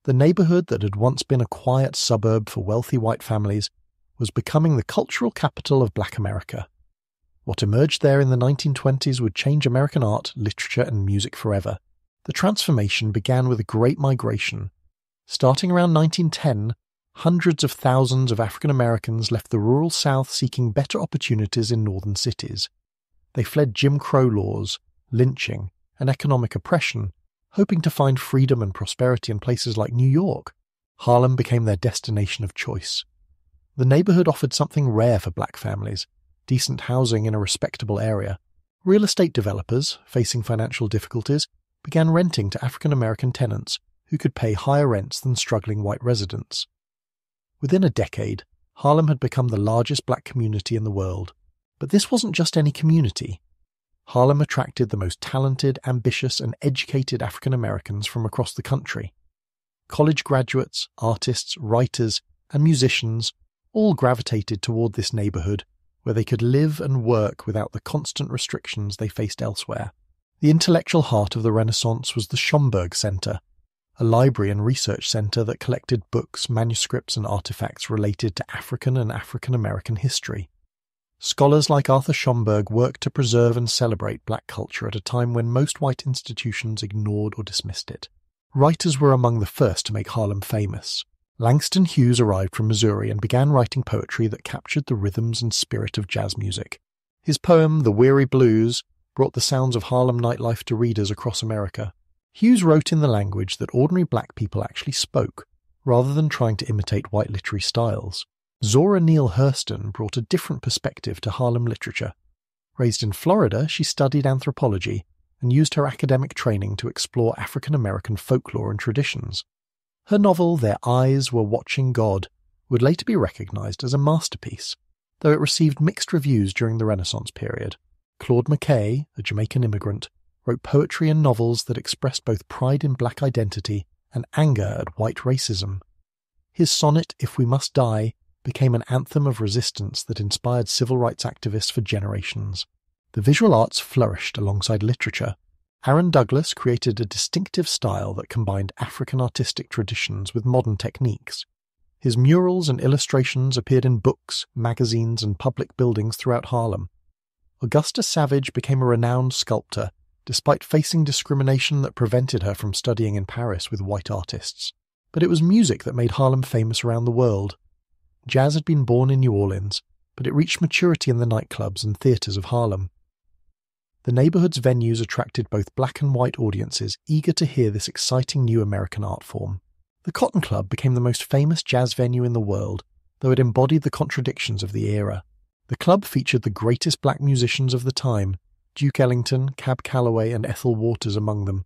The neighborhood that had once been a quiet suburb for wealthy white families was becoming the cultural capital of Black America. What emerged there in the 1920s would change American art, literature, and music forever. The transformation began with a great migration. Starting around 1910, hundreds of thousands of African Americans left the rural South seeking better opportunities in northern cities. They fled Jim Crow laws, lynching, and economic oppression, hoping to find freedom and prosperity in places like New York. Harlem became their destination of choice. The neighborhood offered something rare for black families: decent housing in a respectable area. Real estate developers, facing financial difficulties, began renting to African American tenants who could pay higher rents than struggling white residents. Within a decade, Harlem had become the largest black community in the world. But this wasn't just any community. Harlem attracted the most talented, ambitious, and educated African Americans from across the country. College graduates, artists, writers, and musicians all gravitated toward this neighborhood where they could live and work without the constant restrictions they faced elsewhere. The intellectual heart of the Renaissance was the Schomburg Center, a library and research center that collected books, manuscripts, and artifacts related to African and African American history. Scholars like Arthur Schomburg worked to preserve and celebrate black culture at a time when most white institutions ignored or dismissed it. Writers were among the first to make Harlem famous. Langston Hughes arrived from Missouri and began writing poetry that captured the rhythms and spirit of jazz music. His poem, The Weary Blues, brought the sounds of Harlem nightlife to readers across America. Hughes wrote in the language that ordinary black people actually spoke, rather than trying to imitate white literary styles. Zora Neale Hurston brought a different perspective to Harlem literature. Raised in Florida, she studied anthropology and used her academic training to explore African American folklore and traditions. Her novel, Their Eyes Were Watching God, would later be recognized as a masterpiece, though it received mixed reviews during the Renaissance period. Claude McKay, a Jamaican immigrant, wrote poetry and novels that expressed both pride in black identity and anger at white racism. His sonnet, If We Must Die, became an anthem of resistance that inspired civil rights activists for generations. The visual arts flourished alongside literature. Aaron Douglas created a distinctive style that combined African artistic traditions with modern techniques. His murals and illustrations appeared in books, magazines, and public buildings throughout Harlem. Augusta Savage became a renowned sculptor, despite facing discrimination that prevented her from studying in Paris with white artists. But it was music that made Harlem famous around the world. Jazz had been born in New Orleans, but it reached maturity in the nightclubs and theaters of Harlem. The neighborhood's venues attracted both black and white audiences eager to hear this exciting new American art form. The Cotton Club became the most famous jazz venue in the world, though it embodied the contradictions of the era. The club featured the greatest black musicians of the time, Duke Ellington, Cab Calloway, and Ethel Waters among them,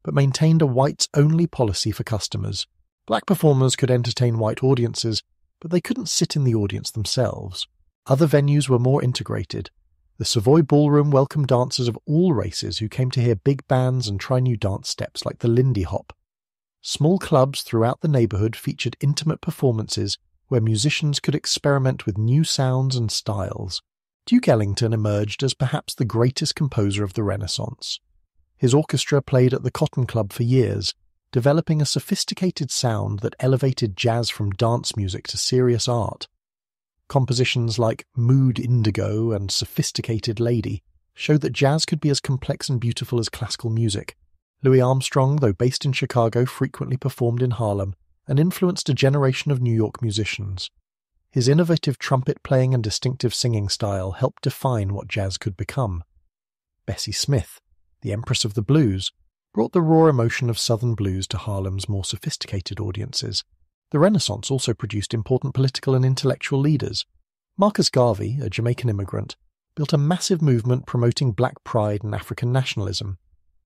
but maintained a whites-only policy for customers. Black performers could entertain white audiences, but they couldn't sit in the audience themselves. Other venues were more integrated. The Savoy Ballroom welcomed dancers of all races who came to hear big bands and try new dance steps like the Lindy Hop. Small clubs throughout the neighborhood featured intimate performances where musicians could experiment with new sounds and styles. Duke Ellington emerged as perhaps the greatest composer of the Renaissance. His orchestra played at the Cotton Club for years, developing a sophisticated sound that elevated jazz from dance music to serious art. Compositions like Mood Indigo and Sophisticated Lady showed that jazz could be as complex and beautiful as classical music. Louis Armstrong, though based in Chicago, frequently performed in Harlem and influenced a generation of New York musicians. His innovative trumpet playing and distinctive singing style helped define what jazz could become. Bessie Smith, the Empress of the Blues, brought the raw emotion of Southern blues to Harlem's more sophisticated audiences. The Renaissance also produced important political and intellectual leaders. Marcus Garvey, a Jamaican immigrant, built a massive movement promoting black pride and African nationalism.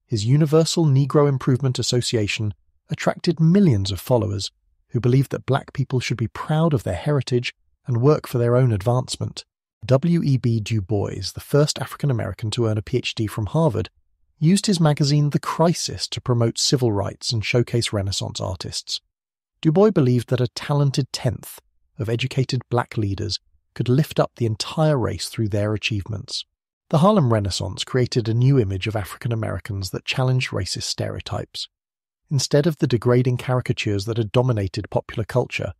His Universal Negro Improvement Association attracted millions of followers who believed that black people should be proud of their heritage and work for their own advancement. W.E.B. Du Bois, the first African American to earn a PhD from Harvard, used his magazine The Crisis to promote civil rights and showcase Renaissance artists. Du Bois believed that a talented tenth of educated black leaders could lift up the entire race through their achievements. The Harlem Renaissance created a new image of African Americans that challenged racist stereotypes. Instead of the degrading caricatures that had dominated popular culture,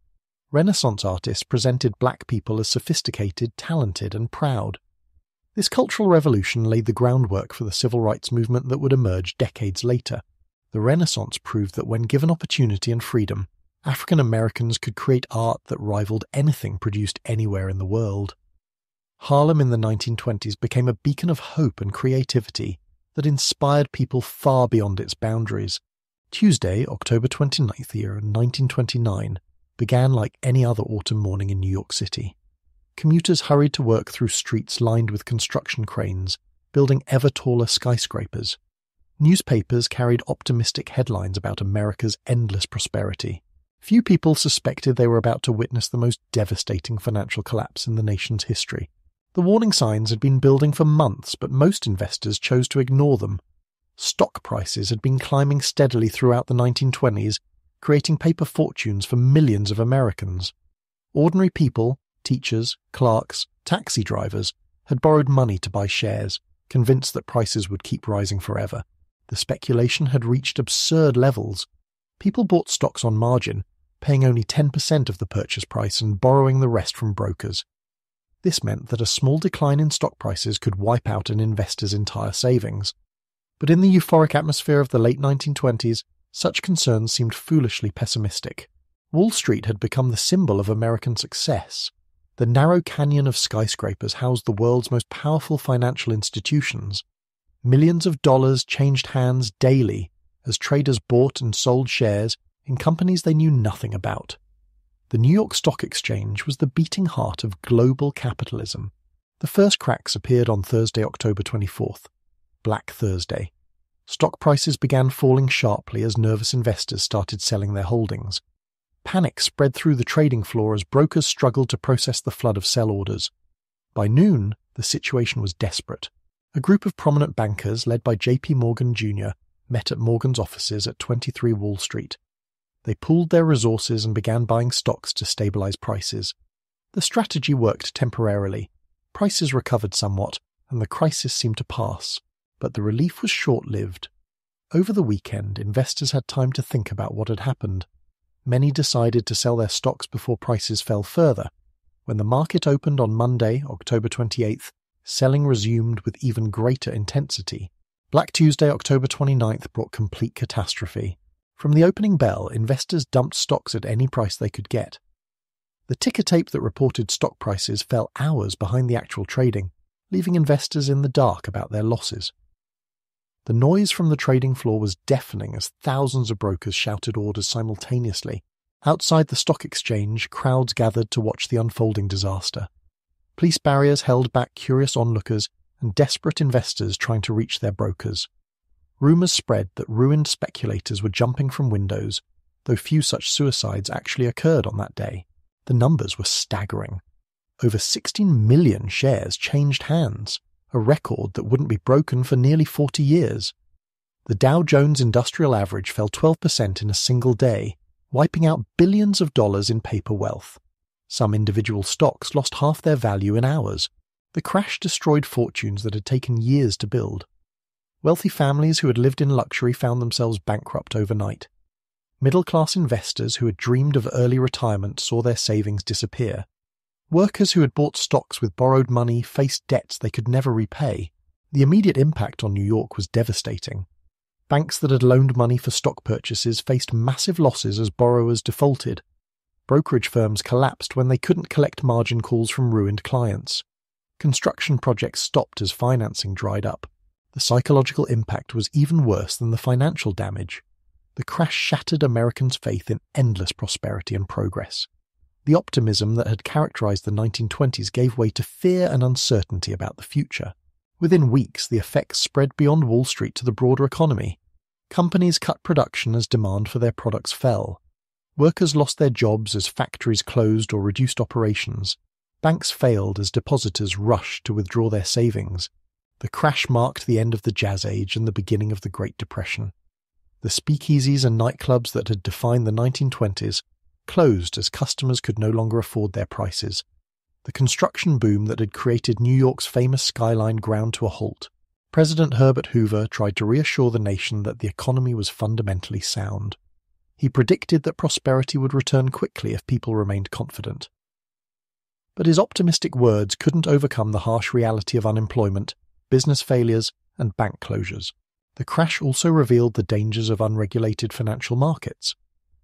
Renaissance artists presented black people as sophisticated, talented, and proud. This cultural revolution laid the groundwork for the civil rights movement that would emerge decades later. The Renaissance proved that when given opportunity and freedom, African Americans could create art that rivaled anything produced anywhere in the world. Harlem in the 1920s became a beacon of hope and creativity that inspired people far beyond its boundaries. Tuesday, October 29th, year 1929, began like any other autumn morning in New York City. Commuters hurried to work through streets lined with construction cranes, building ever taller skyscrapers. Newspapers carried optimistic headlines about America's endless prosperity. Few people suspected they were about to witness the most devastating financial collapse in the nation's history. The warning signs had been building for months, but most investors chose to ignore them. Stock prices had been climbing steadily throughout the 1920s, creating paper fortunes for millions of Americans. Ordinary people, teachers, clerks, taxi drivers, had borrowed money to buy shares, convinced that prices would keep rising forever. The speculation had reached absurd levels. People bought stocks on margin, paying only 10% of the purchase price and borrowing the rest from brokers. This meant that a small decline in stock prices could wipe out an investor's entire savings. But in the euphoric atmosphere of the late 1920s, such concerns seemed foolishly pessimistic. Wall Street had become the symbol of American success. The narrow canyon of skyscrapers housed the world's most powerful financial institutions. Millions of dollars changed hands daily as traders bought and sold shares in companies they knew nothing about. The New York Stock Exchange was the beating heart of global capitalism. The first cracks appeared on Thursday, October 24th, Black Thursday. Stock prices began falling sharply as nervous investors started selling their holdings. Panic spread through the trading floor as brokers struggled to process the flood of sell orders. By noon, the situation was desperate. A group of prominent bankers, led by J.P. Morgan Jr., met at Morgan's offices at 23 Wall Street. They pooled their resources and began buying stocks to stabilize prices. The strategy worked temporarily. Prices recovered somewhat, and the crisis seemed to pass. But the relief was short-lived. Over the weekend, investors had time to think about what had happened. Many decided to sell their stocks before prices fell further. When the market opened on Monday, October 28th, selling resumed with even greater intensity. Black Tuesday, October 29th, brought complete catastrophe. From the opening bell, investors dumped stocks at any price they could get. The ticker tape that reported stock prices fell hours behind the actual trading, leaving investors in the dark about their losses. The noise from the trading floor was deafening as thousands of brokers shouted orders simultaneously. Outside the stock exchange, crowds gathered to watch the unfolding disaster. Police barriers held back curious onlookers and desperate investors trying to reach their brokers. Rumours spread that ruined speculators were jumping from windows, though few such suicides actually occurred on that day. The numbers were staggering. Over 16 million shares changed hands, a record that wouldn't be broken for nearly 40 years. The Dow Jones Industrial Average fell 12% in a single day, wiping out billions of dollars in paper wealth. Some individual stocks lost half their value in hours. The crash destroyed fortunes that had taken years to build. Wealthy families who had lived in luxury found themselves bankrupt overnight. Middle-class investors who had dreamed of early retirement saw their savings disappear. Workers who had bought stocks with borrowed money faced debts they could never repay. The immediate impact on New York was devastating. Banks that had loaned money for stock purchases faced massive losses as borrowers defaulted. Brokerage firms collapsed when they couldn't collect margin calls from ruined clients. Construction projects stopped as financing dried up. The psychological impact was even worse than the financial damage. The crash shattered Americans' faith in endless prosperity and progress. The optimism that had characterized the 1920s gave way to fear and uncertainty about the future. Within weeks, the effects spread beyond Wall Street to the broader economy. Companies cut production as demand for their products fell. Workers lost their jobs as factories closed or reduced operations. Banks failed as depositors rushed to withdraw their savings. The crash marked the end of the Jazz Age and the beginning of the Great Depression. The speakeasies and nightclubs that had defined the 1920s closed as customers could no longer afford their prices. The construction boom that had created New York's famous skyline ground to a halt. President Herbert Hoover tried to reassure the nation that the economy was fundamentally sound. He predicted that prosperity would return quickly if people remained confident. But his optimistic words couldn't overcome the harsh reality of unemployment, business failures, and bank closures. The crash also revealed the dangers of unregulated financial markets.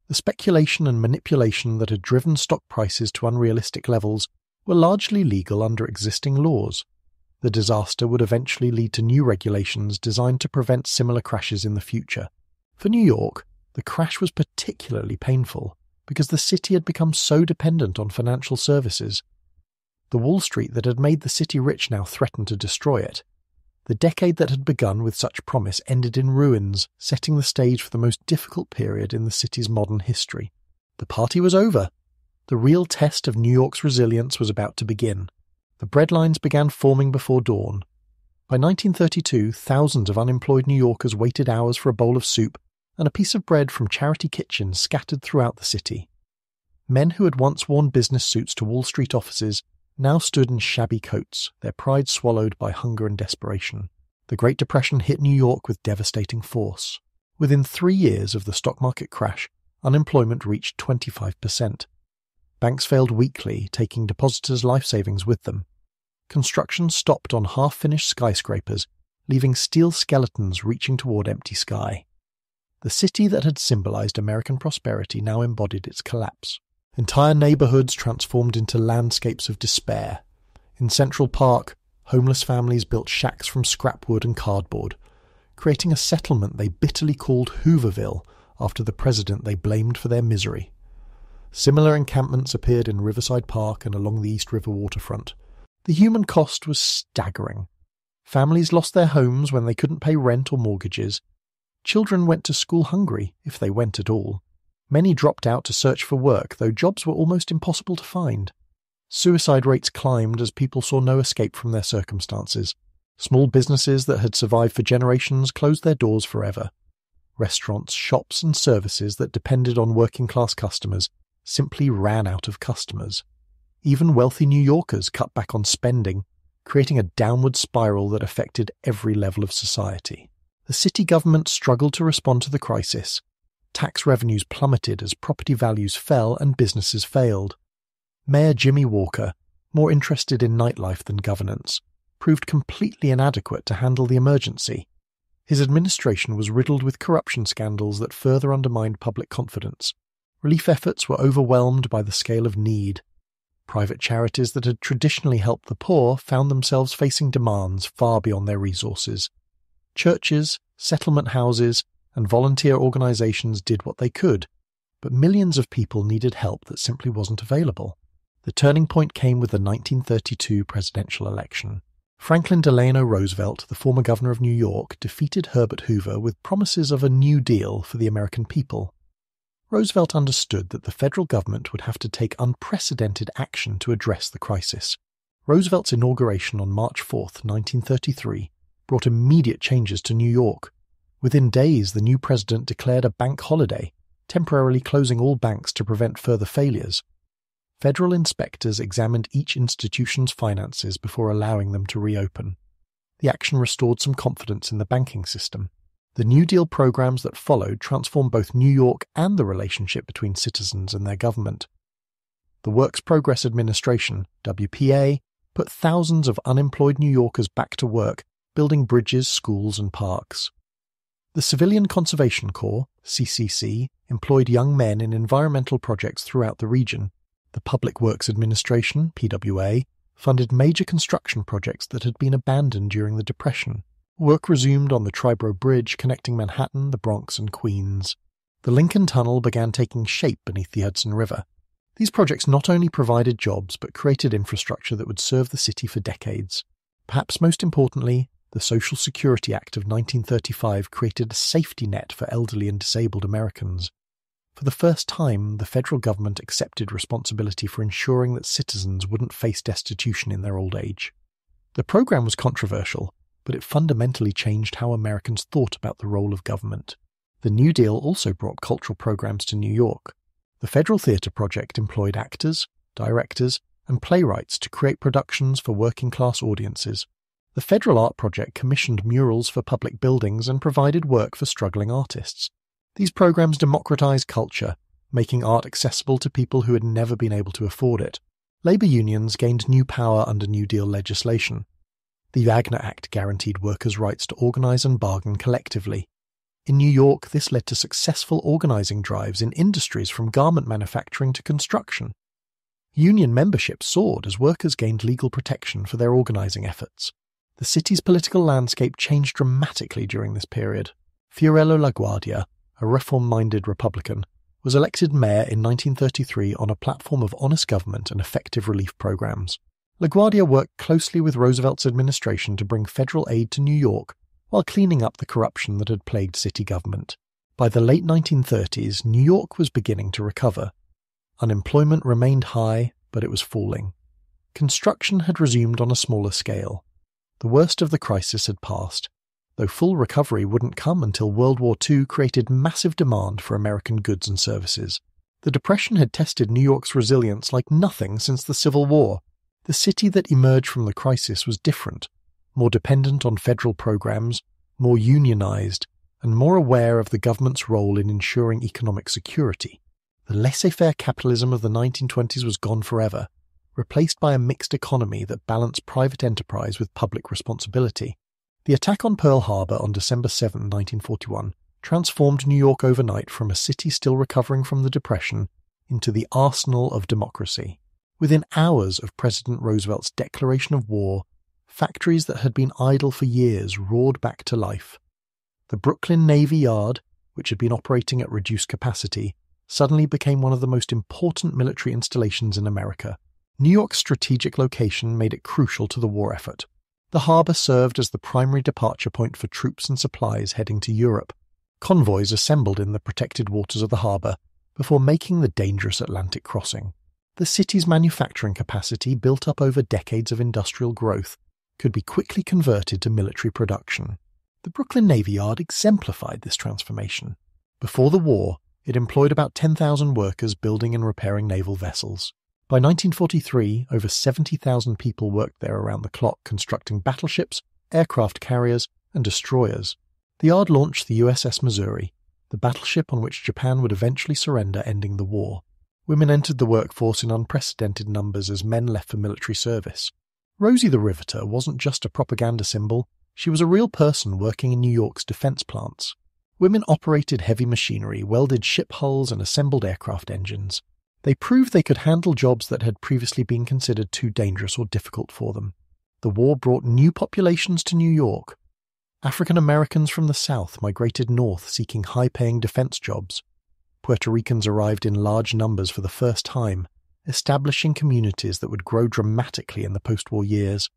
The speculation and manipulation that had driven stock prices to unrealistic levels were largely legal under existing laws. The disaster would eventually lead to new regulations designed to prevent similar crashes in the future. For New York, the crash was particularly painful because the city had become so dependent on financial services. The Wall Street that had made the city rich now threatened to destroy it. The decade that had begun with such promise ended in ruins, setting the stage for the most difficult period in the city's modern history. The party was over. The real test of New York's resilience was about to begin. The breadlines began forming before dawn. By 1932, thousands of unemployed New Yorkers waited hours for a bowl of soup and a piece of bread from charity kitchens scattered throughout the city. Men who had once worn business suits to Wall Street offices now stood in shabby coats, their pride swallowed by hunger and desperation. The Great Depression hit New York with devastating force. Within 3 years of the stock market crash, unemployment reached 25%. Banks failed weekly, taking depositors' life savings with them. Construction stopped on half-finished skyscrapers, leaving steel skeletons reaching toward empty sky. The city that had symbolized American prosperity now embodied its collapse. Entire neighborhoods transformed into landscapes of despair. In Central Park, homeless families built shacks from scrap wood and cardboard, creating a settlement they bitterly called Hooverville after the president they blamed for their misery. Similar encampments appeared in Riverside Park and along the East River waterfront. The human cost was staggering. Families lost their homes when they couldn't pay rent or mortgages. Children went to school hungry, if they went at all. Many dropped out to search for work, though jobs were almost impossible to find. Suicide rates climbed as people saw no escape from their circumstances. Small businesses that had survived for generations closed their doors forever. Restaurants, shops, and services that depended on working-class customers simply ran out of customers. Even wealthy New Yorkers cut back on spending, creating a downward spiral that affected every level of society. The city government struggled to respond to the crisis. Tax revenues plummeted as property values fell and businesses failed. Mayor Jimmy Walker, more interested in nightlife than governance, proved completely inadequate to handle the emergency. His administration was riddled with corruption scandals that further undermined public confidence. Relief efforts were overwhelmed by the scale of need. private charities that had traditionally helped the poor found themselves facing demands far beyond their resources. Churches, settlement houses, and volunteer organizations did what they could, but millions of people needed help that simply wasn't available. The turning point came with the 1932 presidential election. Franklin Delano Roosevelt, the former governor of New York, defeated Herbert Hoover with promises of a New Deal for the American people. Roosevelt understood that the federal government would have to take unprecedented action to address the crisis. Roosevelt's inauguration on March 4, 1933, brought immediate changes to New York. Within days, the new president declared a bank holiday, temporarily closing all banks to prevent further failures. Federal inspectors examined each institution's finances before allowing them to reopen. The action restored some confidence in the banking system. The New Deal programs that followed transformed both New York and the relationship between citizens and their government. The Works Progress Administration, WPA, put thousands of unemployed New Yorkers back to work, building bridges, schools, and parks. The Civilian Conservation Corps, CCC, employed young men in environmental projects throughout the region. The Public Works Administration, PWA, funded major construction projects that had been abandoned during the Depression. Work resumed on the Triborough Bridge connecting Manhattan, the Bronx, and Queens. The Lincoln Tunnel began taking shape beneath the Hudson River. These projects not only provided jobs but created infrastructure that would serve the city for decades. Perhaps most importantly, the Social Security Act of 1935 created a safety net for elderly and disabled Americans. For the first time, the federal government accepted responsibility for ensuring that citizens wouldn't face destitution in their old age. The program was controversial, but it fundamentally changed how Americans thought about the role of government. The New Deal also brought cultural programs to New York. The Federal Theatre Project employed actors, directors, and playwrights to create productions for working-class audiences. The Federal Art Project commissioned murals for public buildings and provided work for struggling artists. These programs democratized culture, making art accessible to people who had never been able to afford it. Labor unions gained new power under New Deal legislation. The Wagner Act guaranteed workers' rights to organize and bargain collectively. In New York, this led to successful organizing drives in industries from garment manufacturing to construction. Union membership soared as workers gained legal protection for their organizing efforts. The city's political landscape changed dramatically during this period. Fiorello LaGuardia, a reform-minded Republican, was elected mayor in 1933 on a platform of honest government and effective relief programs. LaGuardia worked closely with Roosevelt's administration to bring federal aid to New York while cleaning up the corruption that had plagued city government. By the late 1930s, New York was beginning to recover. Unemployment remained high, but it was falling. Construction had resumed on a smaller scale. The worst of the crisis had passed, though full recovery wouldn't come until World War II created massive demand for American goods and services. The Depression had tested New York's resilience like nothing since the Civil War. The city that emerged from the crisis was different, more dependent on federal programs, more unionized, and more aware of the government's role in ensuring economic security. The laissez-faire capitalism of the 1920s was gone forever, replaced by a mixed economy that balanced private enterprise with public responsibility. The attack on Pearl Harbor on December 7, 1941, transformed New York overnight from a city still recovering from the Depression into the arsenal of democracy. Within hours of President Roosevelt's declaration of war, factories that had been idle for years roared back to life. The Brooklyn Navy Yard, which had been operating at reduced capacity, suddenly became one of the most important military installations in America. New York's strategic location made it crucial to the war effort. The harbor served as the primary departure point for troops and supplies heading to Europe. Convoys assembled in the protected waters of the harbor before making the dangerous Atlantic crossing. The city's manufacturing capacity, built up over decades of industrial growth, could be quickly converted to military production. The Brooklyn Navy Yard exemplified this transformation. Before the war, it employed about 10,000 workers building and repairing naval vessels. By 1943, over 70,000 people worked there around the clock constructing battleships, aircraft carriers, and destroyers. The yard launched the USS Missouri, the battleship on which Japan would eventually surrender, ending the war. Women entered the workforce in unprecedented numbers as men left for military service. Rosie the Riveter wasn't just a propaganda symbol, she was a real person working in New York's defense plants. Women operated heavy machinery, welded ship hulls, and assembled aircraft engines. They proved they could handle jobs that had previously been considered too dangerous or difficult for them. The war brought new populations to New York. African Americans from the South migrated north seeking high-paying defense jobs. Puerto Ricans arrived in large numbers for the first time, establishing communities that would grow dramatically in the post-war years.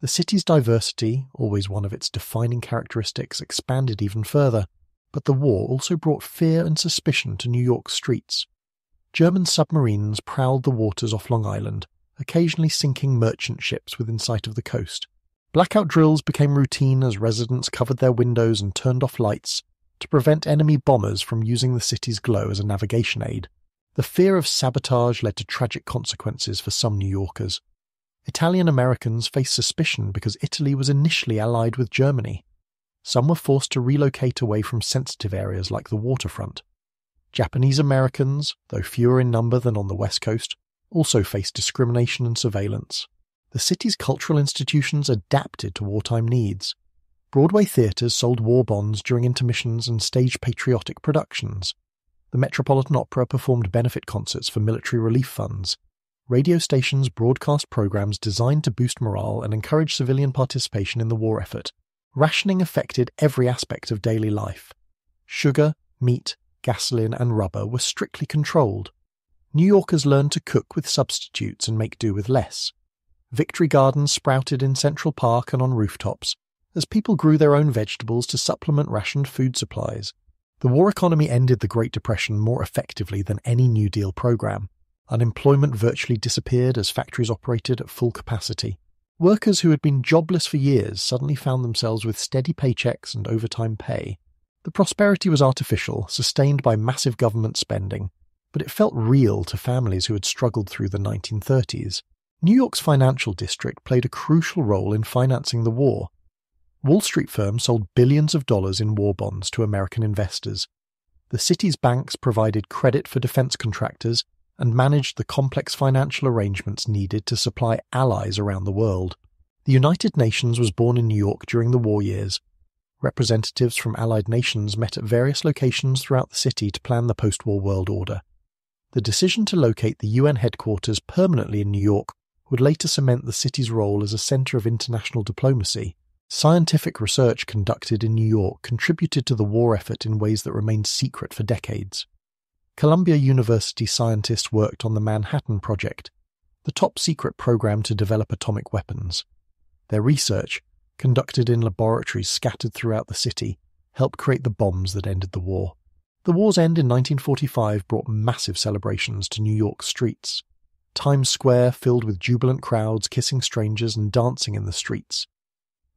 The city's diversity, always one of its defining characteristics, expanded even further, but the war also brought fear and suspicion to New York's streets. German submarines prowled the waters off Long Island, occasionally sinking merchant ships within sight of the coast. Blackout drills became routine as residents covered their windows and turned off lights to prevent enemy bombers from using the city's glow as a navigation aid. The fear of sabotage led to tragic consequences for some New Yorkers. Italian Americans faced suspicion because Italy was initially allied with Germany. Some were forced to relocate away from sensitive areas like the waterfront. Japanese Americans, though fewer in number than on the West Coast, also faced discrimination and surveillance. The city's cultural institutions adapted to wartime needs. Broadway theaters sold war bonds during intermissions and staged patriotic productions. The Metropolitan Opera performed benefit concerts for military relief funds. Radio stations broadcast programs designed to boost morale and encourage civilian participation in the war effort. Rationing affected every aspect of daily life. Sugar, meat, gasoline and rubber were strictly controlled. New Yorkers learned to cook with substitutes and make do with less. Victory gardens sprouted in Central Park and on rooftops, as people grew their own vegetables to supplement rationed food supplies. The war economy ended the Great Depression more effectively than any New Deal program. Unemployment virtually disappeared as factories operated at full capacity. Workers who had been jobless for years suddenly found themselves with steady paychecks and overtime pay. The prosperity was artificial, sustained by massive government spending, but it felt real to families who had struggled through the 1930s. New York's financial district played a crucial role in financing the war. Wall Street firms sold billions of dollars in war bonds to American investors. The city's banks provided credit for defense contractors and managed the complex financial arrangements needed to supply allies around the world. The United Nations was born in New York during the war years. Representatives from allied nations met at various locations throughout the city to plan the post-war world order. The decision to locate the UN headquarters permanently in New York would later cement the city's role as a center of international diplomacy. Scientific research conducted in New York contributed to the war effort in ways that remained secret for decades. Columbia University scientists worked on the Manhattan Project, the top-secret program to develop atomic weapons. Their research, conducted in laboratories scattered throughout the city, helped create the bombs that ended the war. The war's end in 1945 brought massive celebrations to New York's streets. Times Square filled with jubilant crowds kissing strangers and dancing in the streets.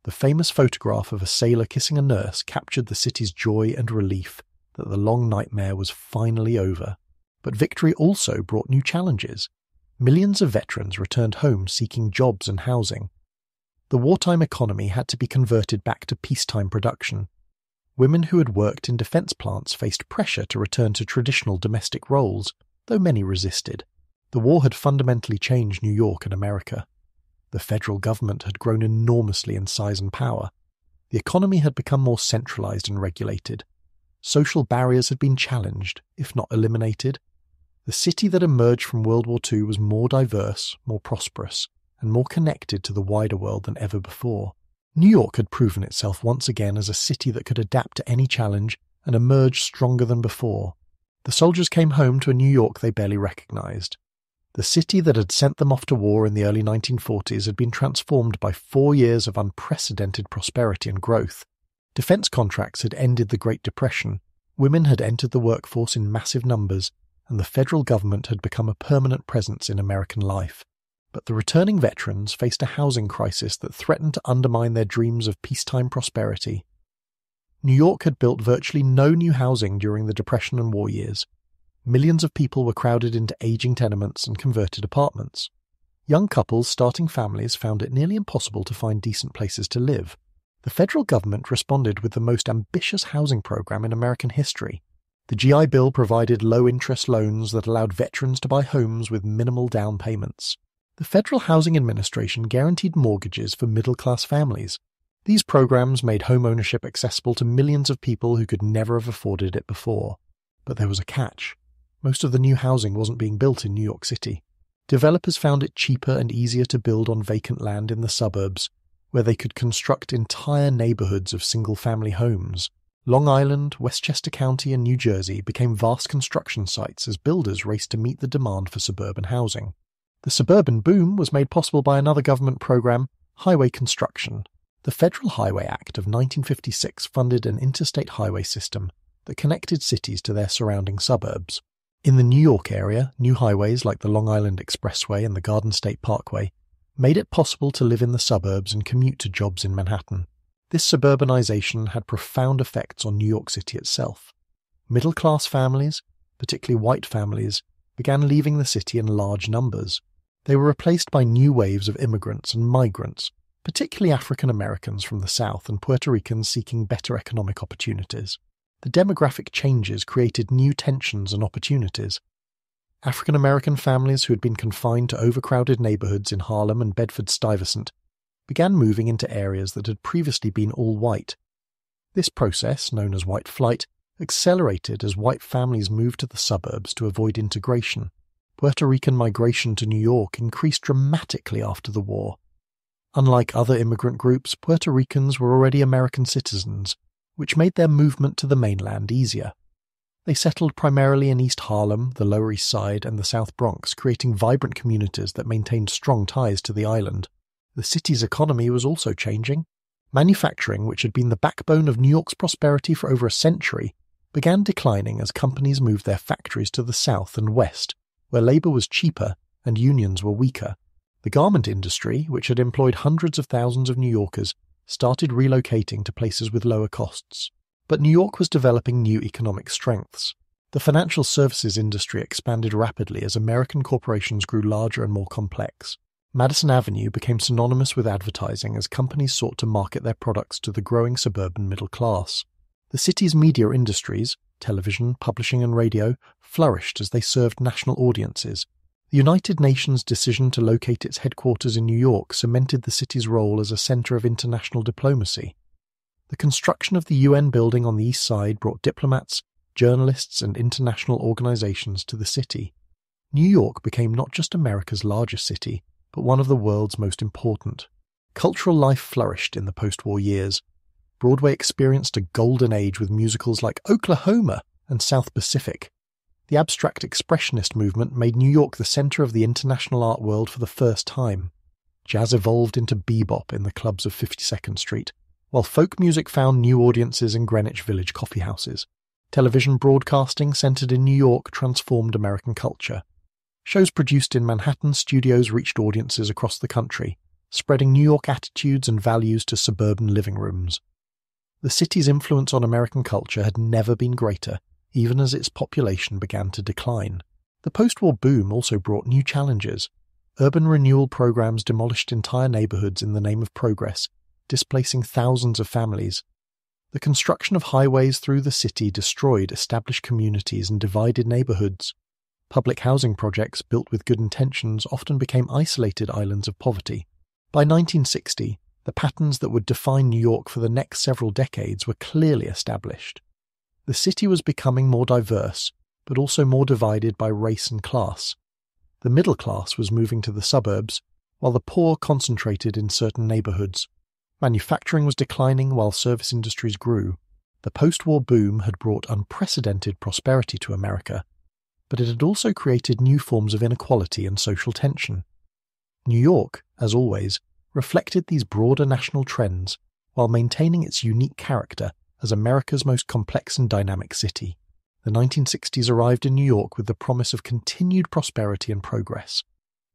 The famous photograph of a sailor kissing a nurse captured the city's joy and relief that the long nightmare was finally over. But victory also brought new challenges. Millions of veterans returned home seeking jobs and housing. The wartime economy had to be converted back to peacetime production. Women who had worked in defense plants faced pressure to return to traditional domestic roles, though many resisted. The war had fundamentally changed New York and America. The federal government had grown enormously in size and power. The economy had become more centralized and regulated. Social barriers had been challenged, if not eliminated. The city that emerged from World War II was more diverse, more prosperous, and more connected to the wider world than ever before. New York had proven itself once again as a city that could adapt to any challenge and emerge stronger than before. The soldiers came home to a New York they barely recognized. The city that had sent them off to war in the early 1940s had been transformed by 4 years of unprecedented prosperity and growth. Defense contracts had ended the Great Depression, women had entered the workforce in massive numbers, and the federal government had become a permanent presence in American life. But the returning veterans faced a housing crisis that threatened to undermine their dreams of peacetime prosperity. New York had built virtually no new housing during the Depression and war years. Millions of people were crowded into aging tenements and converted apartments. Young couples starting families found it nearly impossible to find decent places to live. The federal government responded with the most ambitious housing program in American history. The GI Bill provided low-interest loans that allowed veterans to buy homes with minimal down payments. The Federal Housing Administration guaranteed mortgages for middle-class families. These programs made home ownership accessible to millions of people who could never have afforded it before. But there was a catch. Most of the new housing wasn't being built in New York City. Developers found it cheaper and easier to build on vacant land in the suburbs, where they could construct entire neighborhoods of single-family homes. Long Island, Westchester County, and New Jersey became vast construction sites as builders raced to meet the demand for suburban housing. The suburban boom was made possible by another government program, highway construction. The Federal Highway Act of 1956 funded an interstate highway system that connected cities to their surrounding suburbs. In the New York area, new highways like the Long Island Expressway and the Garden State Parkway made it possible to live in the suburbs and commute to jobs in Manhattan. This suburbanization had profound effects on New York City itself. Middle-class families, particularly white families, began leaving the city in large numbers. They were replaced by new waves of immigrants and migrants, particularly African Americans from the South and Puerto Ricans seeking better economic opportunities. The demographic changes created new tensions and opportunities. African American families who had been confined to overcrowded neighborhoods in Harlem and Bedford-Stuyvesant began moving into areas that had previously been all white. This process, known as white flight, accelerated as white families moved to the suburbs to avoid integration. Puerto Rican migration to New York increased dramatically after the war. Unlike other immigrant groups, Puerto Ricans were already American citizens, which made their movement to the mainland easier. They settled primarily in East Harlem, the Lower East Side, and the South Bronx, creating vibrant communities that maintained strong ties to the island. The city's economy was also changing. Manufacturing, which had been the backbone of New York's prosperity for over a century, began declining as companies moved their factories to the south and west, where labor was cheaper and unions were weaker. The garment industry, which had employed hundreds of thousands of New Yorkers, started relocating to places with lower costs. But New York was developing new economic strengths. The financial services industry expanded rapidly as American corporations grew larger and more complex. Madison Avenue became synonymous with advertising as companies sought to market their products to the growing suburban middle class. The city's media industries, television, publishing, and radio, flourished as they served national audiences. The United Nations' decision to locate its headquarters in New York cemented the city's role as a center of international diplomacy. The construction of the UN building on the East Side brought diplomats, journalists, and international organizations to the city. New York became not just America's largest city, but one of the world's most important. Cultural life flourished in the post-war years. Broadway experienced a golden age with musicals like Oklahoma and South Pacific. The abstract expressionist movement made New York the center of the international art world for the first time. Jazz evolved into bebop in the clubs of 52nd Street, while folk music found new audiences in Greenwich Village coffeehouses. Television broadcasting centered in New York transformed American culture. Shows produced in Manhattan studios reached audiences across the country, spreading New York attitudes and values to suburban living rooms. The city's influence on American culture had never been greater, even as its population began to decline. The post-war boom also brought new challenges. Urban renewal programs demolished entire neighborhoods in the name of progress, displacing thousands of families. The construction of highways through the city destroyed established communities and divided neighborhoods. Public housing projects built with good intentions often became isolated islands of poverty. By 1960, the patterns that would define New York for the next several decades were clearly established. The city was becoming more diverse, but also more divided by race and class. The middle class was moving to the suburbs, while the poor concentrated in certain neighborhoods. Manufacturing was declining while service industries grew. The post-war boom had brought unprecedented prosperity to America, but it had also created new forms of inequality and social tension. New York, as always, reflected these broader national trends while maintaining its unique character as America's most complex and dynamic city. The 1960s arrived in New York with the promise of continued prosperity and progress.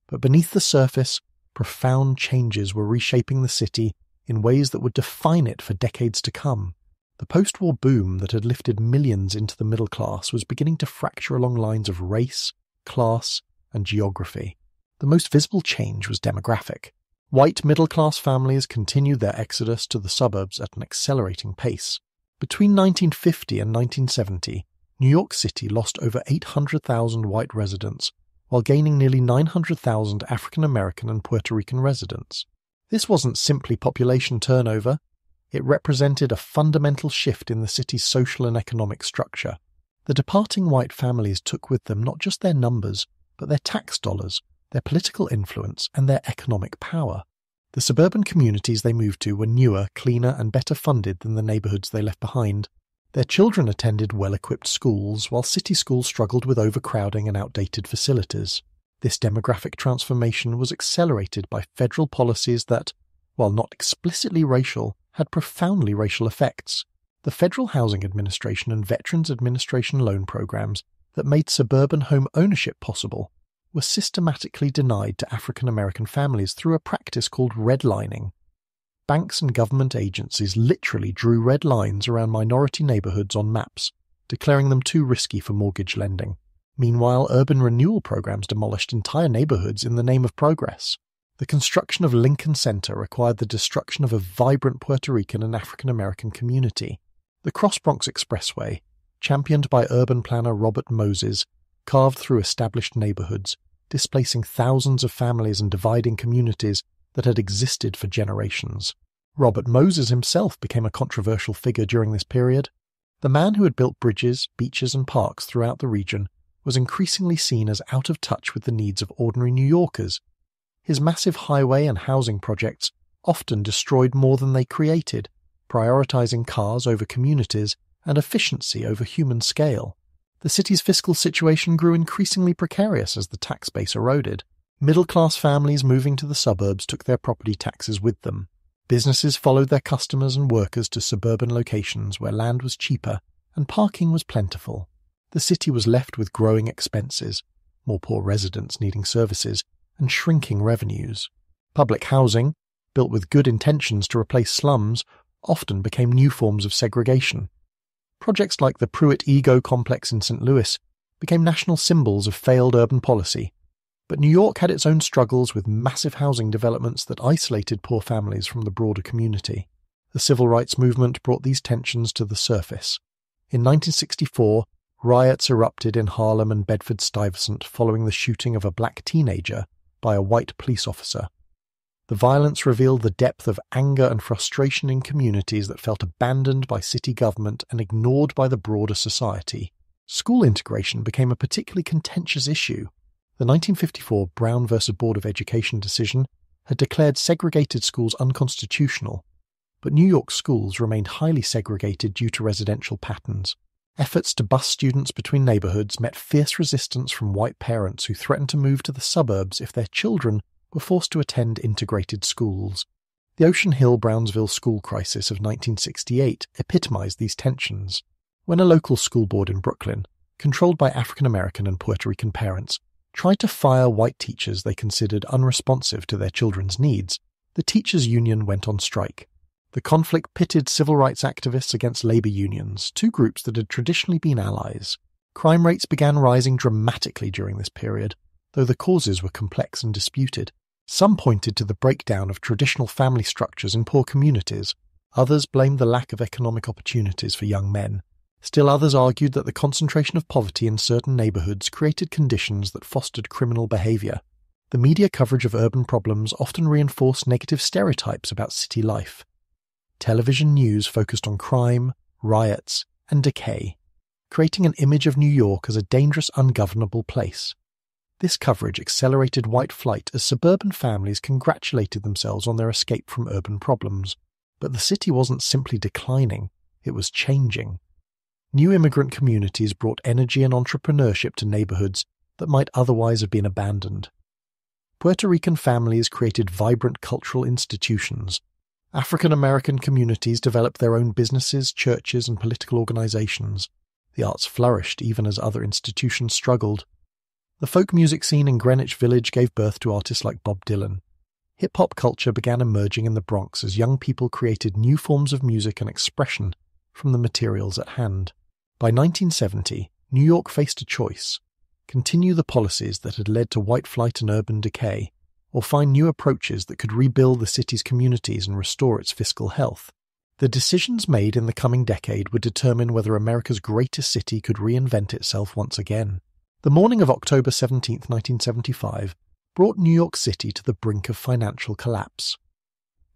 But beneath the surface, profound changes were reshaping the city in ways that would define it for decades to come. The post-war boom that had lifted millions into the middle class was beginning to fracture along lines of race, class, and geography. The most visible change was demographic. White middle-class families continued their exodus to the suburbs at an accelerating pace. Between 1950 and 1970, New York City lost over 800,000 white residents, while gaining nearly 900,000 African American and Puerto Rican residents. This wasn't simply population turnover. It represented a fundamental shift in the city's social and economic structure. The departing white families took with them not just their numbers, but their tax dollars, their political influence, and their economic power. The suburban communities they moved to were newer, cleaner, and better funded than the neighborhoods they left behind. Their children attended well-equipped schools, while city schools struggled with overcrowding and outdated facilities. This demographic transformation was accelerated by federal policies that, while not explicitly racial, had profoundly racial effects. The Federal Housing Administration and Veterans Administration loan programs that made suburban home ownership possible were systematically denied to African American families through a practice called redlining. Banks and government agencies literally drew red lines around minority neighborhoods on maps, declaring them too risky for mortgage lending. Meanwhile, urban renewal programs demolished entire neighborhoods in the name of progress. The construction of Lincoln Center required the destruction of a vibrant Puerto Rican and African American community. The Cross Bronx Expressway, championed by urban planner Robert Moses, carved through established neighborhoods, displacing thousands of families and dividing communities that had existed for generations. Robert Moses himself became a controversial figure during this period. The man who had built bridges, beaches, and parks throughout the region was increasingly seen as out of touch with the needs of ordinary New Yorkers. His massive highway and housing projects often destroyed more than they created, prioritizing cars over communities and efficiency over human scale. The city's fiscal situation grew increasingly precarious as the tax base eroded. Middle-class families moving to the suburbs took their property taxes with them. Businesses followed their customers and workers to suburban locations where land was cheaper and parking was plentiful. The city was left with growing expenses, more poor residents needing services, and shrinking revenues. Public housing, built with good intentions to replace slums, often became new forms of segregation. Projects like the Pruitt-Ego complex in St. Louis became national symbols of failed urban policy, but New York had its own struggles with massive housing developments that isolated poor families from the broader community. The civil rights movement brought these tensions to the surface. In 1964, riots erupted in Harlem and Bedford-Stuyvesant following the shooting of a black teenager by a white police officer. The violence revealed the depth of anger and frustration in communities that felt abandoned by city government and ignored by the broader society. School integration became a particularly contentious issue. The 1954 Brown v. Board of Education decision had declared segregated schools unconstitutional, but New York schools remained highly segregated due to residential patterns. Efforts to bus students between neighborhoods met fierce resistance from white parents who threatened to move to the suburbs if their children were forced to attend integrated schools. The Ocean Hill-Brownsville school crisis of 1968 epitomized these tensions. When a local school board in Brooklyn, controlled by African American and Puerto Rican parents, tried to fire white teachers they considered unresponsive to their children's needs, the teachers' union went on strike. The conflict pitted civil rights activists against labor unions, two groups that had traditionally been allies. Crime rates began rising dramatically during this period, though the causes were complex and disputed. Some pointed to the breakdown of traditional family structures in poor communities. Others blamed the lack of economic opportunities for young men. Still others argued that the concentration of poverty in certain neighborhoods created conditions that fostered criminal behavior. The media coverage of urban problems often reinforced negative stereotypes about city life. Television news focused on crime, riots, and decay, creating an image of New York as a dangerous, ungovernable place. This coverage accelerated white flight as suburban families congratulated themselves on their escape from urban problems. But the city wasn't simply declining, it was changing. New immigrant communities brought energy and entrepreneurship to neighborhoods that might otherwise have been abandoned. Puerto Rican families created vibrant cultural institutions. African American communities developed their own businesses, churches, and political organizations. The arts flourished even as other institutions struggled. The folk music scene in Greenwich Village gave birth to artists like Bob Dylan. Hip-hop culture began emerging in the Bronx as young people created new forms of music and expression from the materials at hand. By 1970, New York faced a choice: continue the policies that had led to white flight and urban decay, or find new approaches that could rebuild the city's communities and restore its fiscal health. The decisions made in the coming decade would determine whether America's greatest city could reinvent itself once again. The morning of October 17, 1975, brought New York City to the brink of financial collapse.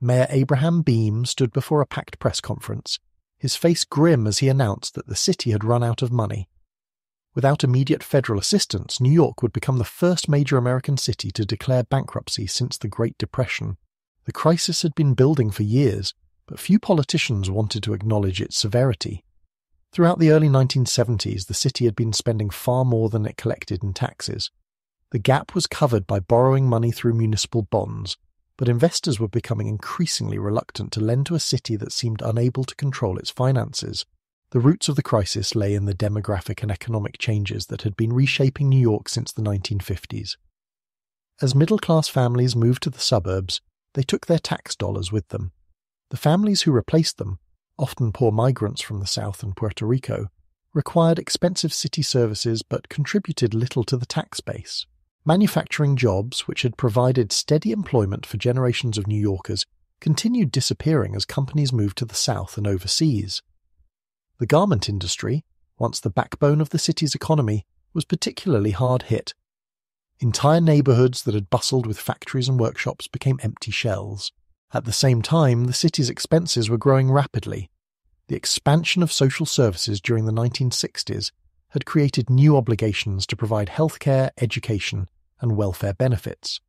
Mayor Abraham Beame stood before a packed press conference, his face grim as he announced that the city had run out of money. Without immediate federal assistance, New York would become the first major American city to declare bankruptcy since the Great Depression. The crisis had been building for years, but few politicians wanted to acknowledge its severity. Throughout the early 1970s, the city had been spending far more than it collected in taxes. The gap was covered by borrowing money through municipal bonds, but investors were becoming increasingly reluctant to lend to a city that seemed unable to control its finances. The roots of the crisis lay in the demographic and economic changes that had been reshaping New York since the 1950s. As middle-class families moved to the suburbs, they took their tax dollars with them. The families who replaced them, often poor migrants from the South and Puerto Rico, required expensive city services but contributed little to the tax base. Manufacturing jobs, which had provided steady employment for generations of New Yorkers, continued disappearing as companies moved to the South and overseas. The garment industry, once the backbone of the city's economy, was particularly hard hit. Entire neighborhoods that had bustled with factories and workshops became empty shells. At the same time, the city's expenses were growing rapidly. The expansion of social services during the 1960s had created new obligations to provide healthcare, education, and welfare benefits.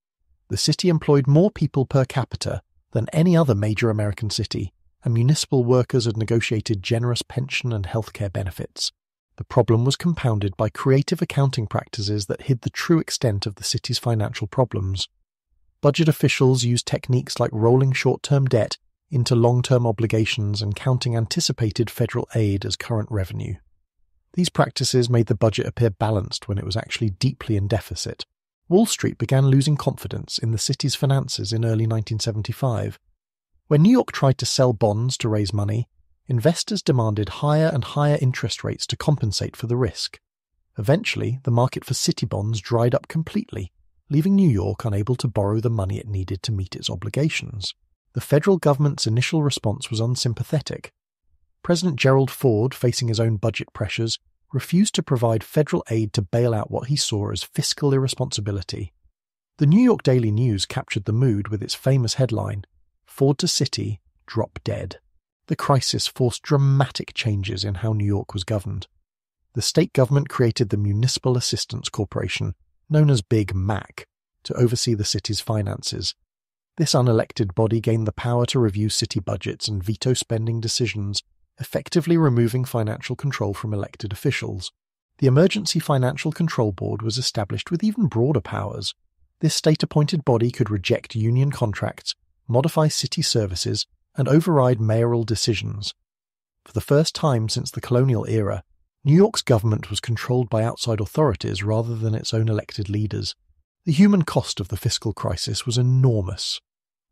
The city employed more people per capita than any other major American city, and municipal workers had negotiated generous pension and healthcare benefits. The problem was compounded by creative accounting practices that hid the true extent of the city's financial problems. Budget officials used techniques like rolling short-term debt into long-term obligations and counting anticipated federal aid as current revenue. These practices made the budget appear balanced when it was actually deeply in deficit. Wall Street began losing confidence in the city's finances in early 1975. When New York tried to sell bonds to raise money, investors demanded higher and higher interest rates to compensate for the risk. Eventually, the market for city bonds dried up completely, leaving New York unable to borrow the money it needed to meet its obligations. The federal government's initial response was unsympathetic. President Gerald Ford, facing his own budget pressures, refused to provide federal aid to bail out what he saw as fiscal irresponsibility. The New York Daily News captured the mood with its famous headline, "Ford to City, Drop Dead." The crisis forced dramatic changes in how New York was governed. The state government created the Municipal Assistance Corporation, known as Big Mac, to oversee the city's finances. This unelected body gained the power to review city budgets and veto spending decisions, effectively removing financial control from elected officials. The Emergency Financial Control Board was established with even broader powers. This state-appointed body could reject union contracts, modify city services, and override mayoral decisions. For the first time since the colonial era, New York's government was controlled by outside authorities rather than its own elected leaders. The human cost of the fiscal crisis was enormous.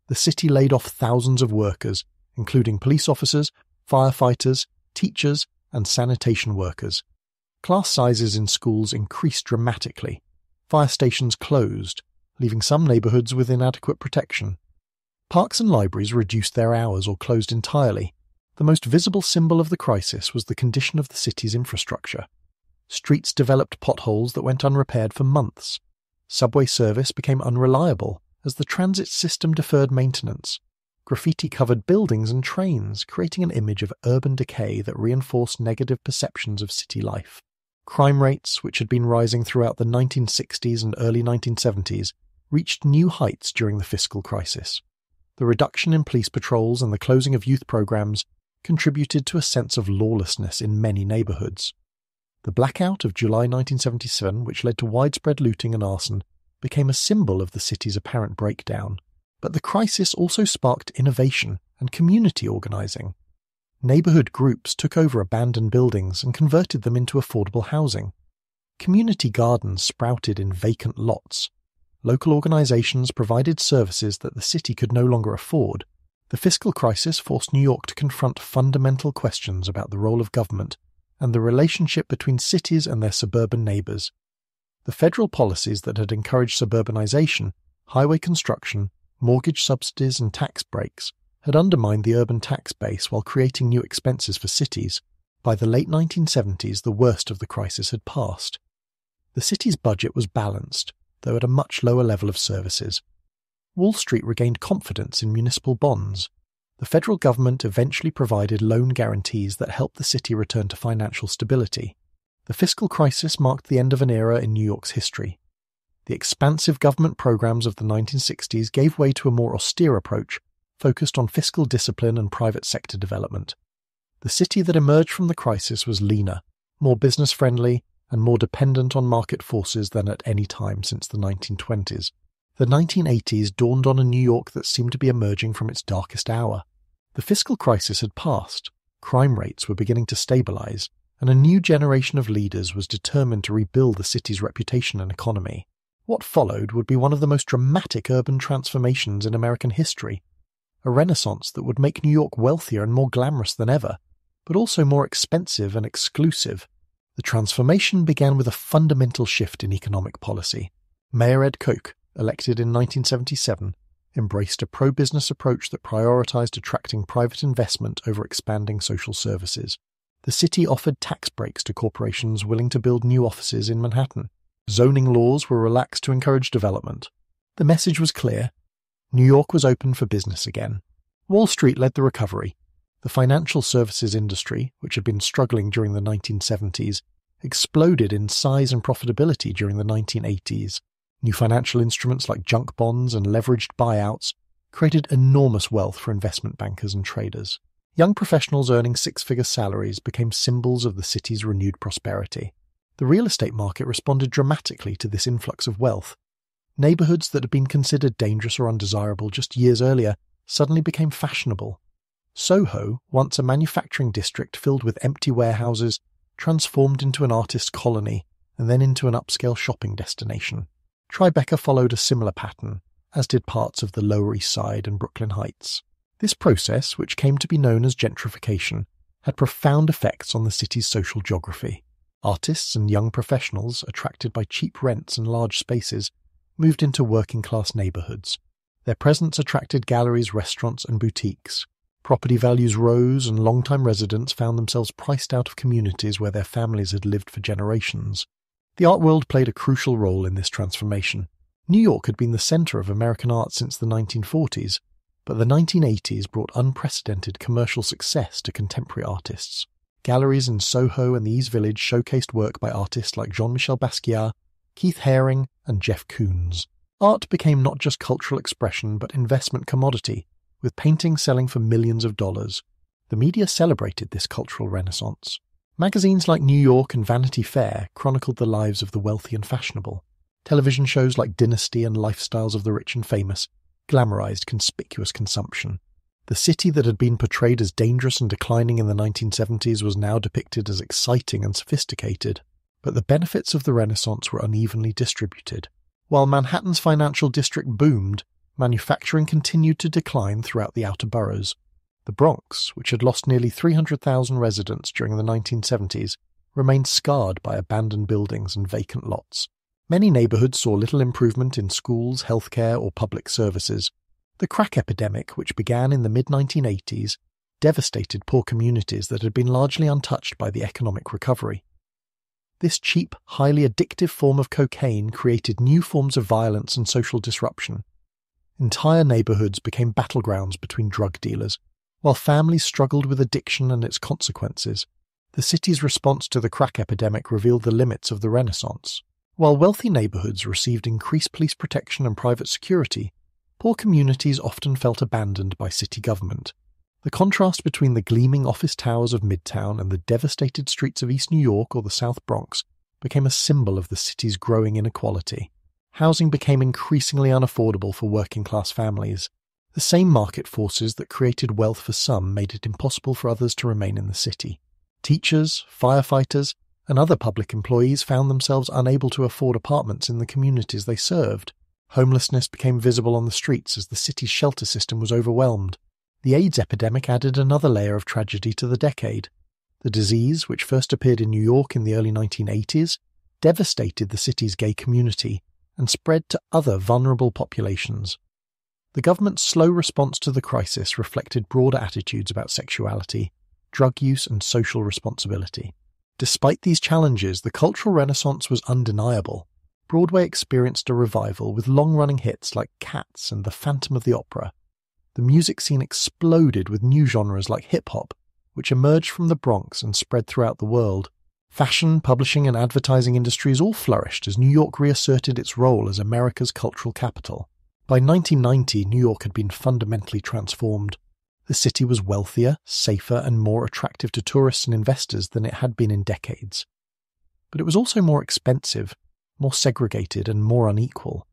The city laid off thousands of workers, including police officers, firefighters, teachers, and sanitation workers. Class sizes in schools increased dramatically. Fire stations closed, leaving some neighborhoods with inadequate protection. Parks and libraries reduced their hours or closed entirely. The most visible symbol of the crisis was the condition of the city's infrastructure. Streets developed potholes that went unrepaired for months. Subway service became unreliable as the transit system deferred maintenance. Graffiti covered buildings and trains, creating an image of urban decay that reinforced negative perceptions of city life. Crime rates, which had been rising throughout the 1960s and early 1970s, reached new heights during the fiscal crisis. The reduction in police patrols and the closing of youth programs contributed to a sense of lawlessness in many neighborhoods. The blackout of July 1977, which led to widespread looting and arson, became a symbol of the city's apparent breakdown. But the crisis also sparked innovation and community organizing. Neighborhood groups took over abandoned buildings and converted them into affordable housing. Community gardens sprouted in vacant lots. Local organizations provided services that the city could no longer afford. The fiscal crisis forced New York to confront fundamental questions about the role of government and the relationship between cities and their suburban neighbors. The federal policies that had encouraged suburbanization, highway construction, mortgage subsidies and tax breaks had undermined the urban tax base while creating new expenses for cities. By the late 1970s, the worst of the crisis had passed. The city's budget was balanced, though at a much lower level of services. Wall Street regained confidence in municipal bonds. The federal government eventually provided loan guarantees that helped the city return to financial stability. The fiscal crisis marked the end of an era in New York's history. The expansive government programs of the 1960s gave way to a more austere approach focused on fiscal discipline and private sector development. The city that emerged from the crisis was leaner, more business-friendly, and more dependent on market forces than at any time since the 1920s. The 1980s dawned on a New York that seemed to be emerging from its darkest hour. The fiscal crisis had passed, crime rates were beginning to stabilize, and a new generation of leaders was determined to rebuild the city's reputation and economy. What followed would be one of the most dramatic urban transformations in American history, a renaissance that would make New York wealthier and more glamorous than ever, but also more expensive and exclusive. The transformation began with a fundamental shift in economic policy. Mayor Ed Koch, elected in 1977, embraced a pro-business approach that prioritized attracting private investment over expanding social services. The city offered tax breaks to corporations willing to build new offices in Manhattan. Zoning laws were relaxed to encourage development. The message was clear. New York was open for business again. Wall Street led the recovery. The financial services industry, which had been struggling during the 1970s, exploded in size and profitability during the 1980s. New financial instruments like junk bonds and leveraged buyouts created enormous wealth for investment bankers and traders. Young professionals earning six-figure salaries became symbols of the city's renewed prosperity. The real estate market responded dramatically to this influx of wealth. Neighborhoods that had been considered dangerous or undesirable just years earlier suddenly became fashionable. Soho, once a manufacturing district filled with empty warehouses, transformed into an artist's colony and then into an upscale shopping destination. Tribeca followed a similar pattern, as did parts of the Lower East Side and Brooklyn Heights. This process, which came to be known as gentrification, had profound effects on the city's social geography. Artists and young professionals, attracted by cheap rents and large spaces, moved into working-class neighborhoods. Their presence attracted galleries, restaurants, and boutiques. Property values rose, and long-time residents found themselves priced out of communities where their families had lived for generations. The art world played a crucial role in this transformation. New York had been the center of American art since the 1940s, but the 1980s brought unprecedented commercial success to contemporary artists. Galleries in Soho and the East Village showcased work by artists like Jean-Michel Basquiat, Keith Haring, and Jeff Koons. Art became not just cultural expression but investment commodity, with paintings selling for millions of dollars. The media celebrated this cultural renaissance. Magazines like New York and Vanity Fair chronicled the lives of the wealthy and fashionable. Television shows like Dynasty and Lifestyles of the Rich and Famous glamorized conspicuous consumption. The city that had been portrayed as dangerous and declining in the 1970s was now depicted as exciting and sophisticated. But the benefits of the Renaissance were unevenly distributed. While Manhattan's financial district boomed, manufacturing continued to decline throughout the outer boroughs. The Bronx, which had lost nearly 300,000 residents during the 1970s, remained scarred by abandoned buildings and vacant lots. Many neighborhoods saw little improvement in schools, healthcare, or public services. The crack epidemic, which began in the mid-1980s, devastated poor communities that had been largely untouched by the economic recovery. This cheap, highly addictive form of cocaine created new forms of violence and social disruption. Entire neighborhoods became battlegrounds between drug dealers. While families struggled with addiction and its consequences, the city's response to the crack epidemic revealed the limits of the Renaissance. While wealthy neighborhoods received increased police protection and private security, poor communities often felt abandoned by city government. The contrast between the gleaming office towers of Midtown and the devastated streets of East New York or the South Bronx became a symbol of the city's growing inequality. Housing became increasingly unaffordable for working-class families. The same market forces that created wealth for some made it impossible for others to remain in the city. Teachers, firefighters, and other public employees found themselves unable to afford apartments in the communities they served. Homelessness became visible on the streets as the city's shelter system was overwhelmed. The AIDS epidemic added another layer of tragedy to the decade. The disease, which first appeared in New York in the early 1980s, devastated the city's gay community and spread to other vulnerable populations. The government's slow response to the crisis reflected broader attitudes about sexuality, drug use, and social responsibility. Despite these challenges, the cultural renaissance was undeniable. Broadway experienced a revival with long-running hits like Cats and The Phantom of the Opera. The music scene exploded with new genres like hip-hop, which emerged from the Bronx and spread throughout the world. Fashion, publishing, and advertising industries all flourished as New York reasserted its role as America's cultural capital. By 1990, New York had been fundamentally transformed. The city was wealthier, safer, and more attractive to tourists and investors than it had been in decades. But it was also more expensive, more segregated, and more unequal.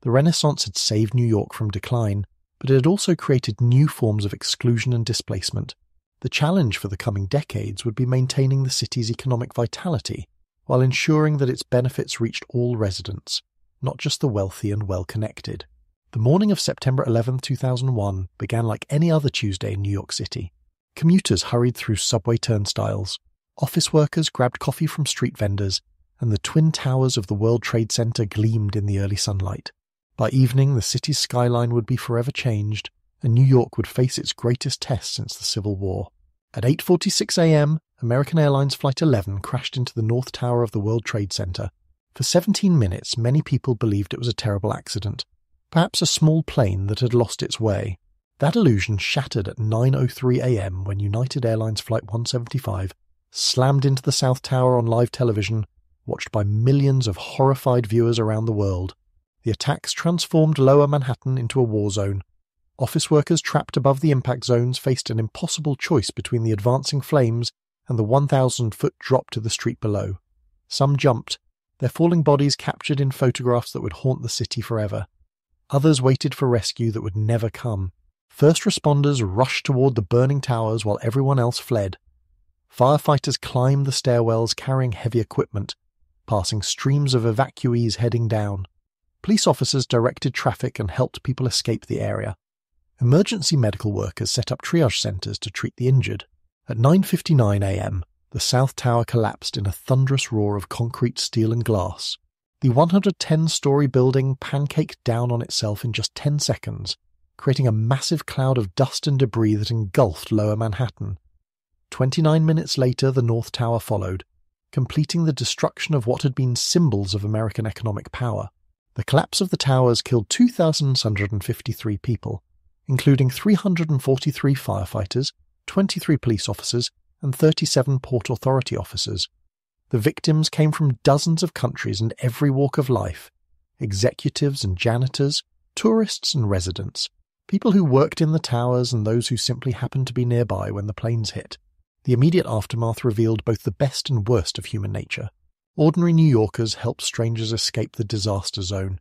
The Renaissance had saved New York from decline, but it had also created new forms of exclusion and displacement. The challenge for the coming decades would be maintaining the city's economic vitality, while ensuring that its benefits reached all residents, not just the wealthy and well-connected. The morning of September 11, 2001 began like any other Tuesday in New York City. Commuters hurried through subway turnstiles, office workers grabbed coffee from street vendors, and the twin towers of the World Trade Center gleamed in the early sunlight. By evening, the city's skyline would be forever changed, and New York would face its greatest test since the Civil War. At 8:46 a.m., American Airlines Flight 11 crashed into the North Tower of the World Trade Center. For 17 minutes, many people believed it was a terrible accident, perhaps a small plane that had lost its way. That illusion shattered at 9:03 a.m. when United Airlines Flight 175 slammed into the South Tower on live television, watched by millions of horrified viewers around the world. The attacks transformed Lower Manhattan into a war zone. Office workers trapped above the impact zones faced an impossible choice between the advancing flames and the 1,000-foot drop to the street below. Some jumped, their falling bodies captured in photographs that would haunt the city forever. Others waited for rescue that would never come. First responders rushed toward the burning towers while everyone else fled. Firefighters climbed the stairwells carrying heavy equipment, passing streams of evacuees heading down. Police officers directed traffic and helped people escape the area. Emergency medical workers set up triage centers to treat the injured. At 9:59 a.m., the South Tower collapsed in a thunderous roar of concrete, steel, and glass. The 110-story building pancaked down on itself in just 10 seconds, creating a massive cloud of dust and debris that engulfed Lower Manhattan. 29 minutes later, the North Tower followed, completing the destruction of what had been symbols of American economic power. The collapse of the towers killed 2,653 people, including 343 firefighters, 23 police officers, and 37 Port Authority officers. The victims came from dozens of countries and every walk of life: executives and janitors, tourists and residents, people who worked in the towers and those who simply happened to be nearby when the planes hit. The immediate aftermath revealed both the best and worst of human nature. Ordinary New Yorkers helped strangers escape the disaster zone,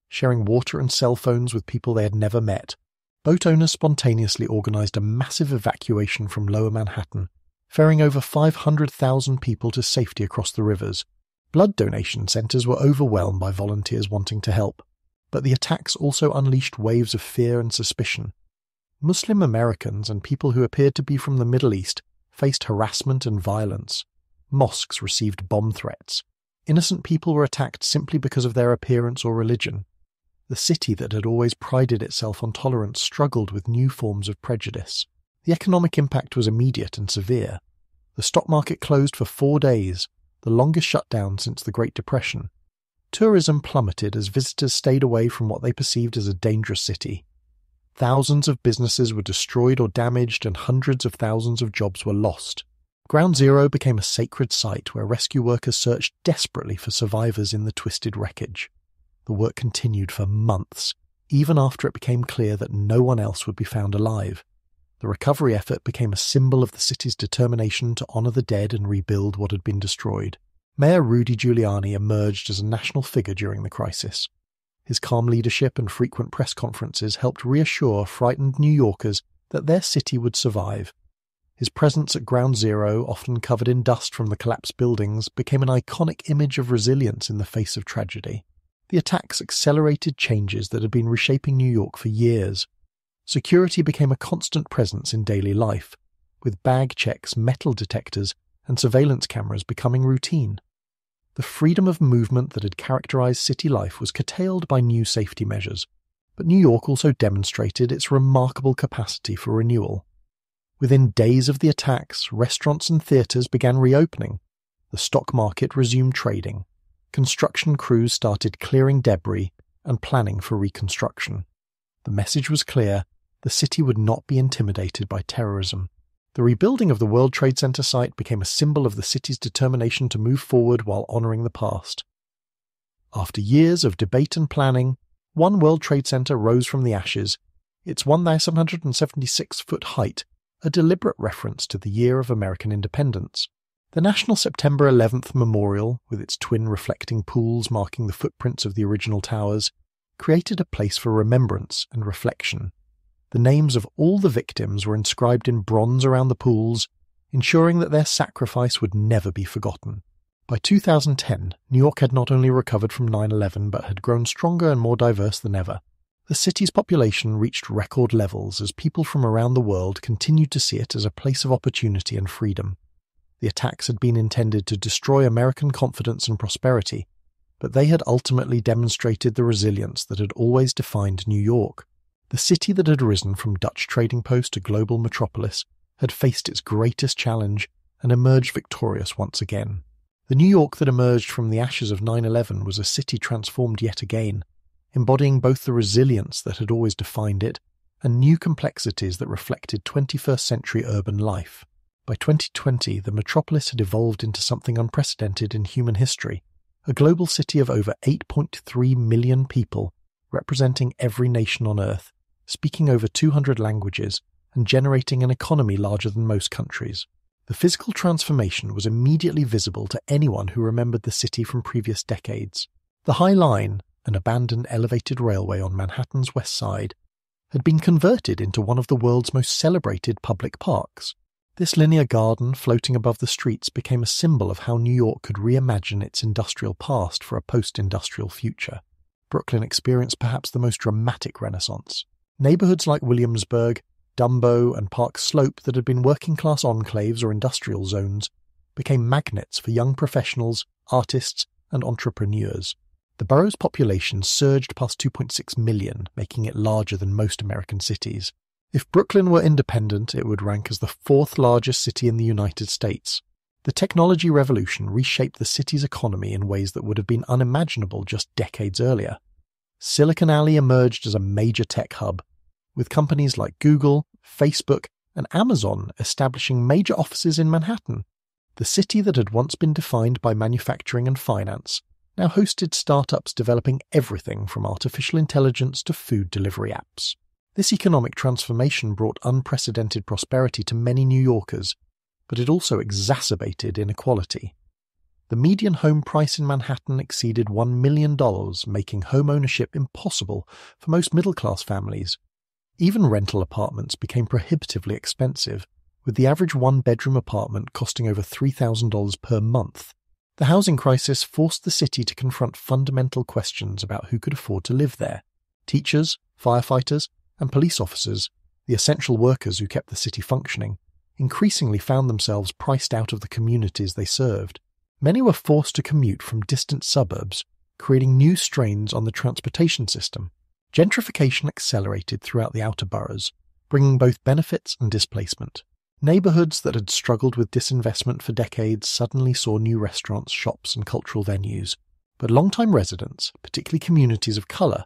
sharing water and cell phones with people they had never met. Boat owners spontaneously organized a massive evacuation from Lower Manhattan, ferrying over 500,000 people to safety across the rivers. Blood donation centers were overwhelmed by volunteers wanting to help, but the attacks also unleashed waves of fear and suspicion. Muslim Americans and people who appeared to be from the Middle East faced harassment and violence. Mosques received bomb threats. Innocent people were attacked simply because of their appearance or religion. The city that had always prided itself on tolerance struggled with new forms of prejudice. The economic impact was immediate and severe. The stock market closed for 4 days, the longest shutdown since the Great Depression. Tourism plummeted as visitors stayed away from what they perceived as a dangerous city. Thousands of businesses were destroyed or damaged, and hundreds of thousands of jobs were lost. Ground Zero became a sacred site where rescue workers searched desperately for survivors in the twisted wreckage. The work continued for months, even after it became clear that no one else would be found alive. The recovery effort became a symbol of the city's determination to honor the dead and rebuild what had been destroyed. Mayor Rudy Giuliani emerged as a national figure during the crisis. His calm leadership and frequent press conferences helped reassure frightened New Yorkers that their city would survive. His presence at Ground Zero, often covered in dust from the collapsed buildings, became an iconic image of resilience in the face of tragedy. The attacks accelerated changes that had been reshaping New York for years. Security became a constant presence in daily life, with bag checks, metal detectors, and surveillance cameras becoming routine. The freedom of movement that had characterized city life was curtailed by new safety measures, but New York also demonstrated its remarkable capacity for renewal. Within days of the attacks, restaurants and theaters began reopening. The stock market resumed trading. Construction crews started clearing debris and planning for reconstruction. The message was clear: the city would not be intimidated by terrorism. The rebuilding of the World Trade Center site became a symbol of the city's determination to move forward while honoring the past. After years of debate and planning, One World Trade Center rose from the ashes, its 1,776-foot height, a deliberate reference to the year of American independence. The National September 11th Memorial, with its twin reflecting pools marking the footprints of the original towers, created a place for remembrance and reflection. The names of all the victims were inscribed in bronze around the pools, ensuring that their sacrifice would never be forgotten. By 2010, New York had not only recovered from 9/11 but had grown stronger and more diverse than ever. The city's population reached record levels as people from around the world continued to see it as a place of opportunity and freedom. The attacks had been intended to destroy American confidence and prosperity, but they had ultimately demonstrated the resilience that had always defined New York. The city that had risen from Dutch trading post to global metropolis had faced its greatest challenge and emerged victorious once again. The New York that emerged from the ashes of 9/11 was a city transformed yet again, embodying both the resilience that had always defined it and new complexities that reflected 21st century urban life. By 2020, the metropolis had evolved into something unprecedented in human history, a global city of over 8.3 million people, representing every nation on Earth, speaking over 200 languages, and generating an economy larger than most countries. The physical transformation was immediately visible to anyone who remembered the city from previous decades. The High Line, an abandoned elevated railway on Manhattan's West Side, had been converted into one of the world's most celebrated public parks. This linear garden floating above the streets became a symbol of how New York could reimagine its industrial past for a post-industrial future. Brooklyn experienced perhaps the most dramatic renaissance. Neighborhoods like Williamsburg, Dumbo, and Park Slope that had been working-class enclaves or industrial zones became magnets for young professionals, artists, and entrepreneurs. The borough's population surged past 2.6 million, making it larger than most American cities. If Brooklyn were independent, it would rank as the fourth largest city in the United States. The technology revolution reshaped the city's economy in ways that would have been unimaginable just decades earlier. Silicon Alley emerged as a major tech hub, with companies like Google, Facebook, and Amazon establishing major offices in Manhattan. The city that had once been defined by manufacturing and finance now hosted startups developing everything from artificial intelligence to food delivery apps. This economic transformation brought unprecedented prosperity to many New Yorkers, but it also exacerbated inequality. The median home price in Manhattan exceeded $1 million, making home ownership impossible for most middle-class families. Even rental apartments became prohibitively expensive, with the average one-bedroom apartment costing over $3,000 per month. The housing crisis forced the city to confront fundamental questions about who could afford to live there. Teachers, firefighters, and police officers, the essential workers who kept the city functioning, increasingly found themselves priced out of the communities they served. Many were forced to commute from distant suburbs, creating new strains on the transportation system. Gentrification accelerated throughout the outer boroughs, bringing both benefits and displacement. Neighborhoods that had struggled with disinvestment for decades suddenly saw new restaurants, shops, and cultural venues. But longtime residents, particularly communities of color,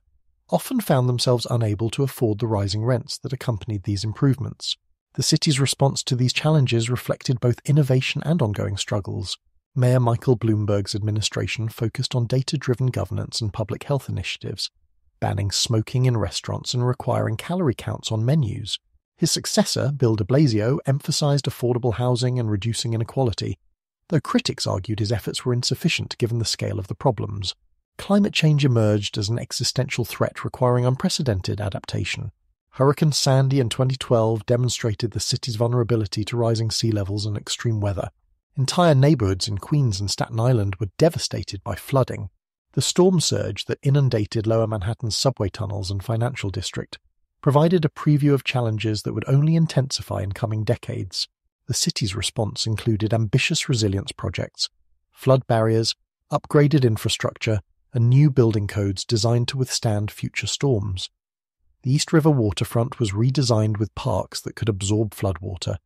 often found themselves unable to afford the rising rents that accompanied these improvements. The city's response to these challenges reflected both innovation and ongoing struggles. Mayor Michael Bloomberg's administration focused on data-driven governance and public health initiatives, banning smoking in restaurants and requiring calorie counts on menus. His successor, Bill de Blasio, emphasized affordable housing and reducing inequality, though critics argued his efforts were insufficient given the scale of the problems. Climate change emerged as an existential threat requiring unprecedented adaptation. Hurricane Sandy in 2012 demonstrated the city's vulnerability to rising sea levels and extreme weather. Entire neighborhoods in Queens and Staten Island were devastated by flooding. The storm surge that inundated Lower Manhattan's subway tunnels and financial district provided a preview of challenges that would only intensify in coming decades. The city's response included ambitious resilience projects, flood barriers, upgraded infrastructure, and new building codes designed to withstand future storms. The East River waterfront was redesigned with parks that could absorb floodwater.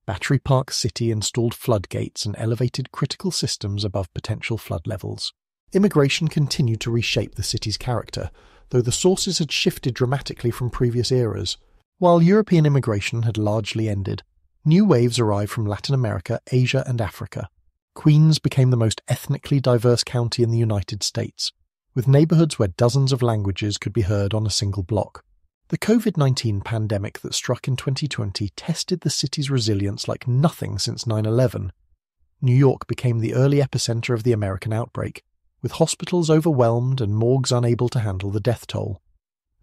Battery Park City installed floodgates and elevated critical systems above potential flood levels. Immigration continued to reshape the city's character, though the sources had shifted dramatically from previous eras. While European immigration had largely ended, New waves arrived from Latin America, Asia, and Africa. Queens became the most ethnically diverse county in the United States, with neighborhoods where dozens of languages could be heard on a single block. The COVID-19 pandemic that struck in 2020 tested the city's resilience like nothing since 9/11. New York became the early epicenter of the American outbreak, with hospitals overwhelmed and morgues unable to handle the death toll.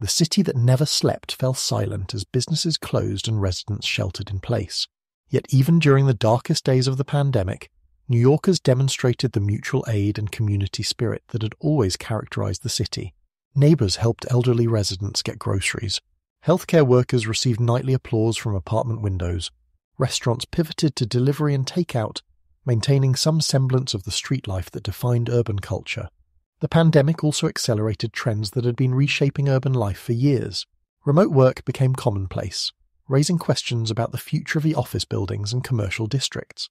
The city that never slept fell silent as businesses closed and residents sheltered in place. Yet even during the darkest days of the pandemic, New Yorkers demonstrated the mutual aid and community spirit that had always characterized the city. Neighbors helped elderly residents get groceries. Healthcare workers received nightly applause from apartment windows. Restaurants pivoted to delivery and takeout, maintaining some semblance of the street life that defined urban culture. The pandemic also accelerated trends that had been reshaping urban life for years. Remote work became commonplace, raising questions about the future of the office buildings and commercial districts.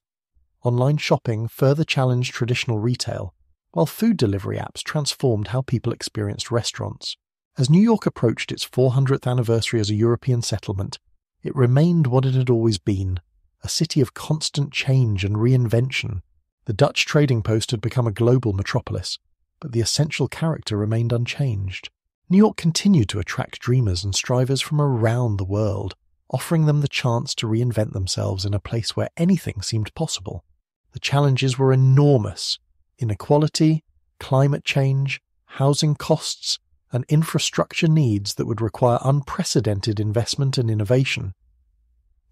Online shopping further challenged traditional retail, while food delivery apps transformed how people experienced restaurants. As New York approached its 400th anniversary as a European settlement, it remained what it had always been, a city of constant change and reinvention. The Dutch trading post had become a global metropolis, but the essential character remained unchanged. New York continued to attract dreamers and strivers from around the world, offering them the chance to reinvent themselves in a place where anything seemed possible. The challenges were enormous: inequality, climate change, housing costs, and infrastructure needs that would require unprecedented investment and innovation.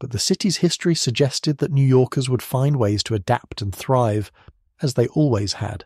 But the city's history suggested that New Yorkers would find ways to adapt and thrive, as they always had.